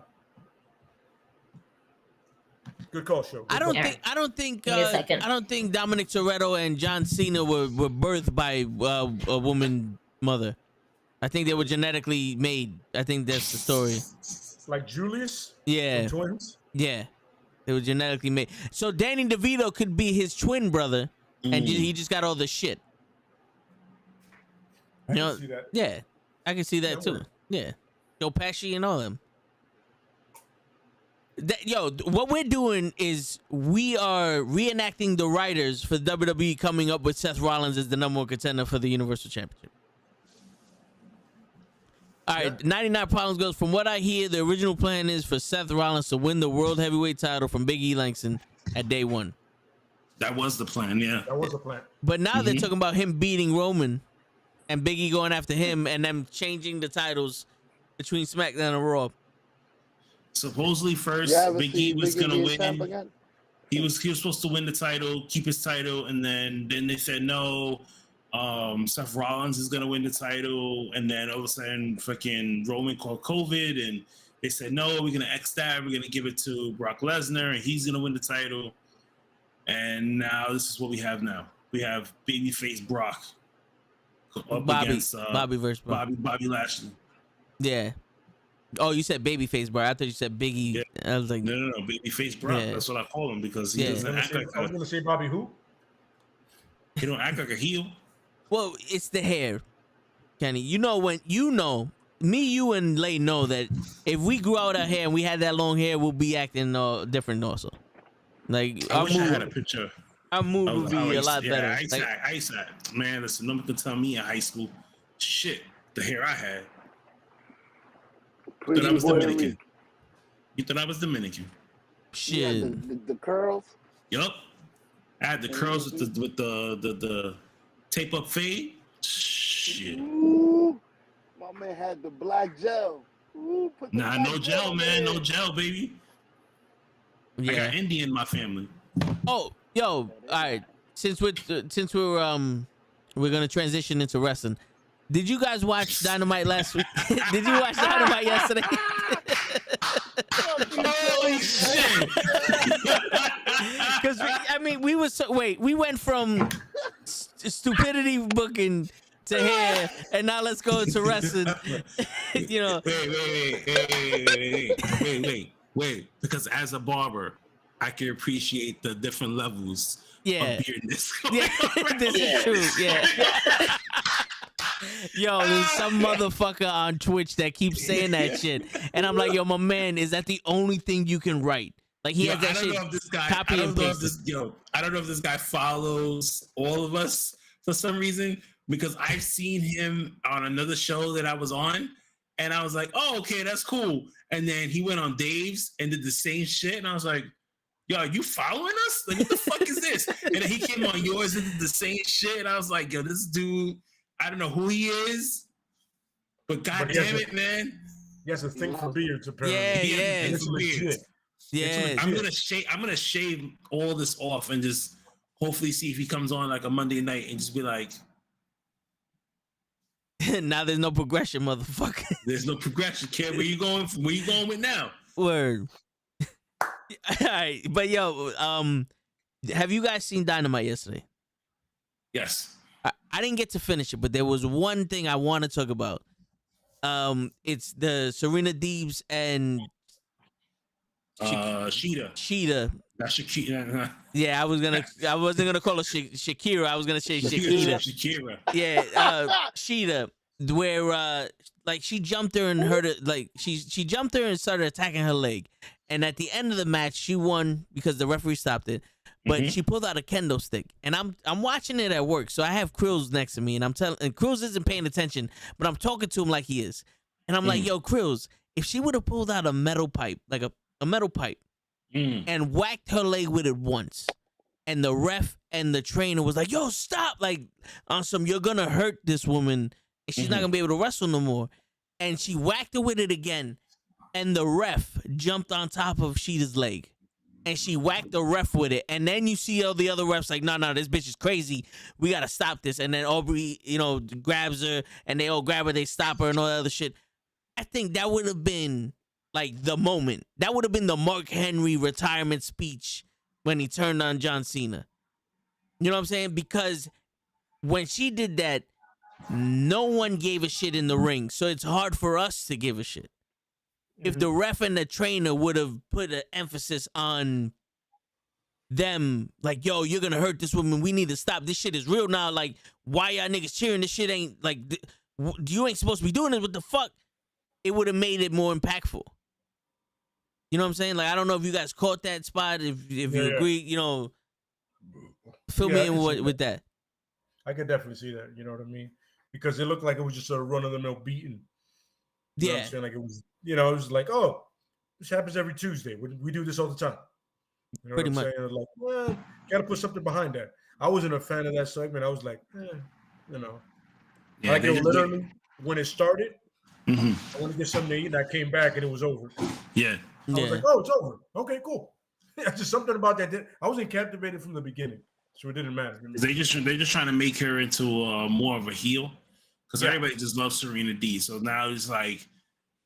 Good call, show. I don't think Dominic Toretto and John Cena were birthed by a woman mother. I think they were genetically made. I think that's the story. Like Julius? Yeah. The twins? Yeah. They were genetically made. So Danny DeVito could be his twin brother, and he just got all the shit. I can see that. Yeah. I can see that too. Works. Yeah. Joe Pesci and all them. What we're doing is we are reenacting the writers for WWE coming up with Seth Rollins as the #1 contender for the Universal Championship. All right, 99 Problems goes, from what I hear, the original plan is for Seth Rollins to win the World Heavyweight title from Big E Langston at day one. That was the plan, yeah. That was the plan. But now they're talking about him beating Roman and Big E going after him and them changing the titles between SmackDown and Raw. Supposedly first, Big E was gonna win. He was supposed to win the title, keep his title, and then they said no. Seth Rollins is gonna win the title, and then all of a sudden, fucking Roman called COVID, and they said no, we're gonna X that, we're gonna give it to Brock Lesnar, and he's gonna win the title. And now this is what we have now. We have babyface Brock up against Bobby versus Brock. Bobby Lashley. Yeah. Oh, you said babyface, bro. I thought you said Biggie. Yeah. I was like, no, babyface Brock. Yeah. That's what I call him because he doesn't act like I was gonna say Bobby who? He don't act like a heel. well, it's the hair, Kenny. Me, you, and Lay know that if we grew out our hair and we had that long hair, we'll be acting different also. Like I wish I had a picture. Our mood would be a lot better. I used to, man, listen, no one can tell me in high school, shit, the hair I had. You thought I was Dominican. You thought I was Dominican. Shit. The curls. Yup. I had the curls with the tape up fade. Shit. Ooh, my man had the black gel. Ooh, No gel, man. No gel, baby. Yeah. I got Indian in my family. Oh, yo, all right. Since we're gonna transition into wrestling. Did you guys watch Dynamite last week? Did you watch Dynamite yesterday? Holy shit! Because we went from stupidity booking to hair, and now let's go to wrestling. Wait. Because as a barber, I can appreciate the different levels of weirdness. Yeah, this is true. Yeah. Yo, there's some motherfucker on Twitch that keeps saying that shit, and I'm like, yo, my man, is that the only thing you can write? Like he has that shit. Copy and paste. I don't know if this guy follows all of us for some reason, because I've seen him on another show that I was on, and I was like, oh, okay, that's cool. And then he went on Dave's and did the same shit, and I was like, yo, are you following us? Like, what the fuck is this? And then he came on yours and did the same shit, and I was like, yo, this dude, I don't know who he is, but goddamn it, man. He has a thing for beards, apparently. Yeah. It's legit. Yeah. I'm gonna shave all this off and just hopefully see if he comes on like a Monday night and just be like, now there's no progression, motherfucker. There's no progression, kid. Where you going with now? Word. All right, but yo, have you guys seen Dynamite yesterday? Yes. I didn't get to finish it, but there was one thing I want to talk about. It's the Serena Deebs and Sheeta. That's Shakira. Yeah, I wasn't gonna call her Shakira. I was gonna say Shakira. Yeah, Sheeta, where like she jumped her and hurt it. Like she jumped her and started attacking her leg. And at the end of the match, she won because the referee stopped it. But she pulled out a kendo stick, and I'm watching it at work. So I have Krills next to me, and Krills isn't paying attention, but I'm talking to him like he is. And I'm like, yo, Krills, if she would have pulled out a metal pipe, like a metal pipe, and whacked her leg with it once, and the ref and the trainer was like, yo, stop, like on some, you're gonna hurt this woman, and she's not gonna be able to wrestle no more. And she whacked her with it again, and the ref jumped on top of Sheeta's leg. And she whacked the ref with it. And then you see all the other refs like, no, this bitch is crazy. We got to stop this. And then Aubrey, grabs her, and they all grab her, they stop her and all that other shit. I think that would have been like the moment. That would have been the Mark Henry retirement speech when he turned on John Cena. You know what I'm saying? Because when she did that, no one gave a shit in the ring. So it's hard for us to give a shit. If the ref and the trainer would have put an emphasis on them, like, yo, you're going to hurt this woman. We need to stop. This shit is real now. Like, why y'all niggas cheering? This shit ain't, like, you ain't supposed to be doing this. What the fuck? It would have made it more impactful. You know what I'm saying? Like, I don't know if you guys caught that spot. If you agree, fill me in with that. I could definitely see that. You know what I mean? Because it looked like it was just a run-of-the-mill beating. You know what I'm saying? Like it was, it was like, oh, this happens every Tuesday. We do this all the time. You know Pretty what I'm much. saying? Like, well, gotta put something behind that. I wasn't a fan of that segment. I was like, Yeah, like it literally when it started, I want to get something to eat, and I came back and it was over. Yeah. I was like, oh, it's over. Okay, cool. Just something about that. I wasn't captivated from the beginning, so it didn't matter. They're just trying to make her into more of a heel. Because everybody just loves Serena D. So now it's like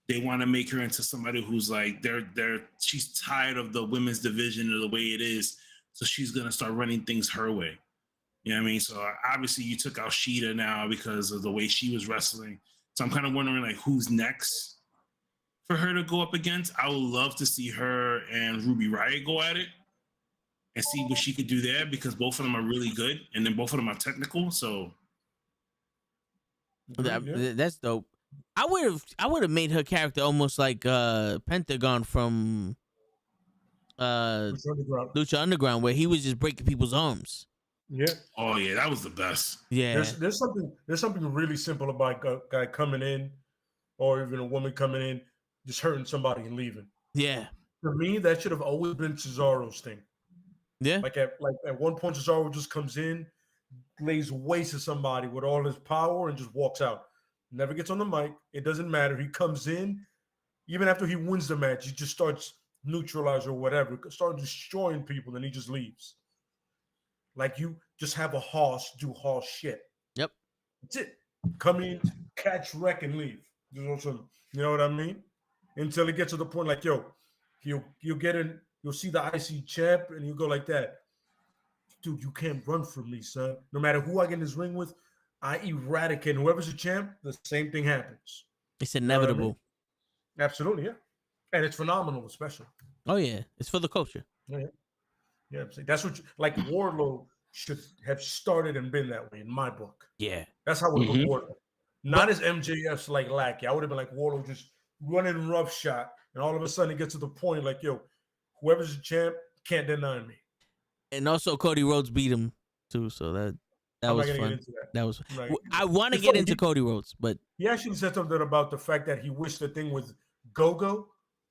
they want to make her into somebody who's like she's tired of the women's division or the way it is. So she's gonna start running things her way. You know what I mean? So obviously you took out Sheeta now because of the way she was wrestling. So I'm kind of wondering like who's next for her to go up against. I would love to see her and Ruby Riott go at it and see what she could do there, because both of them are really good and then both of them are technical. So that's dope. I would have made her character almost like Pentagon from Lucha Underground, where he was just breaking people's arms. Yeah. Oh yeah, that was the best. Yeah. There's something really simple about a guy coming in, or even a woman coming in, just hurting somebody and leaving. Yeah. For me, that should have always been Cesaro's thing. Yeah. Like at one point, Cesaro just comes in, lays waste to somebody with all his power, and just walks out. Never gets on the mic. It doesn't matter. He comes in, even after he wins the match, he just starts neutralizing or whatever, starts destroying people, and he just leaves. Like you just have a horse do horse shit. Yep. That's it. Come in, catch, wreck, and leave. You know what I mean? Until it gets to the point like, yo, you'll get in, you'll see the IC champ, and you go like that. Dude, you can't run from me, son. No matter who I get in this ring with, I eradicate. Whoever's a champ, the same thing happens. It's inevitable. You know what I mean? Absolutely, yeah. And it's phenomenal, especially. Oh yeah, it's for the culture. Yeah. You know what I'm saying? That's what like Wardlow should have started and been that way in my book. Yeah. That's how I would have Wardlow. Not as MJF's like lackey. I would have been like Wardlow just running roughshod, and all of a sudden it gets to the point like, yo, whoever's the champ can't deny me. And also Cody Rhodes beat him too, so that was fun. That was. I want to get into Cody Rhodes, but he actually said something about the fact that he wished the thing with Go-Go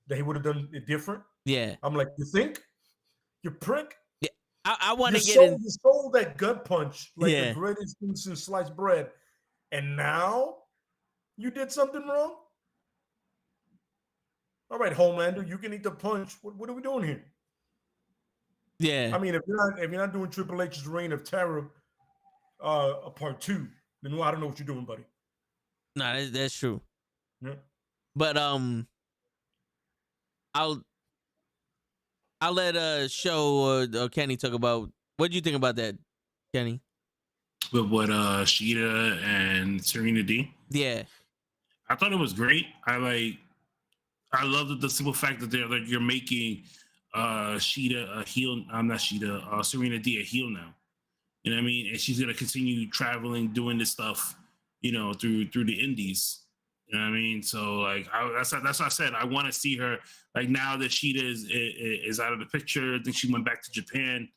that he would have done it different. Yeah, I'm like, you think? You prick. Yeah, I want to get in. You sold that gut punch like the greatest thing since sliced bread, and now you did something wrong. All right, Homelander, you can eat the punch. What are we doing here? Yeah, I mean, if you're not doing Triple H's Reign of Terror, a part 2, then I don't know what you're doing, buddy. Nah, that's true. Yeah, but I'll let Show or Kenny talk about what do you think about that, Kenny? With what Shida and Serena D? Yeah, I thought it was great. I love the simple fact that you're making Shida a heel. I'm not Shida. Serena D a heel now. You know what I mean? And she's gonna continue traveling, doing this stuff, you know, through the indies. You know what I mean? So like, that's what I said. I want to see her like now that Shida is out of the picture. I think she went back to Japan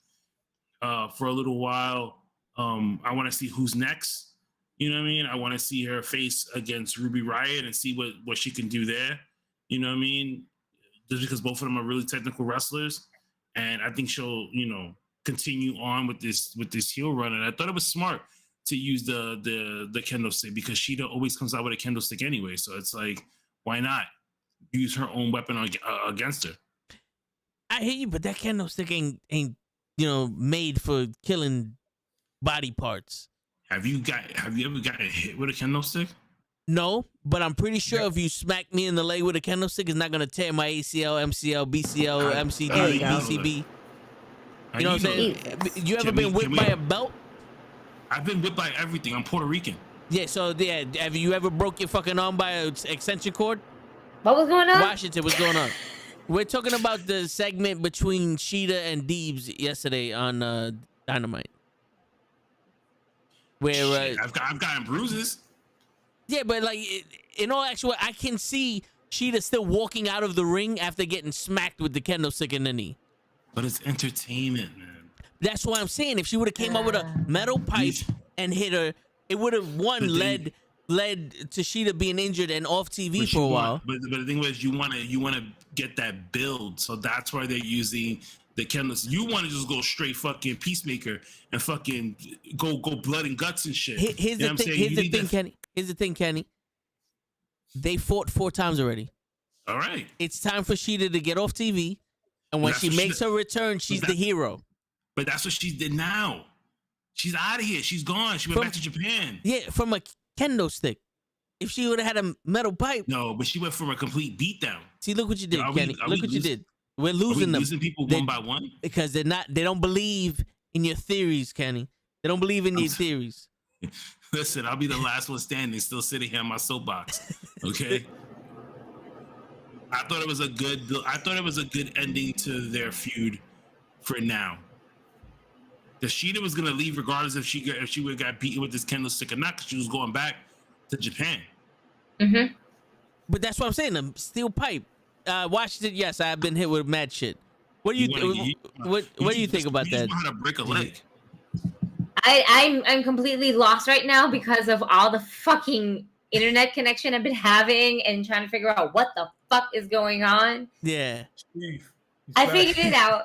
for a little while. I want to see who's next. You know what I mean? I want to see her face against Ruby Riott and see what she can do there. You know what I mean? Just because both of them are really technical wrestlers, and I think she'll, you know, continue on with this heel run. And I thought it was smart to use the kendo stick because Shida always comes out with a kendo stick anyway. So it's like, why not use her own weapon against her? I hear you, but that kendo stick ain't made for killing body parts. Have you ever gotten hit with a kendo stick? No, but I'm pretty sure if you smack me in the leg with a kendo stick, it's not gonna tear my ACL, MCL, BCL, MCD, BCB. You know what I'm saying? You ever been whipped by a belt? I've been whipped by everything. I'm Puerto Rican. Yeah, so yeah, have you ever broke your fucking arm by an extension cord? What was going on? Washington, what's going on? We're talking about the segment between Shida and Deebs yesterday on Dynamite. Where I've gotten bruises. Yeah, but like in all actuality, I can see Shida still walking out of the ring after getting smacked with the kendo stick in the knee. But it's entertainment, man. That's why I'm saying if she would have came up with a metal pipe and hit her, it would have led to Shida being injured and off TV for a while. But the thing was, you want to get that build, so that's why they're using the kendo. You want to just go straight fucking Peacemaker and fucking go blood and guts and shit. Here's the thing, Kenny. They fought 4 times already. All right. It's time for Shida to get off TV, and when she makes her return, she's the hero. But that's what she did now. She's out of here. She's gone. She went back to Japan. Yeah, from a kendo stick. If she would have had a metal pipe. No, but she went from a complete beatdown. See, look what you did, Kenny. Look what you did. We're losing them. Losing people one by one? Because they don't believe in your theories, Kenny. They don't believe in your theories. Listen, I'll be the last one standing, still sitting here on my soapbox. Okay. I thought it was a good ending to their feud for now. The Shida was gonna leave regardless if she would have got beaten with this kendo stick or not, because she was going back to Japan. Mm-hmm. But that's what I'm saying. The steel pipe. Washington, yes, I've been hit with mad shit. What do you think about that? You want to break a leg. I'm completely lost right now because of all the fucking internet connection I've been having and trying to figure out what the fuck is going on. Yeah. I figured it out.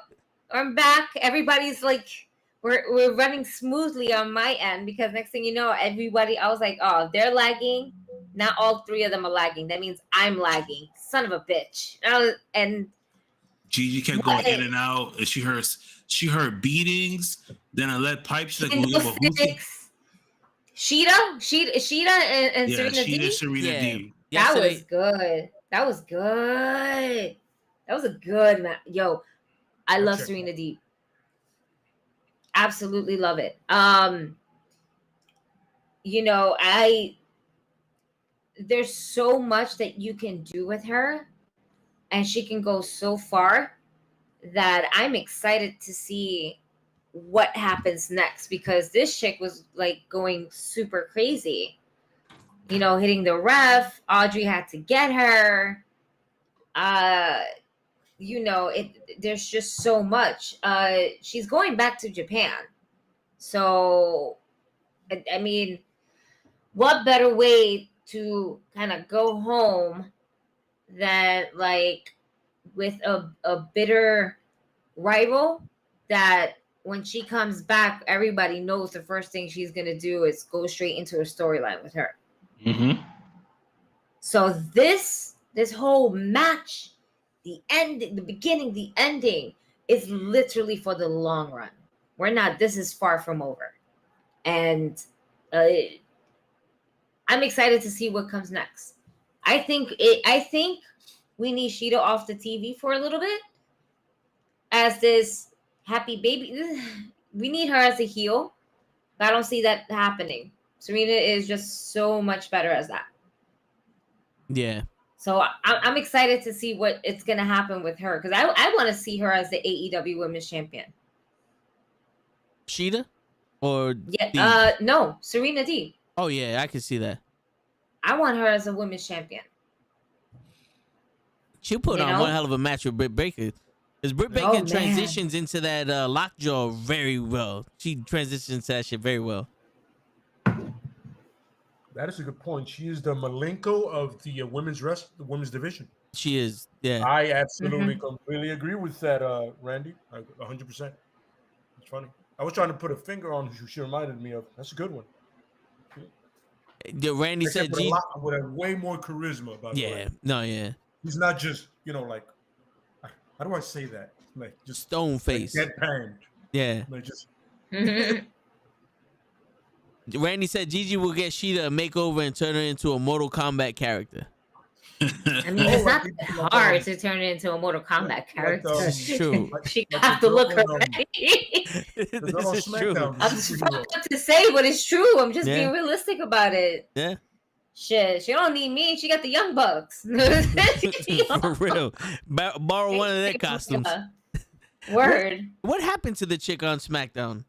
I'm back. Everybody's like, we're running smoothly on my end because next thing you know, everybody, I was like, oh, they're lagging. Not all 3 of them are lagging. That means I'm lagging. Son of a bitch. And Gigi kept going in and out. And she heard beatings. Then a lead pipe. She's like, well, Shida and Serena D. D. That was good. That was a good match. Yo, I love Serena D. Absolutely love it. There's so much that you can do with her, and she can go so far that I'm excited to see what happens next, because this chick was like going super crazy, you know, hitting the ref. Audrey had to get her. You know, there's just so much. She's going back to Japan. So, I mean, what better way to kind of go home than like with a bitter rival that when she comes back, everybody knows the first thing she's going to do is go straight into a storyline with her. Mm-hmm. So this whole match, the ending, the beginning, the ending is literally for the long run. This is far from over. And I'm excited to see what comes next. I think we need Shida off the TV for a little bit as this happy baby. We need her as a heel. I don't see that happening. Serena is just so much better as that. Yeah. So I'm excited to see what it's going to happen with her, because I want to see her as the AEW Women's Champion. Shida? Or yeah, no, Serena D. Oh yeah, I can see that. I want her as a women's champion. She'll put on one hell of a match with Britt Baker. Because Britt Baker transitions into that lockjaw very well. She transitions to that shit very well. That is a good point. She is the Malenko of the women's division. She is, yeah. I absolutely completely agree with that, Randy. 100%. It's funny. I was trying to put a finger on who she reminded me of. That's a good one. Yeah, Randy said with a way more charisma. By the way. Yeah. He's not just, like, how do I say that? Like just stone face, like deadpan. Yeah. Like just. Randy said Gigi will get Shida a makeover and turn her into a Mortal Kombat character. I mean, it's not hard to turn it into a Mortal Kombat character. That's true. She have to look her way. This is true. I'm trying to say, but it's true. I'm just being realistic about it. Yeah. Shit, she don't need me. She got the Young Bucks. For real. Borrow one of their costumes. Word. What happened to the chick on SmackDown?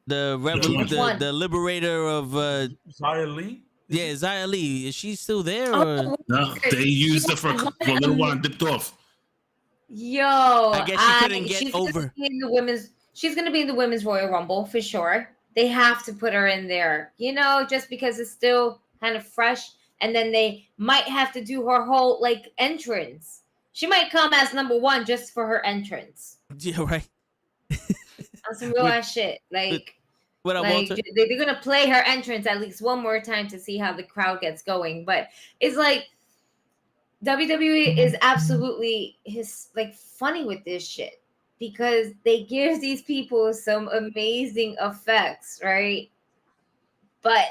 The liberator of Xia Li? Yeah, Xia Li. Is she still there? Or? No, they used her for a little while and dipped off. Yo, I guess she couldn't get over. She's going to be in the Women's Royal Rumble for sure. They have to put her in there, just because it's still kind of fresh. And then they might have to do her whole entrance. She might come as number one just for her entrance. Yeah, right. On some real ass shit. What up, Walter? They're going to play her entrance at least one more time to see how the crowd gets going. But it's like WWE is absolutely funny with this shit, because they give these people some amazing effects, right? But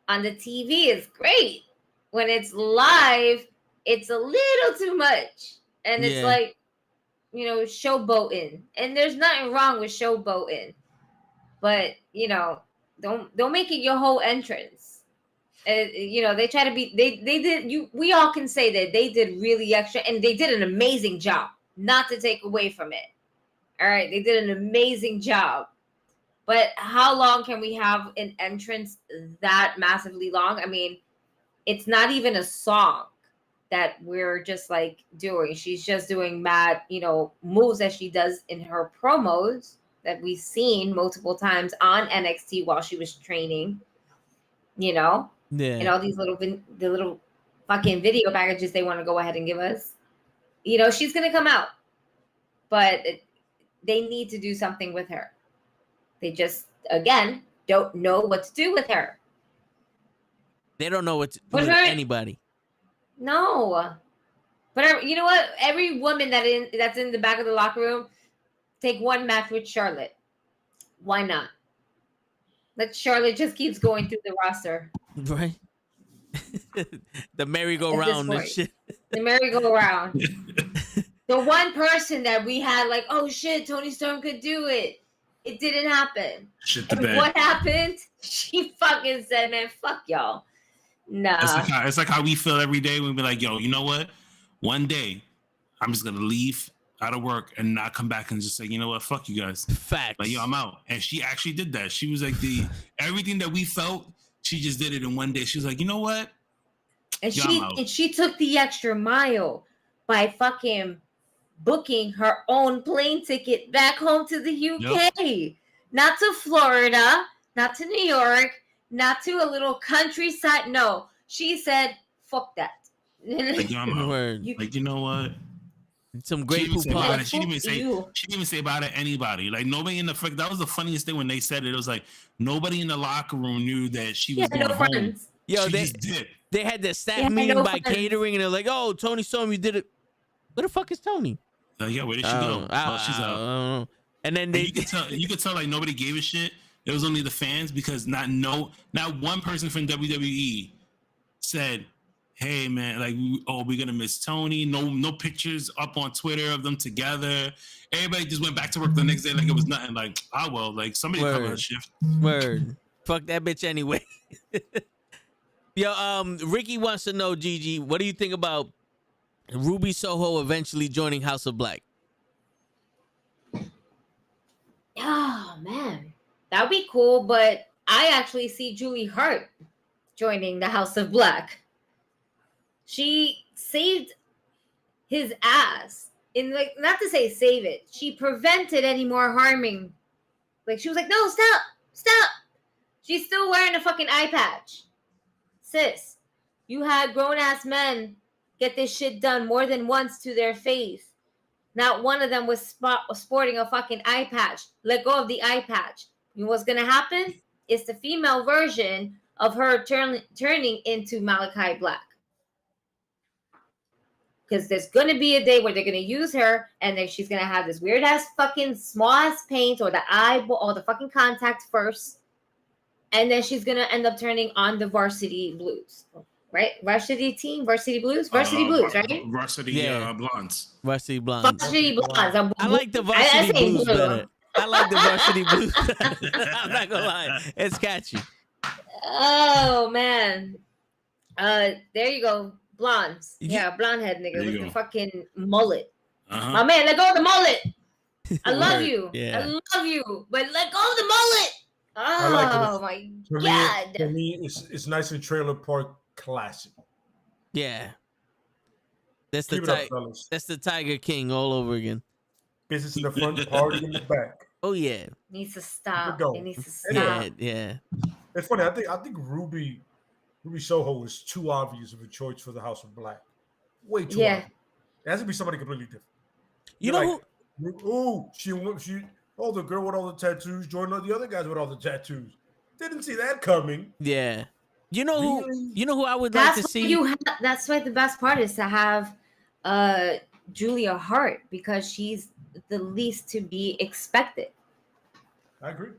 on the TV, it's great. When it's live, it's a little too much. And it's showboating. And there's nothing wrong with showboating. But, don't make it your whole entrance. They try to be, we all can say that they did really extra, and they did an amazing job, not to take away from it. All right. They did an amazing job. But how long can we have an entrance that massively long? I mean, it's not even a song that we're just doing. She's just doing mad, moves that she does in her promos that we've seen multiple times on NXT while she was training, and all these little fucking video packages they want to go ahead and give us. She's going to come out, but they need to do something with her. They just, again, don't know what to do with her. They don't know what to do with anybody. No. But you know what? Every woman that's in the back of the locker room, take one match with Charlotte. Why not? Let Charlotte just keeps going through the roster. Right. The merry-go-round and shit. The merry-go-round. The one person that we had oh shit, Toni Storm could do it. It didn't happen. Shit the bed. What happened? She fucking said, man, fuck y'all. Nah. It's like how we feel every day when we be like, yo, you know what? One day, I'm just going to leave out of work and not come back and just say, you know what, fuck you guys. Facts. Like, yo, I'm out. And she actually did that. She was like everything that we felt, she just did it in one day. She was like, you know what? And she took the extra mile by fucking booking her own plane ticket back home to the UK. Yep. Not to Florida, not to New York, not to a little countryside. No, she said, fuck that. Like, yo, I'm out. Like, you know what? Some great She didn't even say about it anybody. Like, nobody in the that was the funniest thing when they said it. It was like nobody in the locker room knew that she was going home. Friends. Yo, she just did. They had the staff meeting by catering, and they're like, "Oh, Tony saw me. Did it? Where the fuck is Tony?" Yeah, where did she go? She's out. I don't know. And then you could tell like nobody gave a shit. It was only the fans because not one person from WWE said, hey man, like, we're gonna miss Tony. No pictures up on Twitter of them together. Everybody just went back to work the next day like it was nothing. Like, well, like somebody covered a shift. Word. Fuck that bitch anyway. Yo, Ricky wants to know, Gigi, what do you think about Ruby Soho eventually joining House of Black? Oh man, that would be cool, but I actually see Julie Hart joining the House of Black. She saved his ass in, like, not to say save it. She prevented any more harming. Like, she was like, no, stop. She's still wearing a fucking eye patch. Sis, you had grown ass men get this shit done more than once to their face. Not one of them was sporting a fucking eye patch. Let go of the eye patch. You know what's gonna happen? It's the female version of her turning into Malachi Black. Because there's going to be a day where they're going to use her, and then she's going to have this weird-ass fucking small-ass paint or the eyeball or the fucking contact first. And then she's going to end up turning on the Varsity Blues. Right? Varsity team? Varsity Blues? Varsity Blues, right? Varsity Blondes. Varsity Blondes. Varsity Blondes. I like the Varsity Blues better. I like the Varsity Blues better. I'm not going to lie. It's catchy. Oh, man. There you go. Blondes. Yeah, blonde head nigga with the fucking mullet. My man, let go of the mullet. I love you. Yeah. I love you. But let go of the mullet. Oh, my God. For me, it's nice and trailer park classic. Yeah. That's the Tiger King all over again. Business in the front, party in the back. Oh, yeah. Needs to stop. It needs to stop. Yeah. It's funny. I think Ruby Soho is too obvious of a choice for the House of Black. Way too obvious. It has to be somebody completely different. You know the girl with all the tattoos joined the other guys with all the tattoos. Didn't see that coming. Yeah. You know who I would like to see? That's why the best part is to have Julia Hart, because she's the least to be expected. I agree.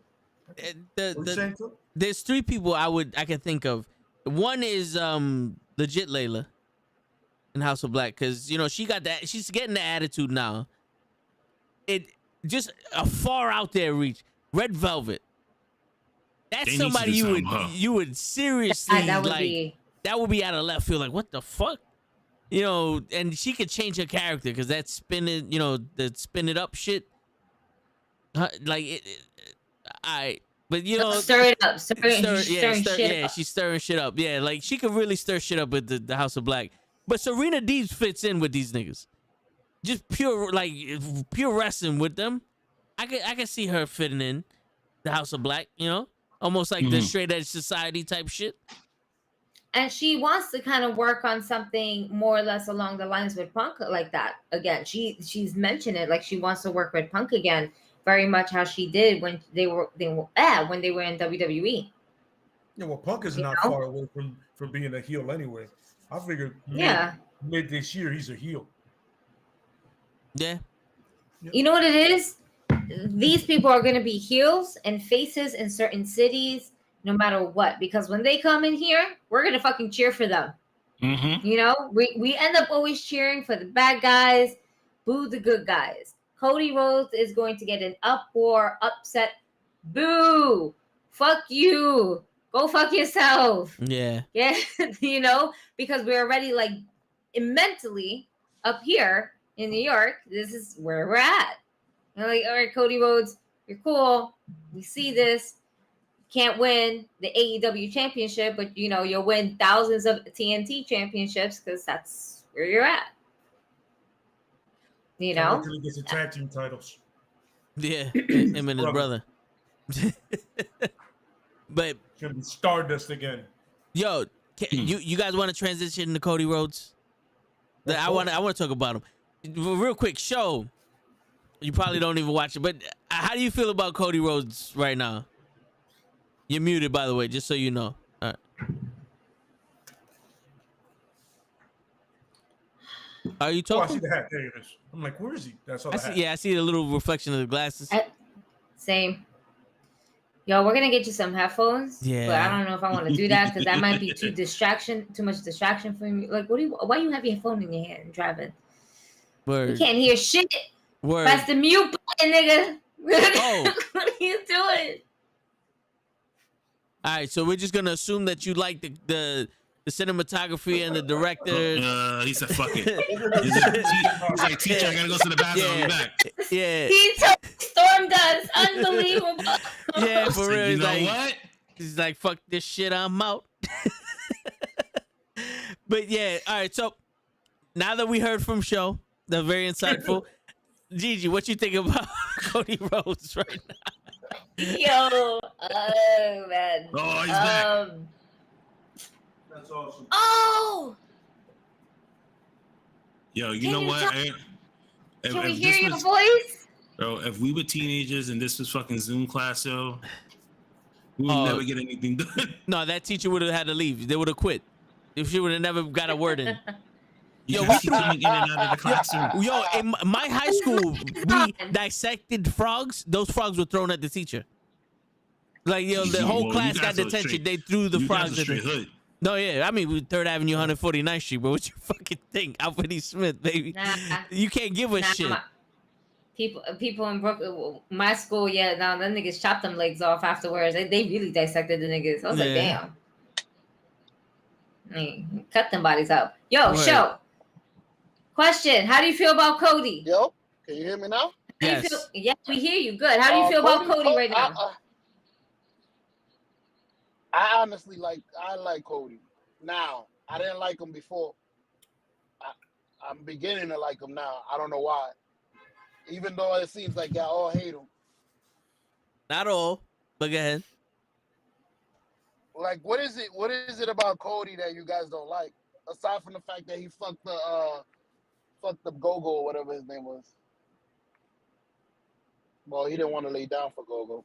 There's three people I can think of. One is legit Layla in House of Black, because she got that. She's getting the attitude now. It just a far out there reach. Red Velvet. That's somebody you would seriously that would be out of left field. Like, what the fuck? And she could change her character, because that spinning, the spin it up shit. But stir it up. She's stirring shit up. Yeah, like she could really stir shit up with the House of Black. But Serena Deeb fits in with these niggas. Just pure wrestling with them. I can see her fitting in the House of Black, almost like the straight edge society type shit. And she wants to kind of work on something more or less along the lines with Punk, like that. Again, she's mentioned it, like she wants to work with Punk again. Very much how she did when they were in WWE. Yeah, well, Punk is not far away from being a heel anyway. I figured mid this year he's a heel. Yeah. You know what it is? These people are going to be heels and faces in certain cities, no matter what. Because when they come in here, we're going to fucking cheer for them. Mm-hmm. We end up always cheering for the bad guys, boo the good guys. Cody Rhodes is going to get an uproar, upset, boo, fuck you, go fuck yourself. Yeah. Yeah, because we're already like mentally up here, in New York. This is where we're at. And like, all right, Cody Rhodes, you're cool. We see this. Can't win the AEW championship, but you'll win thousands of TNT championships because that's where you're at. Until he gets the tag team titles. Yeah, him and his brother. But should be Stardust again. Yo, you guys want to transition to Cody Rhodes? I want to talk about him real quick. Show. You probably don't even watch it, but how do you feel about Cody Rhodes right now? You're muted, by the way, just so you know. All right. Are you talking? Oh, I see the hat. There it is. I'm like, where is he? That's all. I see the little reflection of the glasses. Same. Yo, we're gonna get you some headphones. Yeah. But I don't know if I want to do that because that might be too much distraction for me. Like, why you have your phone in your hand driving? Word. You can't hear shit. Word. Press the mute button, nigga. Oh. What are you doing? All right, so we're just gonna assume that you like the cinematography and the director. He said, "Fuck it." He's like, "Teacher, I gotta go to the bathroom. I'll be back." Yeah. He stormed us. Unbelievable. Yeah, for real. You know what? He's like, "Fuck this shit. I'm out." But yeah, all right. So now that we heard from Show, they're very insightful. Gigi, what you think about Cody Rhodes right now? Yo, oh man. Oh, he's back. That's awesome. Oh. Yo, you know what? Can we hear your voice? Bro, if we were teenagers and this was fucking Zoom class, yo, we would never get anything done. No, that teacher would have had to leave. They would have quit. If she would have never got a word in. Yo, we keep coming in and out of the classroom. Yo, in my high school, we dissected frogs. Those frogs were thrown at the teacher. Like, the whole class got detention. They threw the frogs at the hood. No, yeah. I mean, 3rd Avenue, 149th Street, bro. What you fucking think? Alfred E. Smith, baby. Nah, you can't give a shit. People in Brooklyn, my school, them niggas chopped them legs off afterwards. They really dissected the niggas. I was like, damn. I mean, cut them bodies out. Yo, Show. Question: how do you feel about Cody? Yo, can you hear me now? Yes. Yeah, we hear you. Good. How do you feel about Cody right now? I honestly like Cody. Now, I didn't like him before. I'm beginning to like him now. I don't know why. Even though it seems like y'all all hate him. Not all, but go ahead. Like, what is it about Cody that you guys don't like? Aside from the fact that he fucked up Gogo or whatever his name was. Well, he didn't want to lay down for Gogo.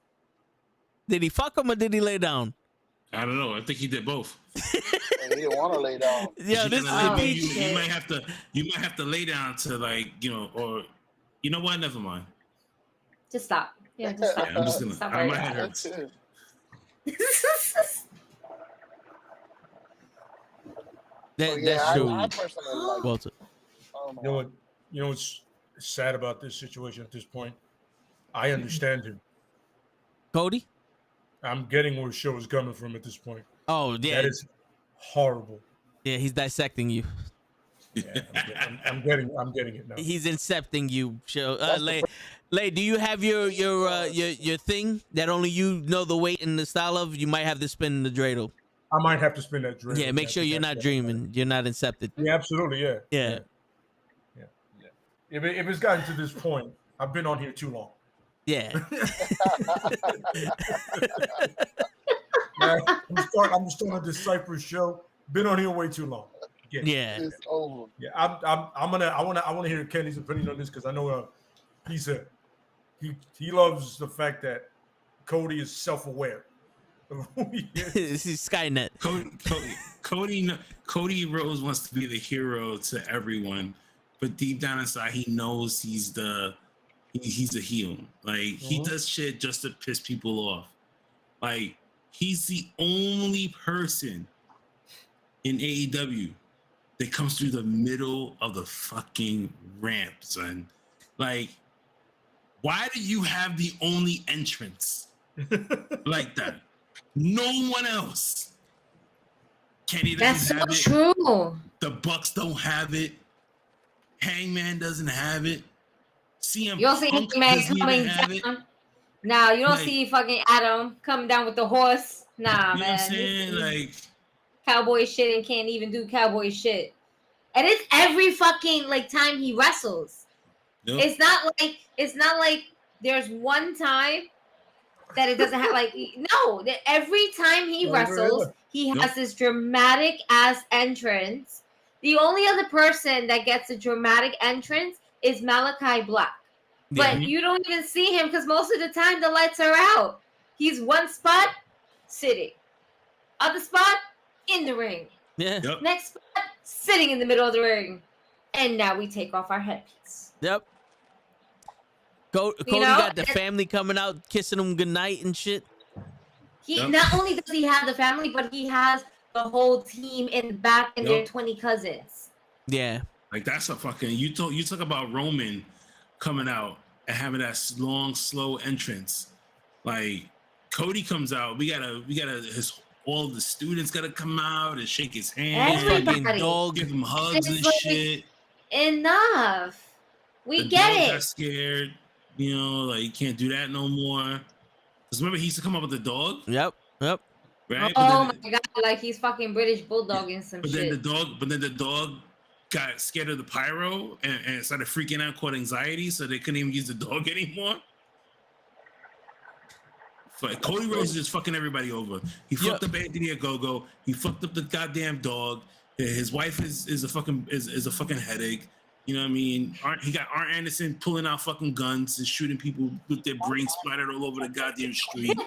Did he fuck him or did he lay down? I don't know. I think he did both. He didn't want to lay down. Yeah, this is you might have to lay down to, like, or you know what? Never mind. Just stop. Yeah, just stop. Yeah, I'm just gonna. My head hurts. That's true. I personally like Walter. him. You know what's sad about this situation at this point? I understand him. Cody? I'm getting where Show is coming from at this point. Oh, yeah. That is horrible. Yeah, he's dissecting you. Yeah, I'm getting it now. He's incepting you, Show. Lay, do you have your thing that only you know the weight and the style of? You might have to spin the dreidel. I might have to spin that dreidel. Yeah, make sure you're not dreaming. You're not incepted. Yeah, absolutely. Yeah. Yeah. If it's gotten to this point, I've been on here too long. Yeah. I'm starting to decipher Show. Been on here way too long. Yeah. It's over. Yeah, I want to hear Kenny's opinion on this because I know he loves the fact that Cody is self-aware of who he is. This is Skynet. Cody Rhodes wants to be the hero to everyone, but deep down inside, he knows he's a heel. Like, he does shit just to piss people off. Like, he's the only person in AEW that comes through the middle of the fucking ramp, son. Like, why do you have the only entrance like that? No one else. Kenny doesn't have it. That's so true. The Bucks don't have it. Hangman doesn't have it. CM You don't see Punk Hangman doesn't coming even have it. down. Nah, you don't Like, see fucking Adam coming down with the horse. Nah, you know man. what I'm saying? He's Like, cowboy shit and can't even do cowboy shit. And it's every fucking like time he wrestles. yep. It's not like there's one time that it doesn't have like no. That every time he wrestles, he has this dramatic ass entrance. The only other person that gets a dramatic entrance is Malachi Black. But you don't even see him because most of the time the lights are out. He's one spot sitting, other spot in the ring. Yeah. Yep. Next spot sitting in the middle of the ring. And now we take off our headpiece. Yep. Cody got the family coming out, kissing him goodnight and shit. He not only does he have the family, but he has the whole team in the back and their 20 cousins. Yeah. Like that's a fucking you talk about Roman coming out and having that long, slow entrance. Like Cody comes out, we gotta all the students gotta come out and shake his hand. Everybody. Give him hugs and shit. Enough. We the get dog it. Got scared, you know, like you can't do that no more. Because remember he used to come up with the dog. Yep. Right? Oh my god, like he's fucking British bulldogging some but shit. Then the dog got scared of the pyro and started freaking out, caught anxiety, so they couldn't even use the dog anymore. But Cody Rhodes is just fucking everybody over. He fucked up Anthony Ogogo. He fucked up the goddamn dog. His wife is a fucking headache. You know what I mean? He got Arn Anderson pulling out fucking guns and shooting people with their brains splattered all over the goddamn street.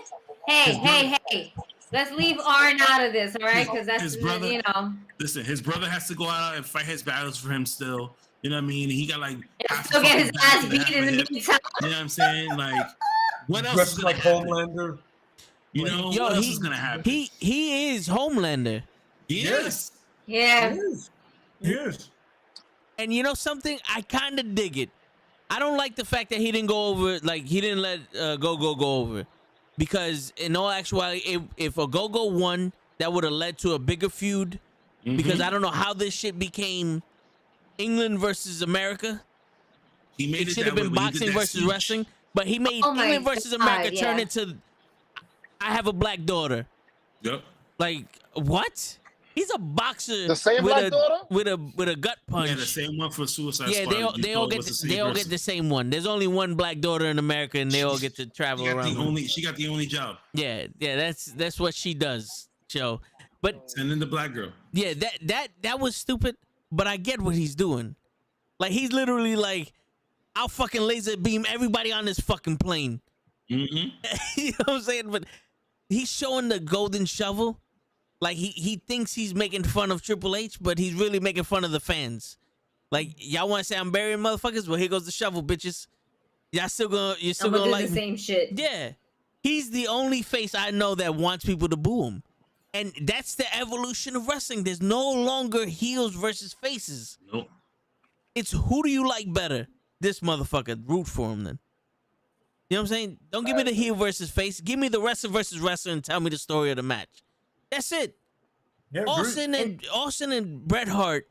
Hey. Let's leave Arn out of this, all right? Because that's his brother, you know. Listen, his brother has to go out and fight his battles for him still. You know what I mean? He got like still get his ass beat in the meantime. You know what I'm saying? Like, what else Dressed is like happen? Homelander. You know, what else is gonna happen? He is Homelander. Yes. Yeah. He is. And you know something? I kind of dig it. I don't like the fact that he didn't go over, like he didn't let go over. Because in all actuality, if a go won, that would have led to a bigger feud. Because I don't know how this shit became England versus America. He made it should have been boxing versus wrestling, but he made England versus America turn into I have a black daughter. Yep. Like what? He's a boxer. The same with black daughter? with a gut punch. Yeah, the same one for Suicide Yeah, Squad. they all get the same one. There's only one black daughter in America, and they all get to travel around. She got the only job. Yeah, that's what she does. Joe, but and then the black girl. Yeah, that was stupid. But I get what he's doing. Like he's literally like, I'll fucking laser beam everybody on this fucking plane. You know what I'm saying? But he's showing the golden shovel. Like he thinks he's making fun of Triple H, but he's really making fun of the fans. Like y'all want to say I'm burying motherfuckers? Well, here goes the shovel, bitches. You're still gonna like the same shit. Yeah, he's the only face I know that wants people to boo him, and that's the evolution of wrestling. There's no longer heels versus faces. Nope. It's who do you like better? This motherfucker. Root for him then. You know what I'm saying? Don't give me the heel versus face. Give me the wrestler versus wrestler and tell me the story of the match. That's it. Yeah, Austin and Bret Hart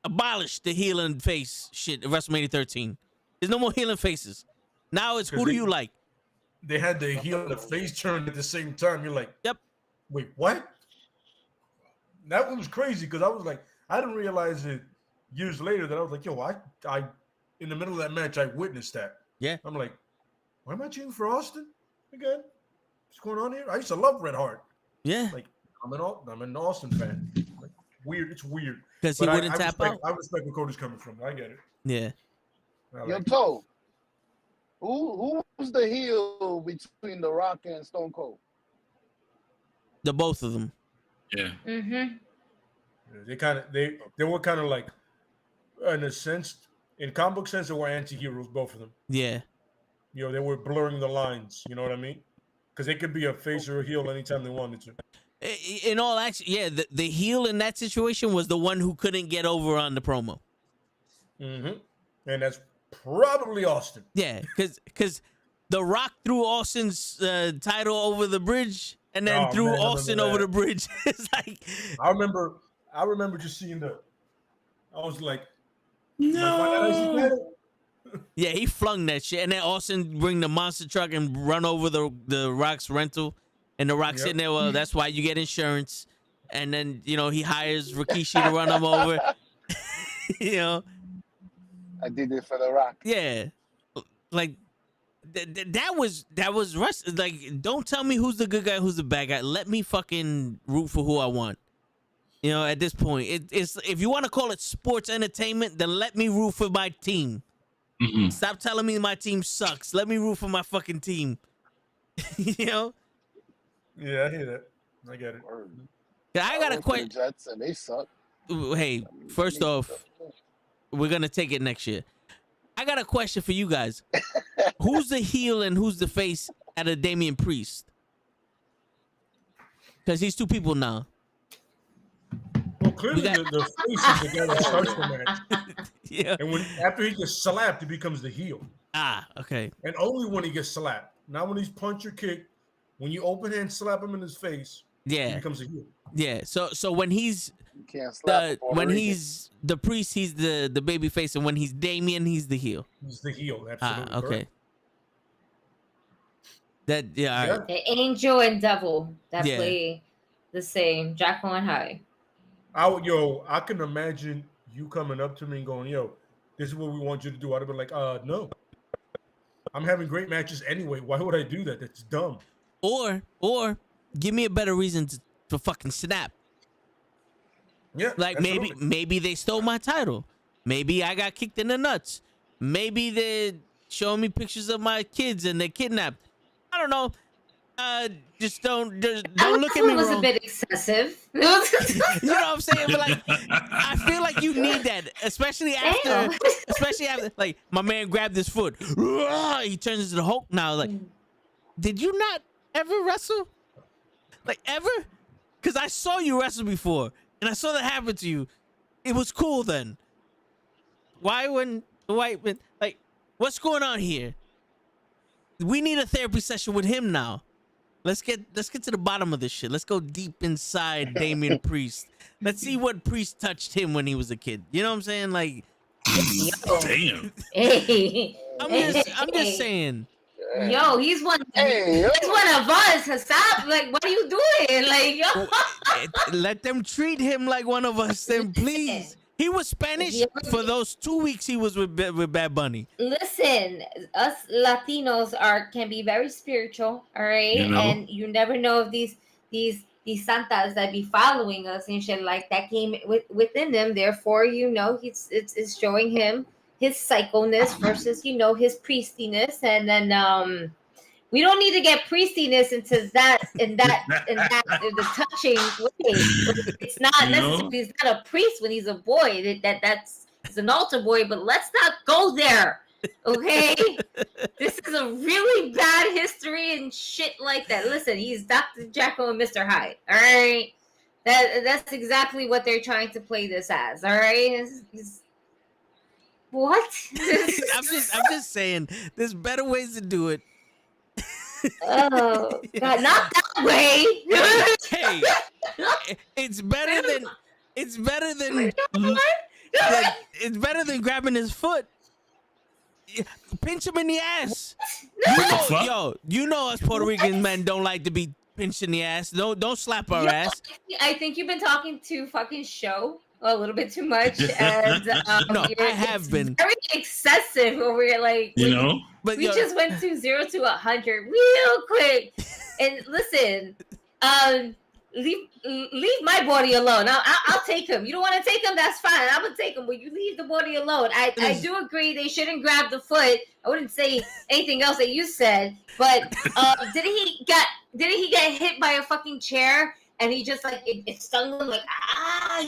abolished the heel and face shit at WrestleMania 13. There's no more heel and faces. Now it's who do you like? They had the heel and the face turned at the same time. You're like, yep. Wait, what? That one was crazy because I was like, I didn't realize it years later that I was like, yo, I in the middle of that match, I witnessed that. Yeah. I'm like, why am I cheering for Austin again? What's going on here? I used to love Bret Hart. Yeah. Like I'm an Austin fan. Like weird. It's weird. Because he wouldn't tap out. I respect where Cody's coming from. I get it. Yeah. Yo, Toe, who was the heel between The Rock and Stone Cold? The both of them. Yeah. They were kind of like, in a sense, in comic book sense, they were anti-heroes, both of them. Yeah. You know, they were blurring the lines. You know what I mean? Because they could be a face or a heel anytime they wanted to. In all actually, yeah, the heel in that situation was the one who couldn't get over on the promo. And that's probably Austin. Yeah, because The Rock threw Austin's title over the bridge and then threw Austin over the bridge. It's like I remember just seeing I was like, No. Yeah, he flung that shit, and then Austin bring the monster truck and run over the Rock's rental, and the Rock's sitting there. Well, that's why you get insurance, and then he hires Rikishi to run him over. I did it for the Rock. Yeah, like that was like. Don't tell me who's the good guy, who's the bad guy. Let me fucking root for who I want. At this point, it's if you want to call it sports entertainment, then let me root for my team. Mm-hmm. Stop telling me my team sucks. Let me root for my fucking team. Yeah, I hear that. I get it. I got a question. Jets and they suck. Hey, first off, we're gonna take it next year. I got a question for you guys. Who's the heel and who's the face at a Damian Priest? Because he's two people now. Well, clearly the face is the guy that starts the match. Yeah. And after he gets slapped, he becomes the heel. Ah, okay. And only when he gets slapped. Not when he's punch or kick. When you open hand slap him in his face, he becomes a heel. Yeah. So when he's he's the Priest, he's the baby face, and when he's Damian, he's the heel. He's the heel. Absolutely. Okay. Correct. That all right. The angel and devil definitely the same. Jekyll and Hyde. I can imagine you coming up to me and going, "Yo, this is what we want you to do." I'd be like, no. I'm having great matches anyway. Why would I do that? That's dumb. Or give me a better reason to fucking snap. Yeah. Like maybe they stole my title. Maybe I got kicked in the nuts. Maybe they're showing me pictures of my kids and they're kidnapped. I don't know. Just don't look at me wrong. Was a bit excessive. You know what I'm saying? But like, I feel like you need that, especially after, like my man grabbed his foot. He turns into the Hulk now. Like, did you not ever wrestle? Like ever? Because I saw you wrestle before, and I saw that happen to you. It was cool then. Why when like, what's going on here? We need a therapy session with him now. Let's get to the bottom of this shit. Let's go deep inside Damian Priest. Let's see what Priest touched him when he was a kid. You know what I'm saying? Like, damn. Hey. I'm just saying. Yo, he's one. He's one of us. Stop! Like, what are you doing? Like, yo. Let them treat him like one of us, then, please. He was Spanish for those 2 weeks he was with Bad Bunny. Listen, us Latinos can be very spiritual, all right? And you never know if these santas that be following us and shit like that came within them. Therefore, it's showing him his psychoness versus his priestiness, and then we don't need to get priestiness into that in the touching way. It's not necessarily he's not a priest when he's a boy. That's an altar boy, but let's not go there. Okay? This is a really bad history and shit like that. Listen, he's Dr. Jekyll and Mr. Hyde. All right. That's exactly what they're trying to play this as. All right. What? I'm just saying there's better ways to do it. Oh God, not that way. Hey, it's better than grabbing his foot. Pinch him in the ass. You know us Puerto Rican men don't like to be pinched in the ass. Don't slap our ass. I think you've been talking to fucking show a little bit too much, and no, I have been very excessive over here. Like but we just went to 0 to 100 real quick. And listen, leave my body alone. I'll take him. You don't want to take him? That's fine. I'm gonna take him, but you leave the body alone. I do agree they shouldn't grab the foot. I wouldn't say anything else that you said, but did he get hit by a fucking chair? And he just like it stung him like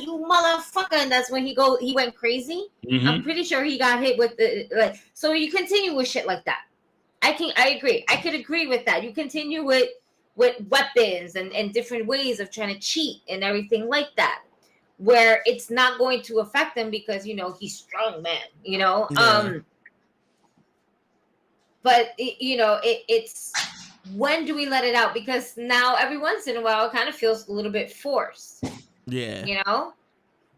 you motherfucker, and that's when he went crazy. Mm-hmm. I'm pretty sure he got hit with the so you continue with shit like that. I agree. I could agree with that. You continue with weapons and different ways of trying to cheat and everything like that, where it's not going to affect him because he's strong, man. Yeah. But it's. When do we let it out? Because now every once in a while it kind of feels a little bit forced. Yeah.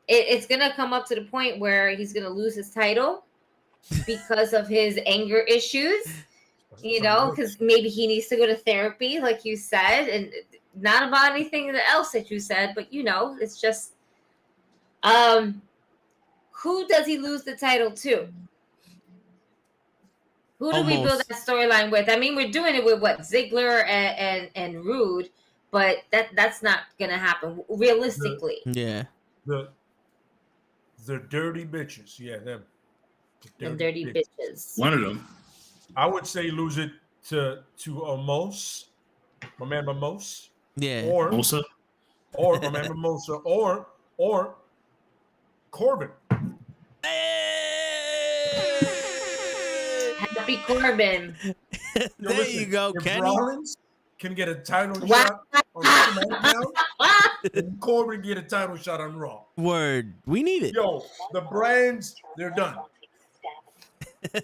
it's gonna come up to the point where he's gonna lose his title because of his anger issues. You know, because maybe he needs to go to therapy, like you said, and not about anything else that you said, but you know, it's just, who does he lose the title to? Who do we build that storyline with? I mean, we're doing it with what, Ziggler and Rude, but that's not gonna happen realistically. The dirty bitches, yeah, them. The dirty bitches. One of them. I would say lose it to Mos, my man Mamos. Yeah. Or Mosa. Or my man Mimosa, or Corbin. Happy Corbin. There you go, if Kenny. Rollins can get a title shot on SmackDown, and Corbin get a title shot on Raw. Word. We need it. Yo, the brands, they're done.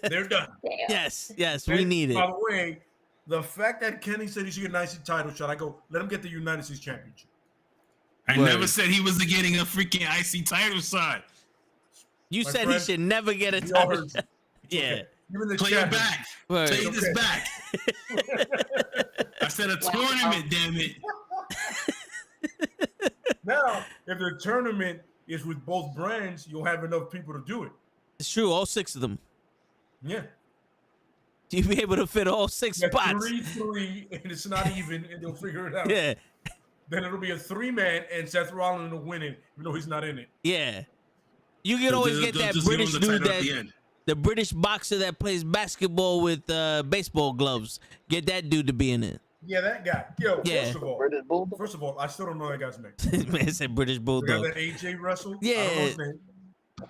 They're done. Yes, we need it. By the way, the fact that Kenny said he should get an IC title shot, I go, let him get the United States Championship. I never said he was getting a freaking IC title shot. You said he should never get a title shot. Yeah. Okay. Play it back. Word. Play this back. I said a tournament, damn it. Now, if the tournament is with both brands, you'll have enough people to do it. It's true, all 6 of them. Yeah. You'll be able to fit all 6 spots. 3-3, and it's not even, and they'll figure it out. Yeah. Then it'll be a 3-man, and Seth Rollins will win it, even though he's not in it. Yeah. You can always get that British dude, the British boxer that plays basketball with baseball gloves. Get that dude to be in it. Yeah, that guy. Yo, yeah. First of all, I still don't know that guy's name. Man said British Bulldog. That AJ Russell? Yeah. I don't know his name.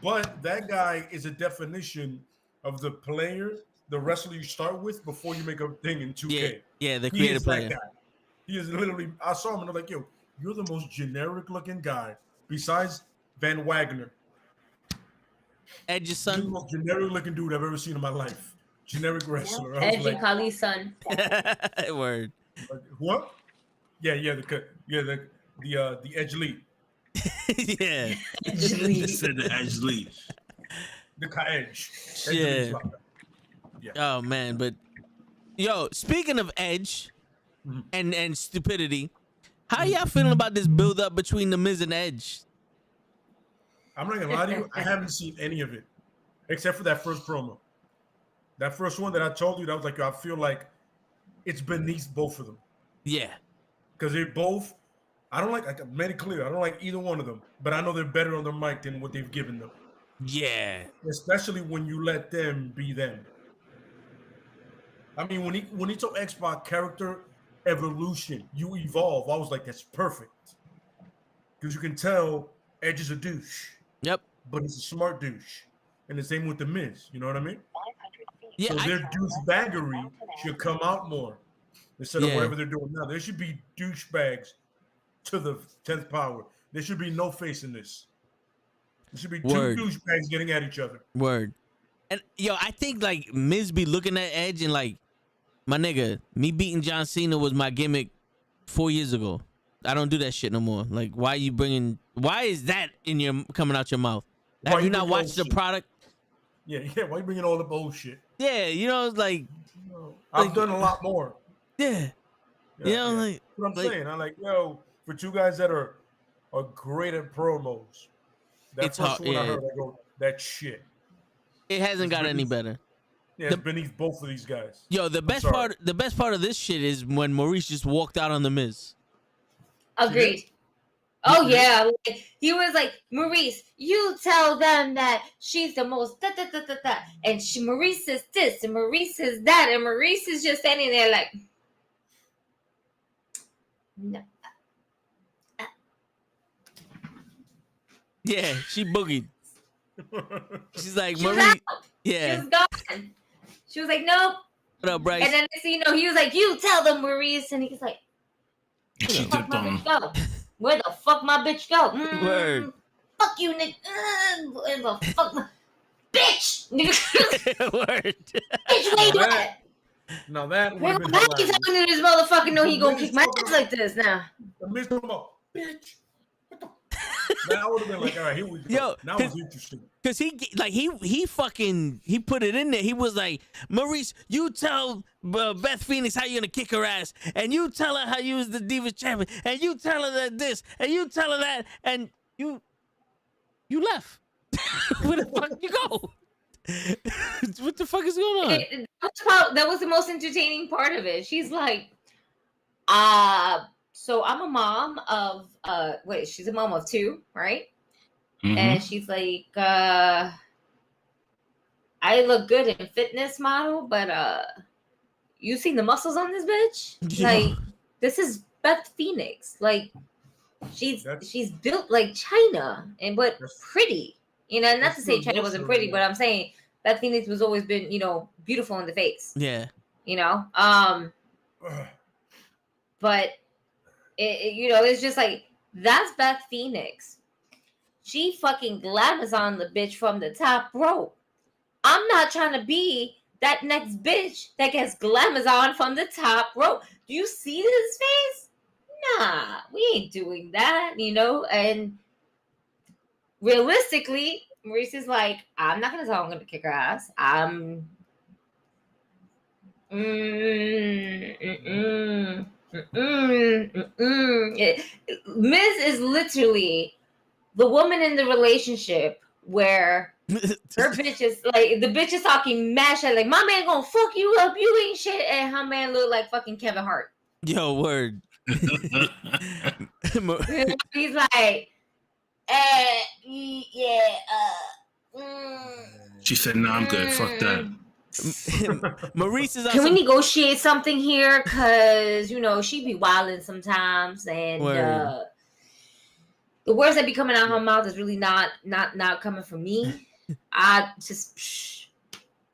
But that guy is a definition of the player, the wrestler you start with before you make a thing in 2K. Yeah, the creative player. That guy. He is literally, I saw him and I'm like, yo, you're the most generic looking guy besides Van Wagner. Edge's son. You're the most generic looking dude I've ever seen in my life. Generic wrestler. Edge and Kali's son. Word. What? Yeah, the Edge Lee. Yeah. Edge Lee. Said the Edge Lee. The Edge. Yeah. Oh man, but yo, speaking of Edge and stupidity, how y'all feeling about this build up between the Miz and Edge? I'm not gonna lie to you, I haven't seen any of it except for that first promo. That first one that I told you, that was like, I feel like it's beneath both of them. Yeah. Because they both, I made it clear, I don't like either one of them, but I know they're better on the mic than what they've given them. Yeah. Especially when you let them be them. I mean, when he told X-Pac character evolution, you evolve, I was like, that's perfect. Because you can tell Edge is a douche. Yep. But he's a smart douche. And the same with the Miz, you know what I mean? Yeah, so their douchebaggery should come out more instead of whatever they're doing now. There should be douchebags to the 10th power. There should be no face in this. There should be two douchebags getting at each other. Word. And yo, I think like Miz be looking at Edge and like, my nigga, me beating John Cena was my gimmick 4 years ago. I don't do that shit no more. Like, why is that coming out your mouth? Have you not watched the product? Yeah. Why you bringing all the bullshit? Yeah, it's like I've done a lot more. Yeah. Like what I'm saying. I'm like, yo, for two guys that are great at promos, that first one I heard, I go, that shit. It hasn't got any better. Yeah, it's beneath both of these guys. Yo, the best part of this shit is when Maurice just walked out on the Miz. Agreed. Oh yeah, he was like, Maurice, you tell them that she's the most and Maurice is this and Maurice is that, and Maurice is just standing there like, no. Yeah, she boogied. She's like, she was Maurice. out. Yeah, she was gone. She was like, nope. What up, Bryce? And then he was like, you tell them, Maurice, and he's like, she dipped on him. Where the fuck my bitch go? Word. Fuck you, nigga. Where the fuck my bitch? Word. Bitch, where you at? Now that would have been hilarious. Talking to this motherfucker know he gonna kick my ass like this now. The Miz talking about, bitch. What the Man, I would have been like, all right, here we go. Yo, now it's interesting. Cause he put it in there. He was like, Maurice, you tell Beth Phoenix how you're gonna kick her ass, and you tell her how you was the Divas champion, and you tell her that this, and you tell her that, and you left. Where the fuck you go? What the fuck is going on? That was the most entertaining part of it. She's like, so I'm a mom of she's a mom of 2, right? Mm-hmm. And she's like, I look good in fitness model, but you seen the muscles on this bitch? Yeah. Like, this is Beth Phoenix. Like, she's built like China, but pretty. You know, not to say China wasn't pretty, but I'm saying Beth Phoenix was always been, beautiful in the face. Yeah. But it's just like, that's Beth Phoenix. She fucking glamazon the bitch from the top rope. I'm not trying to be that next bitch that gets glamazon from the top rope. Do you see this face? Nah, we ain't doing that, and realistically, Maurice is like, I'm not gonna tell her I'm gonna kick her ass. Miz is literally the woman in the relationship where her bitch is like, the bitch is talking mad shit, like, my man gonna fuck you up, you ain't shit, and her man look like fucking Kevin Hart. Yo, word. He's like, She said, "No, I'm good. Fuck that." Maurice is. Can we negotiate something here? Cause she be wilding sometimes, and the words that be coming out of her mouth is really not coming from me. I just,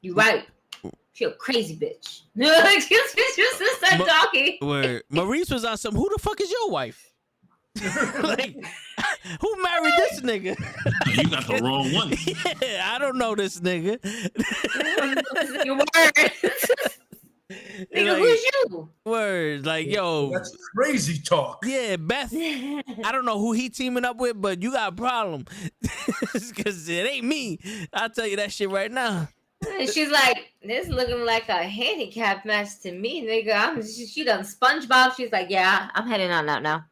you right. She a crazy bitch. Just start talking. Where Maurice was on some. Who the fuck is your wife? Like, who married this nigga? You got the wrong one. Yeah, I don't know this nigga. Nigga, who's you? Word, like, yo, that's crazy talk. Yeah, Beth. I don't know who he teaming up with, but you got a problem because it ain't me. I'll tell you that shit right now. She's like, this looking like a handicap match to me, nigga. She done SpongeBob. She's like, yeah, I'm heading on out now.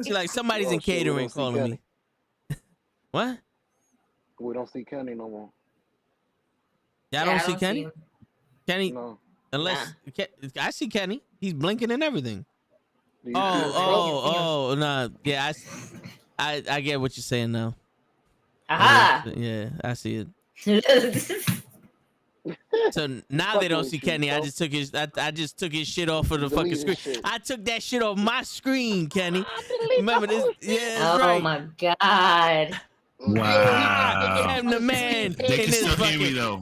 She's like, somebody's in catering calling me. What? We don't see Kenny no more. Y'all don't see Kenny? Kenny? No. Unless I see Kenny. He's blinking and everything. Oh, nah. Yeah, I get what you're saying now. Aha. Yeah, I see it. So now they don't see Kenny. I just took his shit off of the fucking screen. I took that shit off my screen, Kenny. Remember this? Yeah. Oh right. my God. Wow. I am the man. They can still hear me though.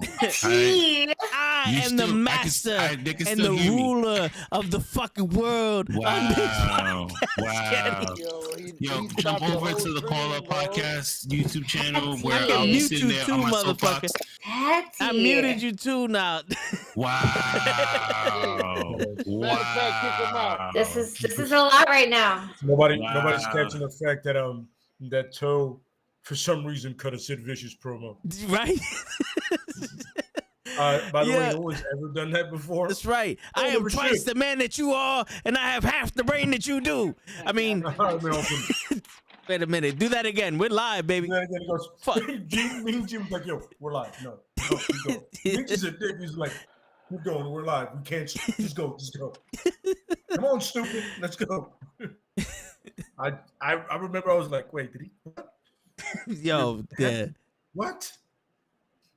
I am the master and the ruler of the fucking world. Wow. Wow. Yo, jump over to the Call Up Podcast YouTube channel where I'll be sitting there on my soapbox. I muted you too now. Wow. Wow. This is a lot right now. Nobody's catching the fact that that Toe for some reason cut a Sid Vicious promo. Right. By the way, no one's ever done that before. That's right. I am twice the man that you are, and I have half the brain that you do. I mean, wait a minute. Do that again. We're live, baby. Then he goes, fuck. Jim's like, yo, we're live. No, keep going. He's a dick. He's like, keep going. We're live. We can't. Just go. Come on, stupid. Let's go. I remember I was like, wait, did he? What? Yo, yeah. What?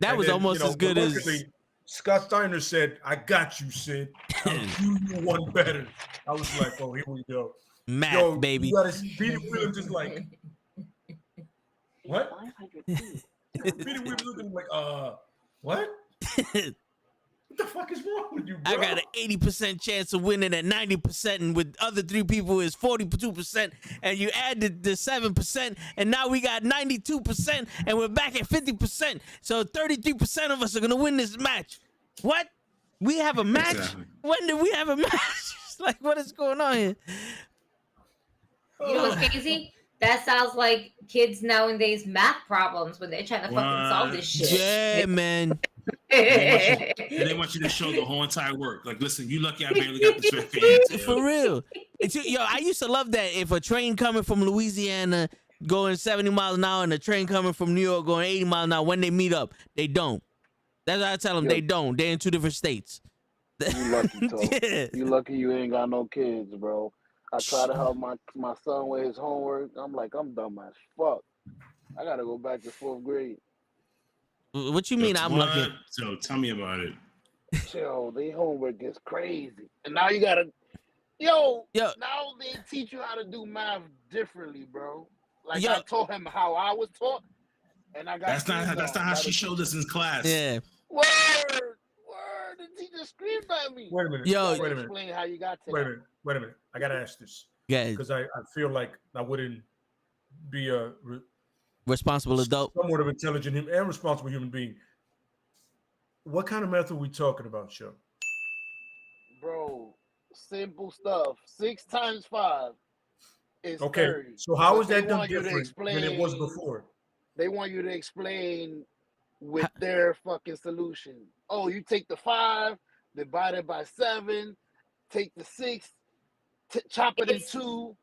That was almost as good as Scott Steiner said, I got you, Sid. I'll do you one better. I was like, oh, here we go. Math, baby. You gotta see Peter Williams just like, what? Peter Williams looking like, what? What the fuck is wrong with you, bro? I got an 80% chance of winning at 90%, and with other 3 people is 42%, and you add the 7%, and now we got 92%, and we're back at 50%. So 33% of us are gonna win this match. What? We have a match? Exactly. When did we have a match? Like, what is going on here? You know what's crazy? That sounds like kids nowadays math problems when they're trying to fucking solve this shit. Yeah, man. They want you to show the whole entire work. Like, listen, you lucky I barely got this right answer. For real. Yo, I used to love that. If a train coming from Louisiana going 70 miles an hour and a train coming from New York going 80 miles an hour, when they meet up, they don't. That's what I tell them. They don't. They're in two different states. You lucky, Toe. Yeah. You lucky you ain't got no kids, bro. I try to help my son with his homework. I'm like, I'm dumb as fuck. I gotta go back to 4th grade. What you mean? I'm lucky. So tell me about it. Yo, their homework is crazy, and now you gotta, yo. Now they teach you how to do math differently, bro. Like I taught him how I was taught, and I got. That's not how she showed us in class. Yeah. Word. The teacher screamed at me. Wait a minute. Yo, wait a minute. Explain how you got to Wait a that. minute. Wait a minute. I gotta ask this. Yeah. Because I feel like I wouldn't be a Responsible adult. somewhat of intelligent and responsible human being. What kind of math are we talking about, Show? Bro, simple stuff. 6 times 5 is Okay. 30. So how But is they that done want you to different than it was before? They want you to explain with their fucking solution. Oh, you take the 5, divide it by 7, take the 6, chop it in 2.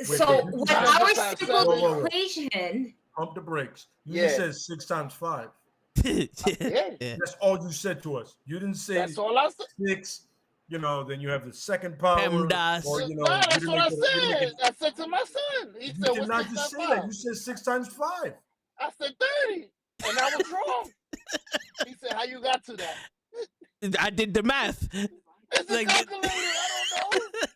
So with our simple Whoa. equation, Pump the brakes. You just said 6 times 5. Yeah. That's all you said to us. You didn't say That's all I said. 6. You know, then you have the second power. PEMDAS. Or, you know, Nah, that's you what I didn't make said. it- I said to my son. He You said, did what's not 6 just times say 5? that. You said 6 times 5. I said 30. And I was wrong. He said, how you got to that? I did the math. It's a Like, calculator. I don't know.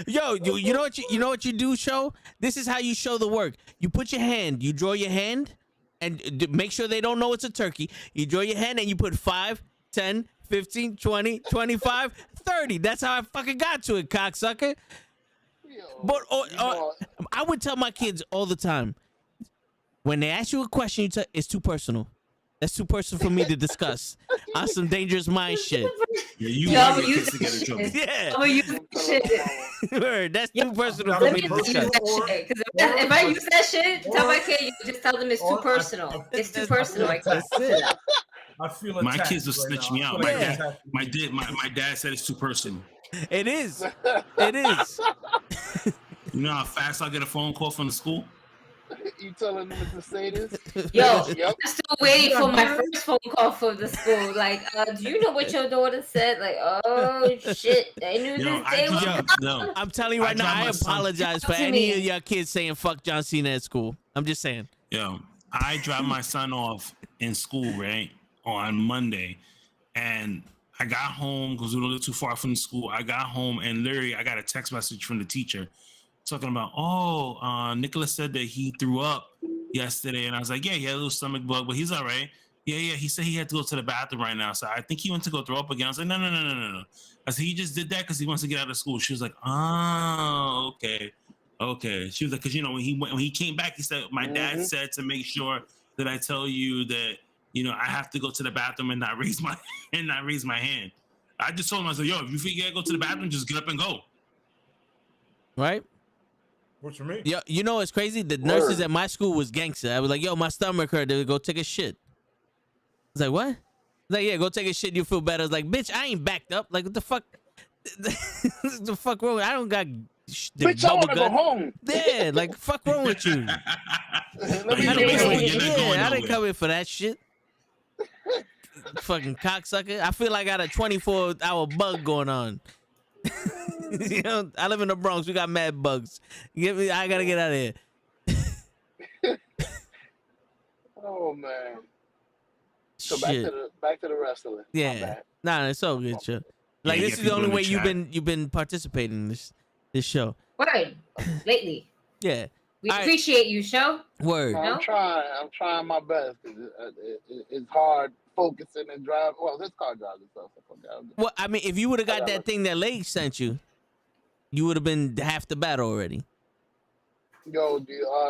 Yo, you know what you do, Show? This is how you show the work. You put your hand, you draw your hand, and make sure they don't know it's a turkey. You draw your hand and you put 5, 10, 15, 20, 25, 30. That's how I fucking got to it, cocksucker. Yo, But you know, I would tell my kids all the time, when they ask you a question, it's too personal. That's too personal for me to discuss. On some dangerous mind shit. Yeah, you Yo, want your you kids to get in trouble. Yeah. I'm gonna use that shit. Word, that's too personal Let for Let me me to just use discuss. that shit. Because if I use that shit, tell my kid, you just tell them it's too personal. It's too personal. I can't That's it. I feel My attacked kids will right snitch now. me I out. feel like Yeah. attacked. My dad said it's too personal. It is. It is. You know how fast I get a phone call from the school? you telling them to say this? Yo, Yep. I'm still waiting for my first phone call from the school. Like, do you know what your daughter said? Like, oh shit, I knew Yo, this day was no. I'm telling you right now, drive I my son- apologize for To any me. of your kids saying fuck John Cena at school. I'm just saying. Yo, I drop my son off in school, right, on Monday, and I got home because we don't live too far from the school. I got home and literally I got a text message from the teacher talking about, Nicholas said that he threw up yesterday, and I was like, yeah, he had a little stomach bug, but he's all right. Yeah, he said he had to go to the bathroom right now, so I think he went to go throw up again. I was like, no. I said he just did that because he wants to get out of school. She was like, oh, okay. She was like, because when he came back, he said, my dad said to make sure that I tell you that I have to go to the bathroom and not raise my hand. I just told him, I was like, yo, if you think you gotta go to the bathroom, just get up and go. Right? What you mean? Yeah, you know it's crazy. The nurses at my school was gangster. I was like, yo, my stomach hurt. They go take a shit. I was like, what? Like, yeah, go take a shit. You feel better. I was like, bitch, I ain't backed up. Like, what the fuck? The fuck wrong? I don't got Bitch, I want to go home. Yeah, like, fuck wrong with you? Let me I go didn't come home. here- I didn't come here for that shit. Fucking cocksucker. I feel like I got a 24-hour bug going on. I live in the Bronx. We got mad bugs. I gotta get out of here. Oh man. So Shit. back to the wrestling. My Yeah. bad. Nah, it's so good, shit. Like, Yeah, this get is the people only in the way chat. you've been participating in this show. word lately. Yeah. We All right. appreciate you, show. Word. No? I'm trying my best. It's hard focusing and driving. Well, this car drives itself. So fuck that. Well, I mean, if you would have got that thing that Lake sent you, you would have been half the battle already. Yo,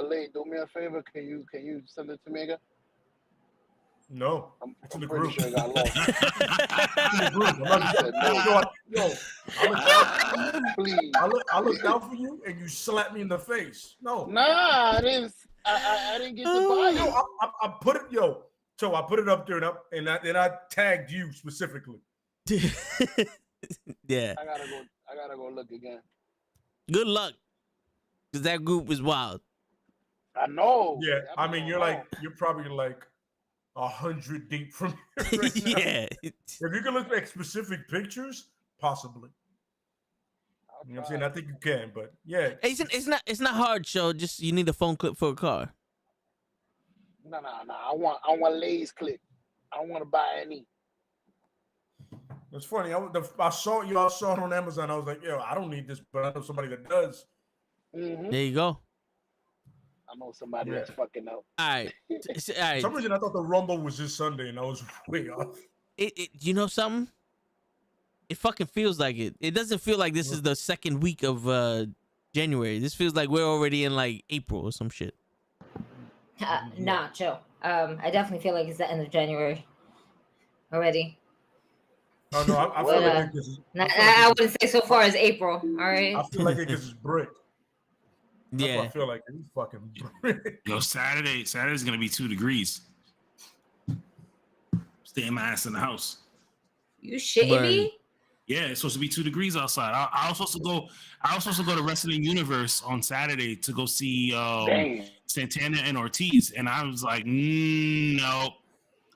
Lee, do me a favor. Can you send it to me again? No, it's in the group. Sure I got lost. In the group. I look down for you and you slap me in the face. No. Nah, I didn't get to buy it. I put it, So I put it up there and I tagged you specifically. Yeah. I gotta go look again. Good luck. Because that group is wild. I know. Yeah, I mean, you're probably like 100 deep from here right now. Yeah. If you can look at specific pictures, possibly. You know what I'm saying? I think you can, but yeah. It's not hard, Joe. Just you need a phone clip for a car. No. I want Lay's clip. I don't want to buy any. It's funny. I saw it on Amazon. I was like, I don't need this, but I know somebody that does. Mm-hmm. There you go. I know somebody that's fucking up. All right. For some reason, I thought the Rumble was this Sunday, and I was way off. You know something? It fucking feels like it. It doesn't feel like this is the second week of January. This feels like we're already in like April or some shit. Nah, chill. I definitely feel like it's the end of January already. Oh no, I feel like I wouldn't say so far as April. All right. I feel like it gets brick. That's Yeah. what I feel like it's fucking brick. Yo, Saturday's gonna be 2 degrees. Stay my ass in the house. You shitting me? Yeah, it's supposed to be 2 degrees outside. I was supposed to go to Wrestling Universe on Saturday to go see Santana and Ortiz, and I was like, no.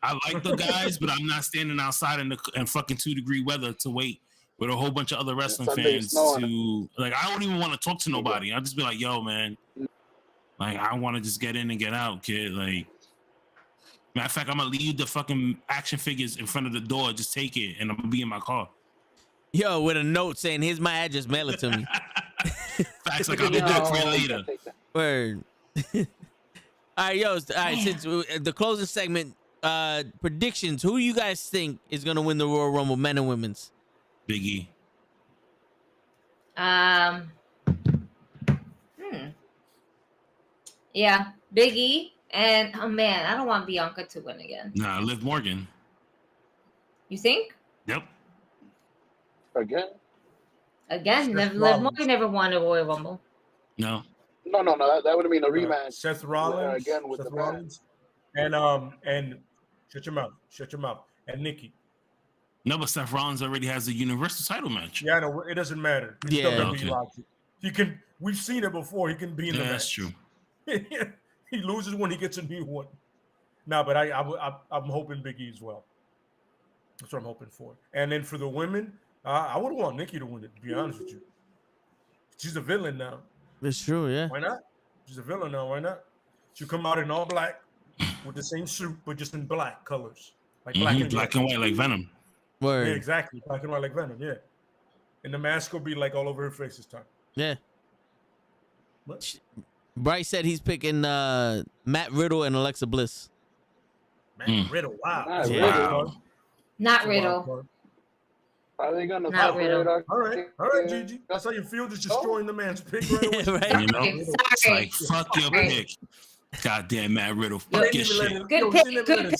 I like the guys, but I'm not standing outside in fucking 2 degree weather to wait with a whole bunch of other wrestling fans to like. I don't even want to talk to nobody. I'll just be like, yo, man, like I want to just get in and get out, kid. Like, matter of fact, I'm gonna leave the fucking action figures in front of the door. Just take it, and I'm gonna be in my car. Yo, with a note saying, "Here's my address. Mail it to me." Facts, like I'll be back for you later. Word. All right, yo. All right, since the closing segment. Predictions. Who you guys think is gonna win the Royal Rumble, men and women's? Big E. Yeah, Big E, and oh man, I don't want Bianca to win again. Nah, Liv Morgan. You think? Yep. Again? Liv Morgan never won a Royal Rumble. No. No. That would have been a rematch. Seth Rollins again with Seth the Rollins, and shut your mouth, and Nikki. No, but Seth Rollins already has a Universal title match. Yeah, I know. It doesn't matter. It's Yeah, WWE. He can. We've seen it before. He can be in the match. That's true. He loses when he gets a new one. No, but I'm hoping Big E as well. That's what I'm hoping for. And then for the women, I would want Nikki to win it. To be honest with you, she's a villain now. It's true, yeah. Why not? She's a villain now. Why not? She'll come out in all black with the same suit, but just in black colors, like black and white, like Venom. Word. Yeah, exactly. Black and white like Venom. Yeah, and the mask will be like all over her face this time. Yeah. What? Bryce said he's picking Matt Riddle and Alexa Bliss. Matt Riddle. Wow. Wow. Not Riddle. Are they gonna Not Riddle? All right, Gigi. That's how you feel, just destroying the man's pick right away. Right? You know? It's Sorry. like, fuck your pick. Goddamn Matt Riddle. Fuck your shit. Good pick. Good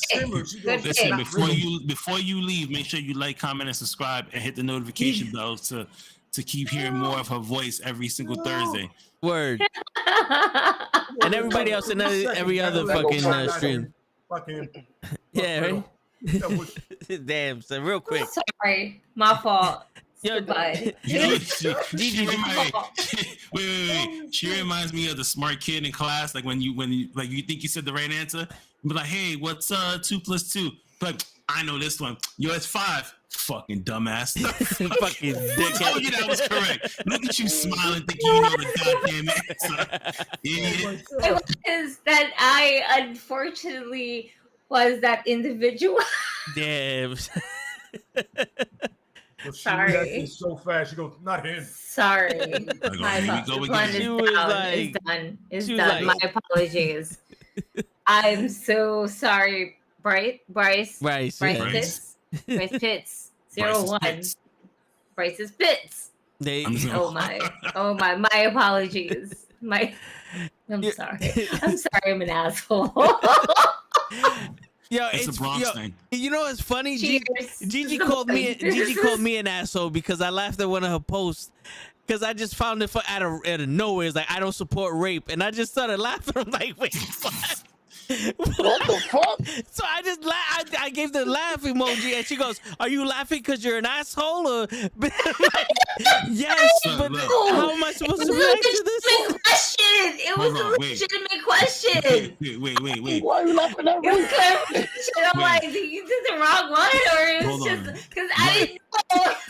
Listen, pick. before you leave, make sure you like, comment, and subscribe, and hit the notification bell to keep hearing more of her voice every single Thursday. Word. And everybody else in every other fucking stream. Fucking. Yeah, right? Damn, so real quick. Sorry, my fault. Yo, Goodbye. Gigi, wait. She reminds me of the smart kid in class. Like when you think you said the right answer, be like, "Hey, what's 2 + 2?" But I know this one. Yo, it's 5. Fucking dumbass. Fucking dickhead. I told you that was correct. Look at you smiling, thinking you know the goddamn answer. Idiot. It was that I unfortunately was that individual. Damn. Sorry. So fast, she goes, not him. Sorry. My Here we go plan again. is done. It's done. My apologies. I'm so sorry, Bryce. Bryce Pitts. 01. Bryce's Pitts. Oh my. My apologies. I'm sorry. I'm an asshole. Yo, it's a Bronx thing. You know what's funny? Cheers. Gigi called me an asshole because I laughed at one of her posts. Because I just found it out of nowhere. It's like, I don't support rape. And I just started laughing. I'm like, wait, what? What the fuck? So I just I gave the laugh emoji, and she goes, "Are you laughing because you're an asshole?" Or like, yes, but how am I supposed to react to this? Question. It was a legitimate question. Wait. Why are you laughing at It was me? clarification. I'm like, did you did the wrong one, or it was just because I didn't know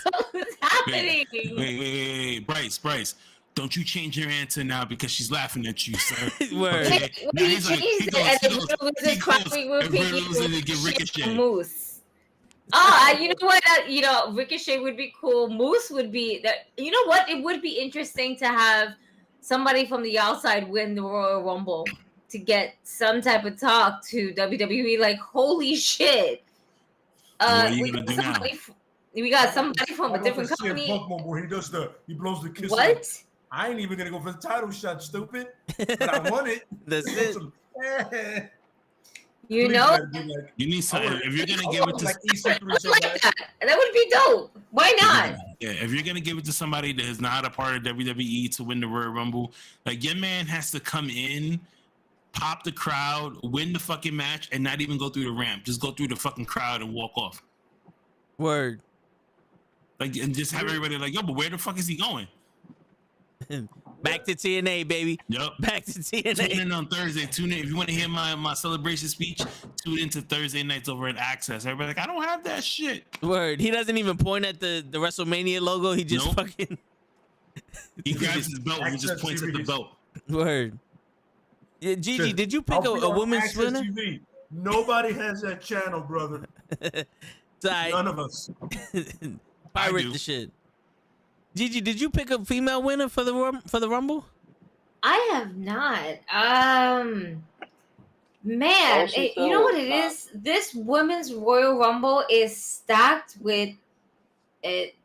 what was happening? Wait, Bryce. Don't you change your answer now because she's laughing at you, sir. Word. Okay. When you changed it, and it was Ricochet. Moose. You know what? Ricochet would be cool. Moose would be that. You know what? It would be interesting to have somebody from the outside win the Royal Rumble to get some type of talk to WWE. Like, holy shit! What are you gonna do now? We got somebody from a different company. Where he blows the kiss. What? I ain't even gonna go for the title shot, stupid. But I want it. That's it. You know, you need something. If you're gonna give it to that would be dope. Why not? Yeah, if you're gonna give it to somebody that is not a part of WWE to win the Royal Rumble, like your man has to come in, pop the crowd, win the fucking match, and not even go through the ramp. Just go through the fucking crowd and walk off. Word. Like, and just have everybody like, yo, but where the fuck is he going? Back to TNA, baby. Yep. Back to TNA. Tune in on Thursday. Tune in if you want to hear my celebration speech. Tune into Thursday nights over at Access. Everybody like, I don't have that shit. Word. He doesn't even point at the WrestleMania logo. He just fucking. He grabs his belt and he just points at the belt. Word. Yeah, Gigi, did you pick a women's winner? TV. Nobody has that channel, brother. None of us. Pirate the shit. Gigi, did you pick a female winner for the Rumble? I have not. Man, you know what it is? This women's Royal Rumble is stacked with it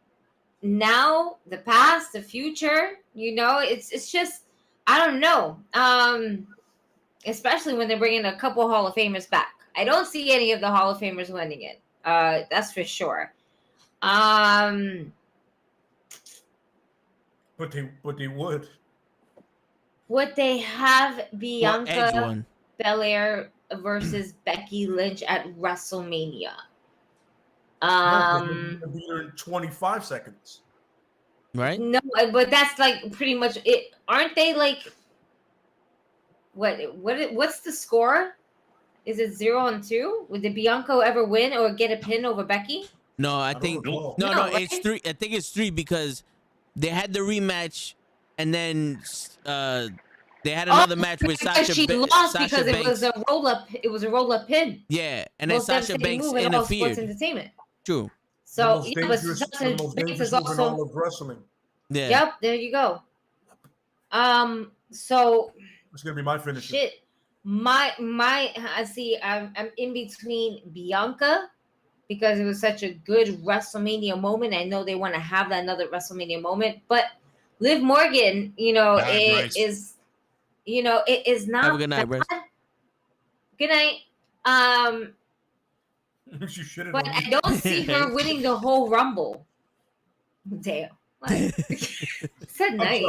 now, the past, the future. You know, it's just, I don't know. Especially when they're bringing a couple Hall of Famers back. I don't see any of the Hall of Famers winning it. That's for sure. But they would. Would they have Bianca Belair versus Becky Lynch at WrestleMania? It'll be in 25 seconds. Right? No, but that's like pretty much it. Aren't they like what's the score? Is it 0-2? Would the Bianca ever win or get a pin over Becky? No, I think no, right? It's 3. I think it's 3 because they had the rematch, and then they had another match with Sasha. She lost Sasha because Banks. it was a roll up. It was a roll up pin. Yeah, and then Sasha Banks interfered. Sports entertainment. True. So but Sasha Banks is also all of wrestling. Yeah. Yep. There you go. So it's gonna be my finish. Shit. I see. I'm in between Bianca, because it was such a good WrestleMania moment. I know they want to have that another WrestleMania moment, but Liv Morgan, it is not. Have a good night, Bryce. Good night. But I don't see her winning the whole Rumble. Damn. Said night.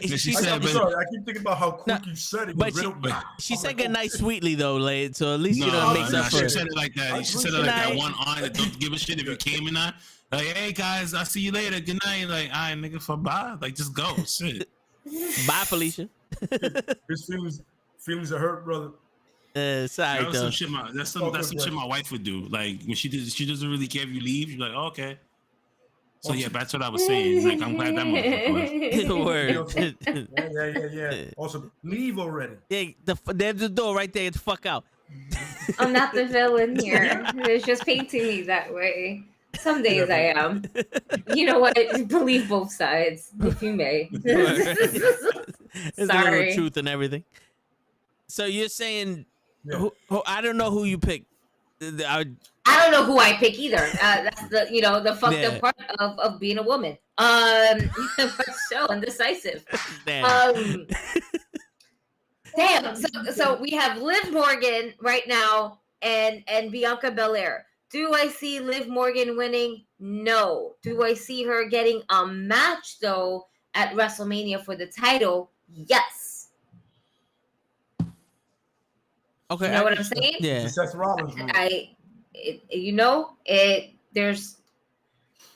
She said, I'm sorry. I keep thinking about how quick you said it. But she said good night sweetly though, like, so at least you know it makes up for she it. said it like that. She said it like that one on that don't give a shit if you came or not. Like, hey guys, I'll see you later. Good night. Like, all right, nigga, for bye. Like, just go. Shit. Bye, Felicia. His feelings are hurt, brother. Sorry, that's some shit. That's some shit my wife would do. Like, when she doesn't really care if you leave. She's like, oh, okay. So yeah, that's what I was saying. Like, I'm glad that motherfucker left. Yeah. Also, leave already. Yeah, there's the door right there. Get the fuck out. I'm not the villain here. It's just painting me that way. Some days I am. You know what? Believe both sides, if you may. There's a little truth in everything. So you're saying, I don't know who you picked. I don't know who I pick either. That's the fucked up part of being a woman. So indecisive. Damn. So we have Liv Morgan right now and Bianca Belair. Do I see Liv Morgan winning? No. Do I see her getting a match though at WrestleMania for the title? Yes. Okay. You know what I'm saying? Yeah. Seth Rollins.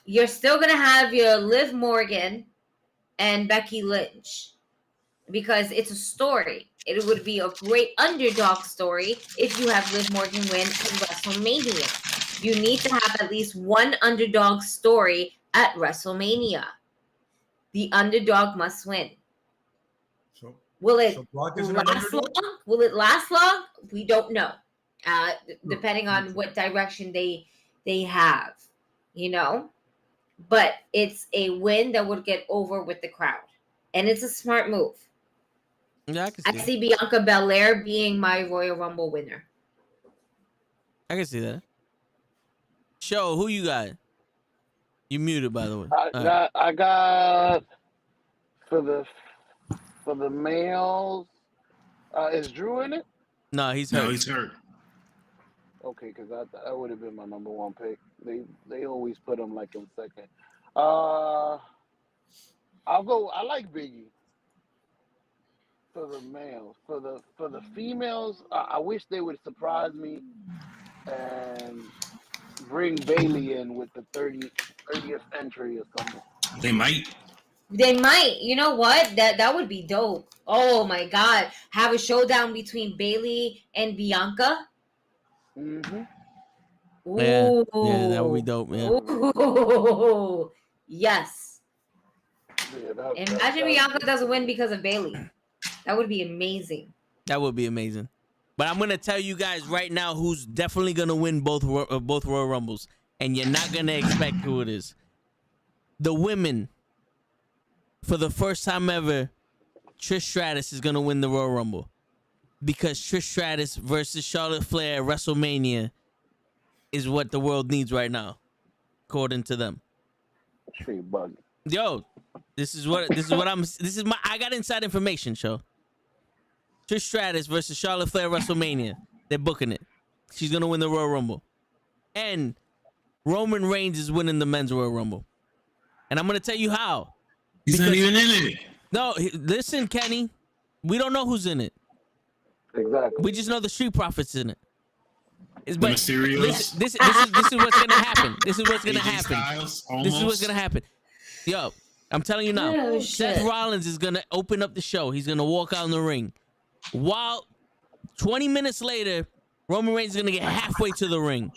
You're still gonna have your Liv Morgan and Becky Lynch because it's a story. It would be a great underdog story if you have Liv Morgan win at WrestleMania. You need to have at least one underdog story at WrestleMania. The underdog must win. Will it last long? Will it last long? We don't know. Depending on what direction they have, you know. But it's a win that would get over with the crowd, and it's a smart move. Yeah, I see Bianca Belair being my Royal Rumble winner. I can see that. Show, who you got? You muted, by the way. I got for the males. Is Drew in it? No, he's hurt. No, he's hurt. Okay, because that would have been my number one pick. They always put him like in second. I'll go. I like Biggie for the males. For the females, I wish they would surprise me and bring Bailey in with the 30th entry or something. They might. They might. You know what? That would be dope. Oh my God! Have a showdown between Bailey and Bianca. Mm-hmm. Yeah, that would be dope, man. Ooh, yes. Yeah, Imagine Bianca doesn't win because of Bailey. That would be amazing. That would be amazing. But I'm gonna tell you guys right now who's definitely gonna win both Royal Rumbles, and you're not gonna expect who it is. The women, for the first time ever, Trish Stratus is gonna win the Royal Rumble, because Trish Stratus versus Charlotte Flair at WrestleMania is what the world needs right now, according to them. Straight bug. Yo, I got inside information, show. Trish Stratus versus Charlotte Flair at WrestleMania. They're booking it. She's gonna win the Royal Rumble. And Roman Reigns is winning the men's Royal Rumble. And I'm gonna tell you how. He's not even in it. No, listen, Kenny. We don't know who's in it. Exactly. We just know the Street Profits in it. But Mysterios. This is what's gonna happen. This is what's gonna AJ happen. Styles, This is what's gonna happen. Yo, I'm telling you now. Oh, Seth shit. Rollins is gonna open up the show. He's gonna walk out in the ring. While 20 minutes later, Roman Reigns is gonna get halfway to the ring,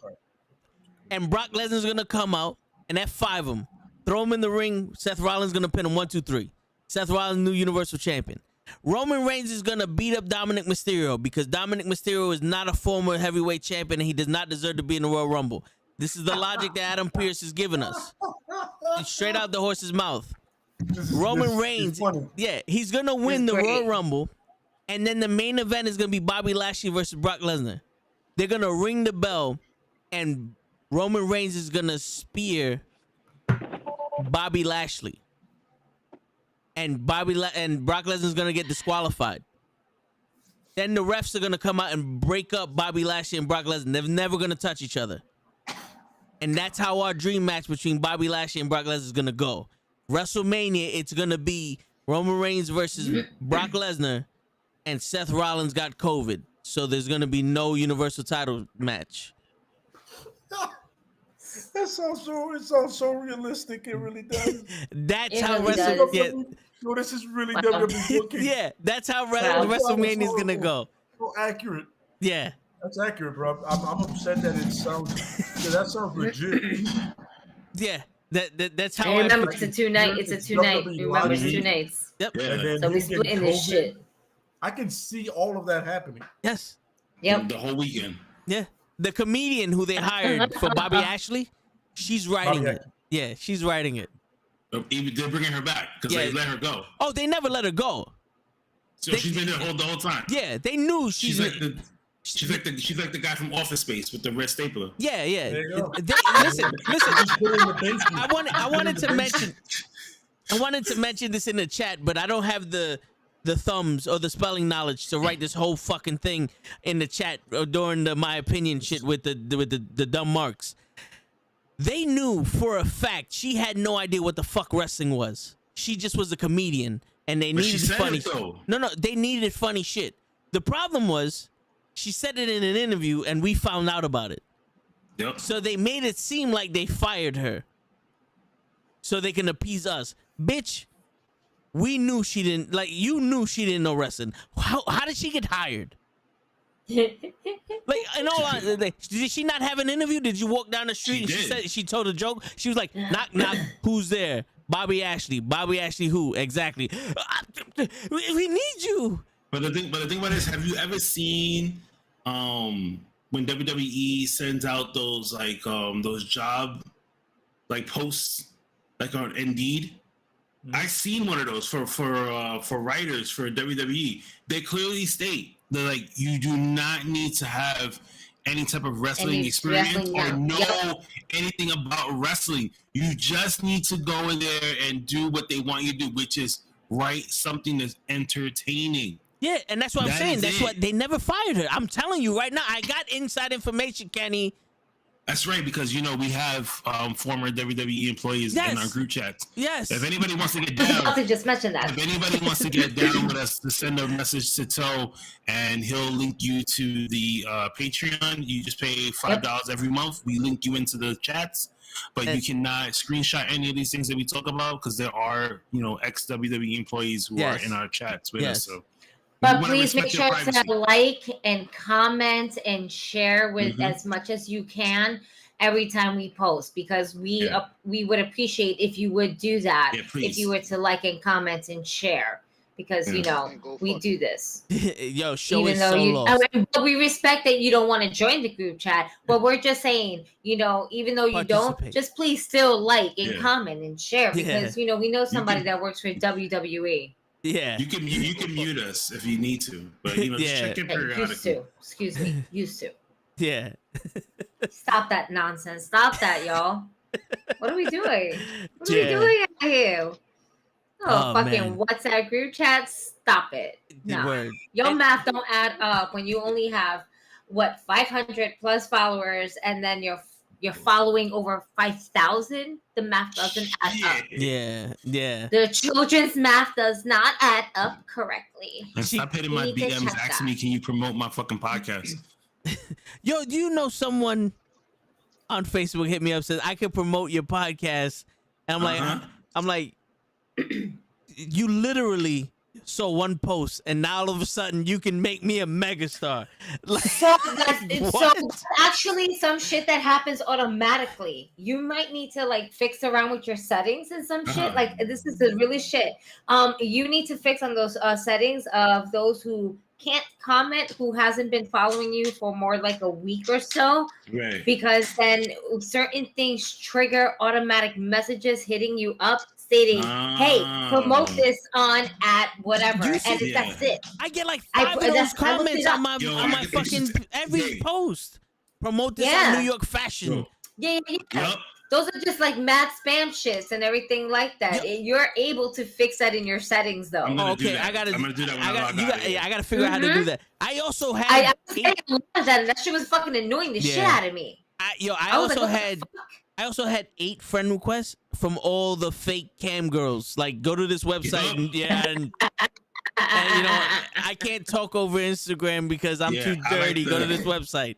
and Brock Lesnar's gonna come out and F5 him, throw him in the ring. Seth Rollins is gonna pin him 1, 2, 3. Seth Rollins, new Universal Champion. Roman Reigns is gonna beat up Dominic Mysterio because Dominic Mysterio is not a former heavyweight champion and he does not deserve to be in the Royal Rumble. This is the logic that Adam Pearce is giving us. It's straight out the horse's mouth. Roman Reigns, yeah, he's gonna win the Royal Rumble, and then the main event is gonna be Bobby Lashley versus Brock Lesnar. They're gonna ring the bell, and Roman Reigns is gonna spear Bobby Lashley. And Brock Lesnar is gonna get disqualified. Then the refs are gonna come out and break up Bobby Lashley and Brock Lesnar. They're never gonna touch each other. And that's how our dream match between Bobby Lashley and Brock Lesnar is gonna go. WrestleMania, it's gonna be Roman Reigns versus Brock Lesnar, and Seth Rollins got COVID, so there's gonna be no Universal title match. It sounds so realistic. It really does. That's It how really WrestleMania. does. Yeah, Yo, this is really WWE booking. yeah, that's how Wow. WrestleMania is gonna go. So accurate. Yeah, That's accurate, bro. I'm upset that it sounds. Yeah, that sounds legit. yeah. That's how. And remember, I it's a two-night. It's a two-night. Remember, it's 2 nights. Yep. Yeah. And then So we you get splitting this COVID. shit. I can see all of that happening. Yes. Yep. The whole weekend. Yeah. The comedian who they hired for Bobby Ashley, she's writing Bobby it. Yeah, she's writing it. Even they're bringing her back because they let her go. Oh, they never let her go. So she's been there the whole time. Yeah, they knew She's like the guy from Office Space with the red stapler. Yeah, yeah. There you go. Listen. Just put it in the basement. I wanted to mention this in the chat, but I don't have the the thumbs or the spelling knowledge to write this whole fucking thing in the chat during the my opinion shit with the dumb marks. They knew for a fact she had no idea what the fuck wrestling was. She just was a comedian, and they needed funny. No, they needed funny shit. The problem was, she said it in an interview, and we found out about it. Yep. So they made it seem like they fired her, so they can appease us, bitch. We knew she didn't you knew she didn't know wrestling. How did she get hired? Like, in all honesty, did she not have an interview? Did you walk down the street she told a joke? She was like, knock, knock, who's there? Bobby Ashley. Bobby Ashley who? Exactly. We need you. But the thing about it is, have you ever seen when WWE sends out those those job posts on Indeed? I seen one of those for writers for WWE. They clearly state they're like, you do not need to have any type of wrestling experience or know anything about wrestling. You just need to go in there and do what they want you to do, which is write something that's entertaining. Yeah, and that's what I'm saying. That's what they never fired her. I'm telling you right now. I got inside information, Kenny. That's right, because we have former WWE employees in our group chat. Yes. If anybody wants to get down, I was about to just mention that. If anybody wants to get down with us, to send a message to Toe, and he'll link you to the Patreon. You just pay $5 every month. We link you into the chats, but you cannot screenshot any of these things that we talk about because there are ex WWE employees who are in our chats with us. So. But please make sure to like and comment and share with as much as you can every time we post, because we would appreciate if you would do that. If you were to like and comment and share, because we do this. Yo, show is so low. But we respect that you don't want to join the group chat, but we're just saying, even though you don't, just please still like and comment and share, because we know somebody that works for WWE. Yeah, you can mute us if you need to, but just check in periodically. Used to. Yeah. Stop that nonsense. Stop that, y'all. What are we doing? What are we doing out here? Oh fucking man. WhatsApp group chat. Stop it. No, your math don't add up when you only have 500 plus followers, and then you're following over 5,000. The math doesn't add up. Yeah. The children's math does not add up correctly. And stop hitting my DMs asking me, can you promote my fucking podcast? Yo, do you know someone on Facebook hit me up, said I could promote your podcast? And I'm like, you literally saw one post, and now all of a sudden you can make me a megastar. So actually some shit that happens automatically. You might need to fix around with your settings and some shit. This is the really shit. You need to fix on those settings of those who can't comment, who hasn't been following you for more a week or so, right? Because then certain things trigger automatic messages hitting you up stating, hey, promote this on at whatever, and that's it. I get 5 of those comments on my fucking every post. Promote this on New York Fashion. Yeah. Yep. Those are just mad spam shits and everything like that. Yep. You're able to fix that in your settings, though. I'm gonna do that. I'm gonna do that when I gotta figure out how to do that. I also had that shit was fucking annoying the shit out of me. I also had 8 friend requests from all the fake cam girls. Go to this website and I can't talk over Instagram because I'm too dirty. Go to this website.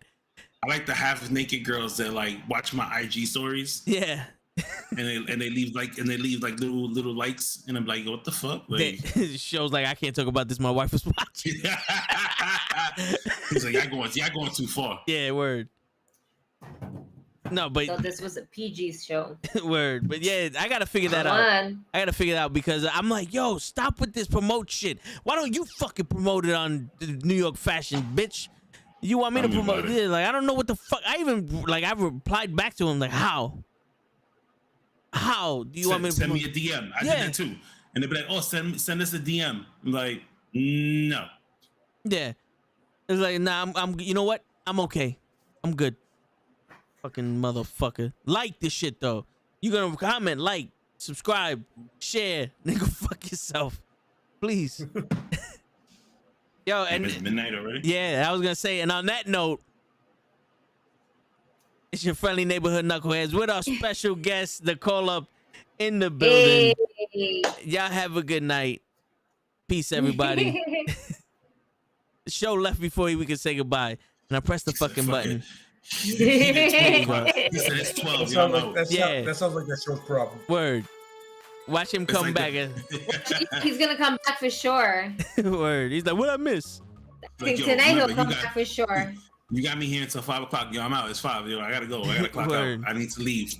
I like the half naked girls that watch my IG stories. Yeah. and they leave little likes, and I'm like, what the fuck? It shows I can't talk about this. My wife was watching. He's like, y'all going too far. Yeah, word. No, but so this was a PG show. Word, but yeah, I gotta figure that out. I gotta figure it out because I'm like, yo, stop with this promote shit. Why don't you fucking promote it on New York Fashion, bitch? You want me to promote it? I don't know what the fuck. I even I replied back to him how do you want me to send me a DM? I did that too, and they'd be like, oh, send us a DM. I'm like, no. Yeah, it's nah. I'm. You know what? I'm okay. I'm good. Fucking motherfucker. Like this shit though. You gonna comment, subscribe, share, nigga. Fuck yourself, please. Yo, and it's midnight already. Yeah, I was gonna say, and on that note, it's your friendly neighborhood knuckleheads with our special guest, the call up in the building. Hey. Y'all have a good night. Peace, everybody. The show left before we could say goodbye, and I pressed the fucking button. He said it's 12. That sounds like that show's problem. Word. Watch him come like back. He's gonna come back for sure. Word. He's like, what I miss? Like, tonight he'll come back for sure. You got me here until 5 o'clock. Yo, I'm out. It's 5. Yo, I gotta go. I gotta clock out. I need to leave.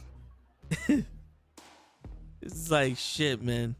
It's like shit, man.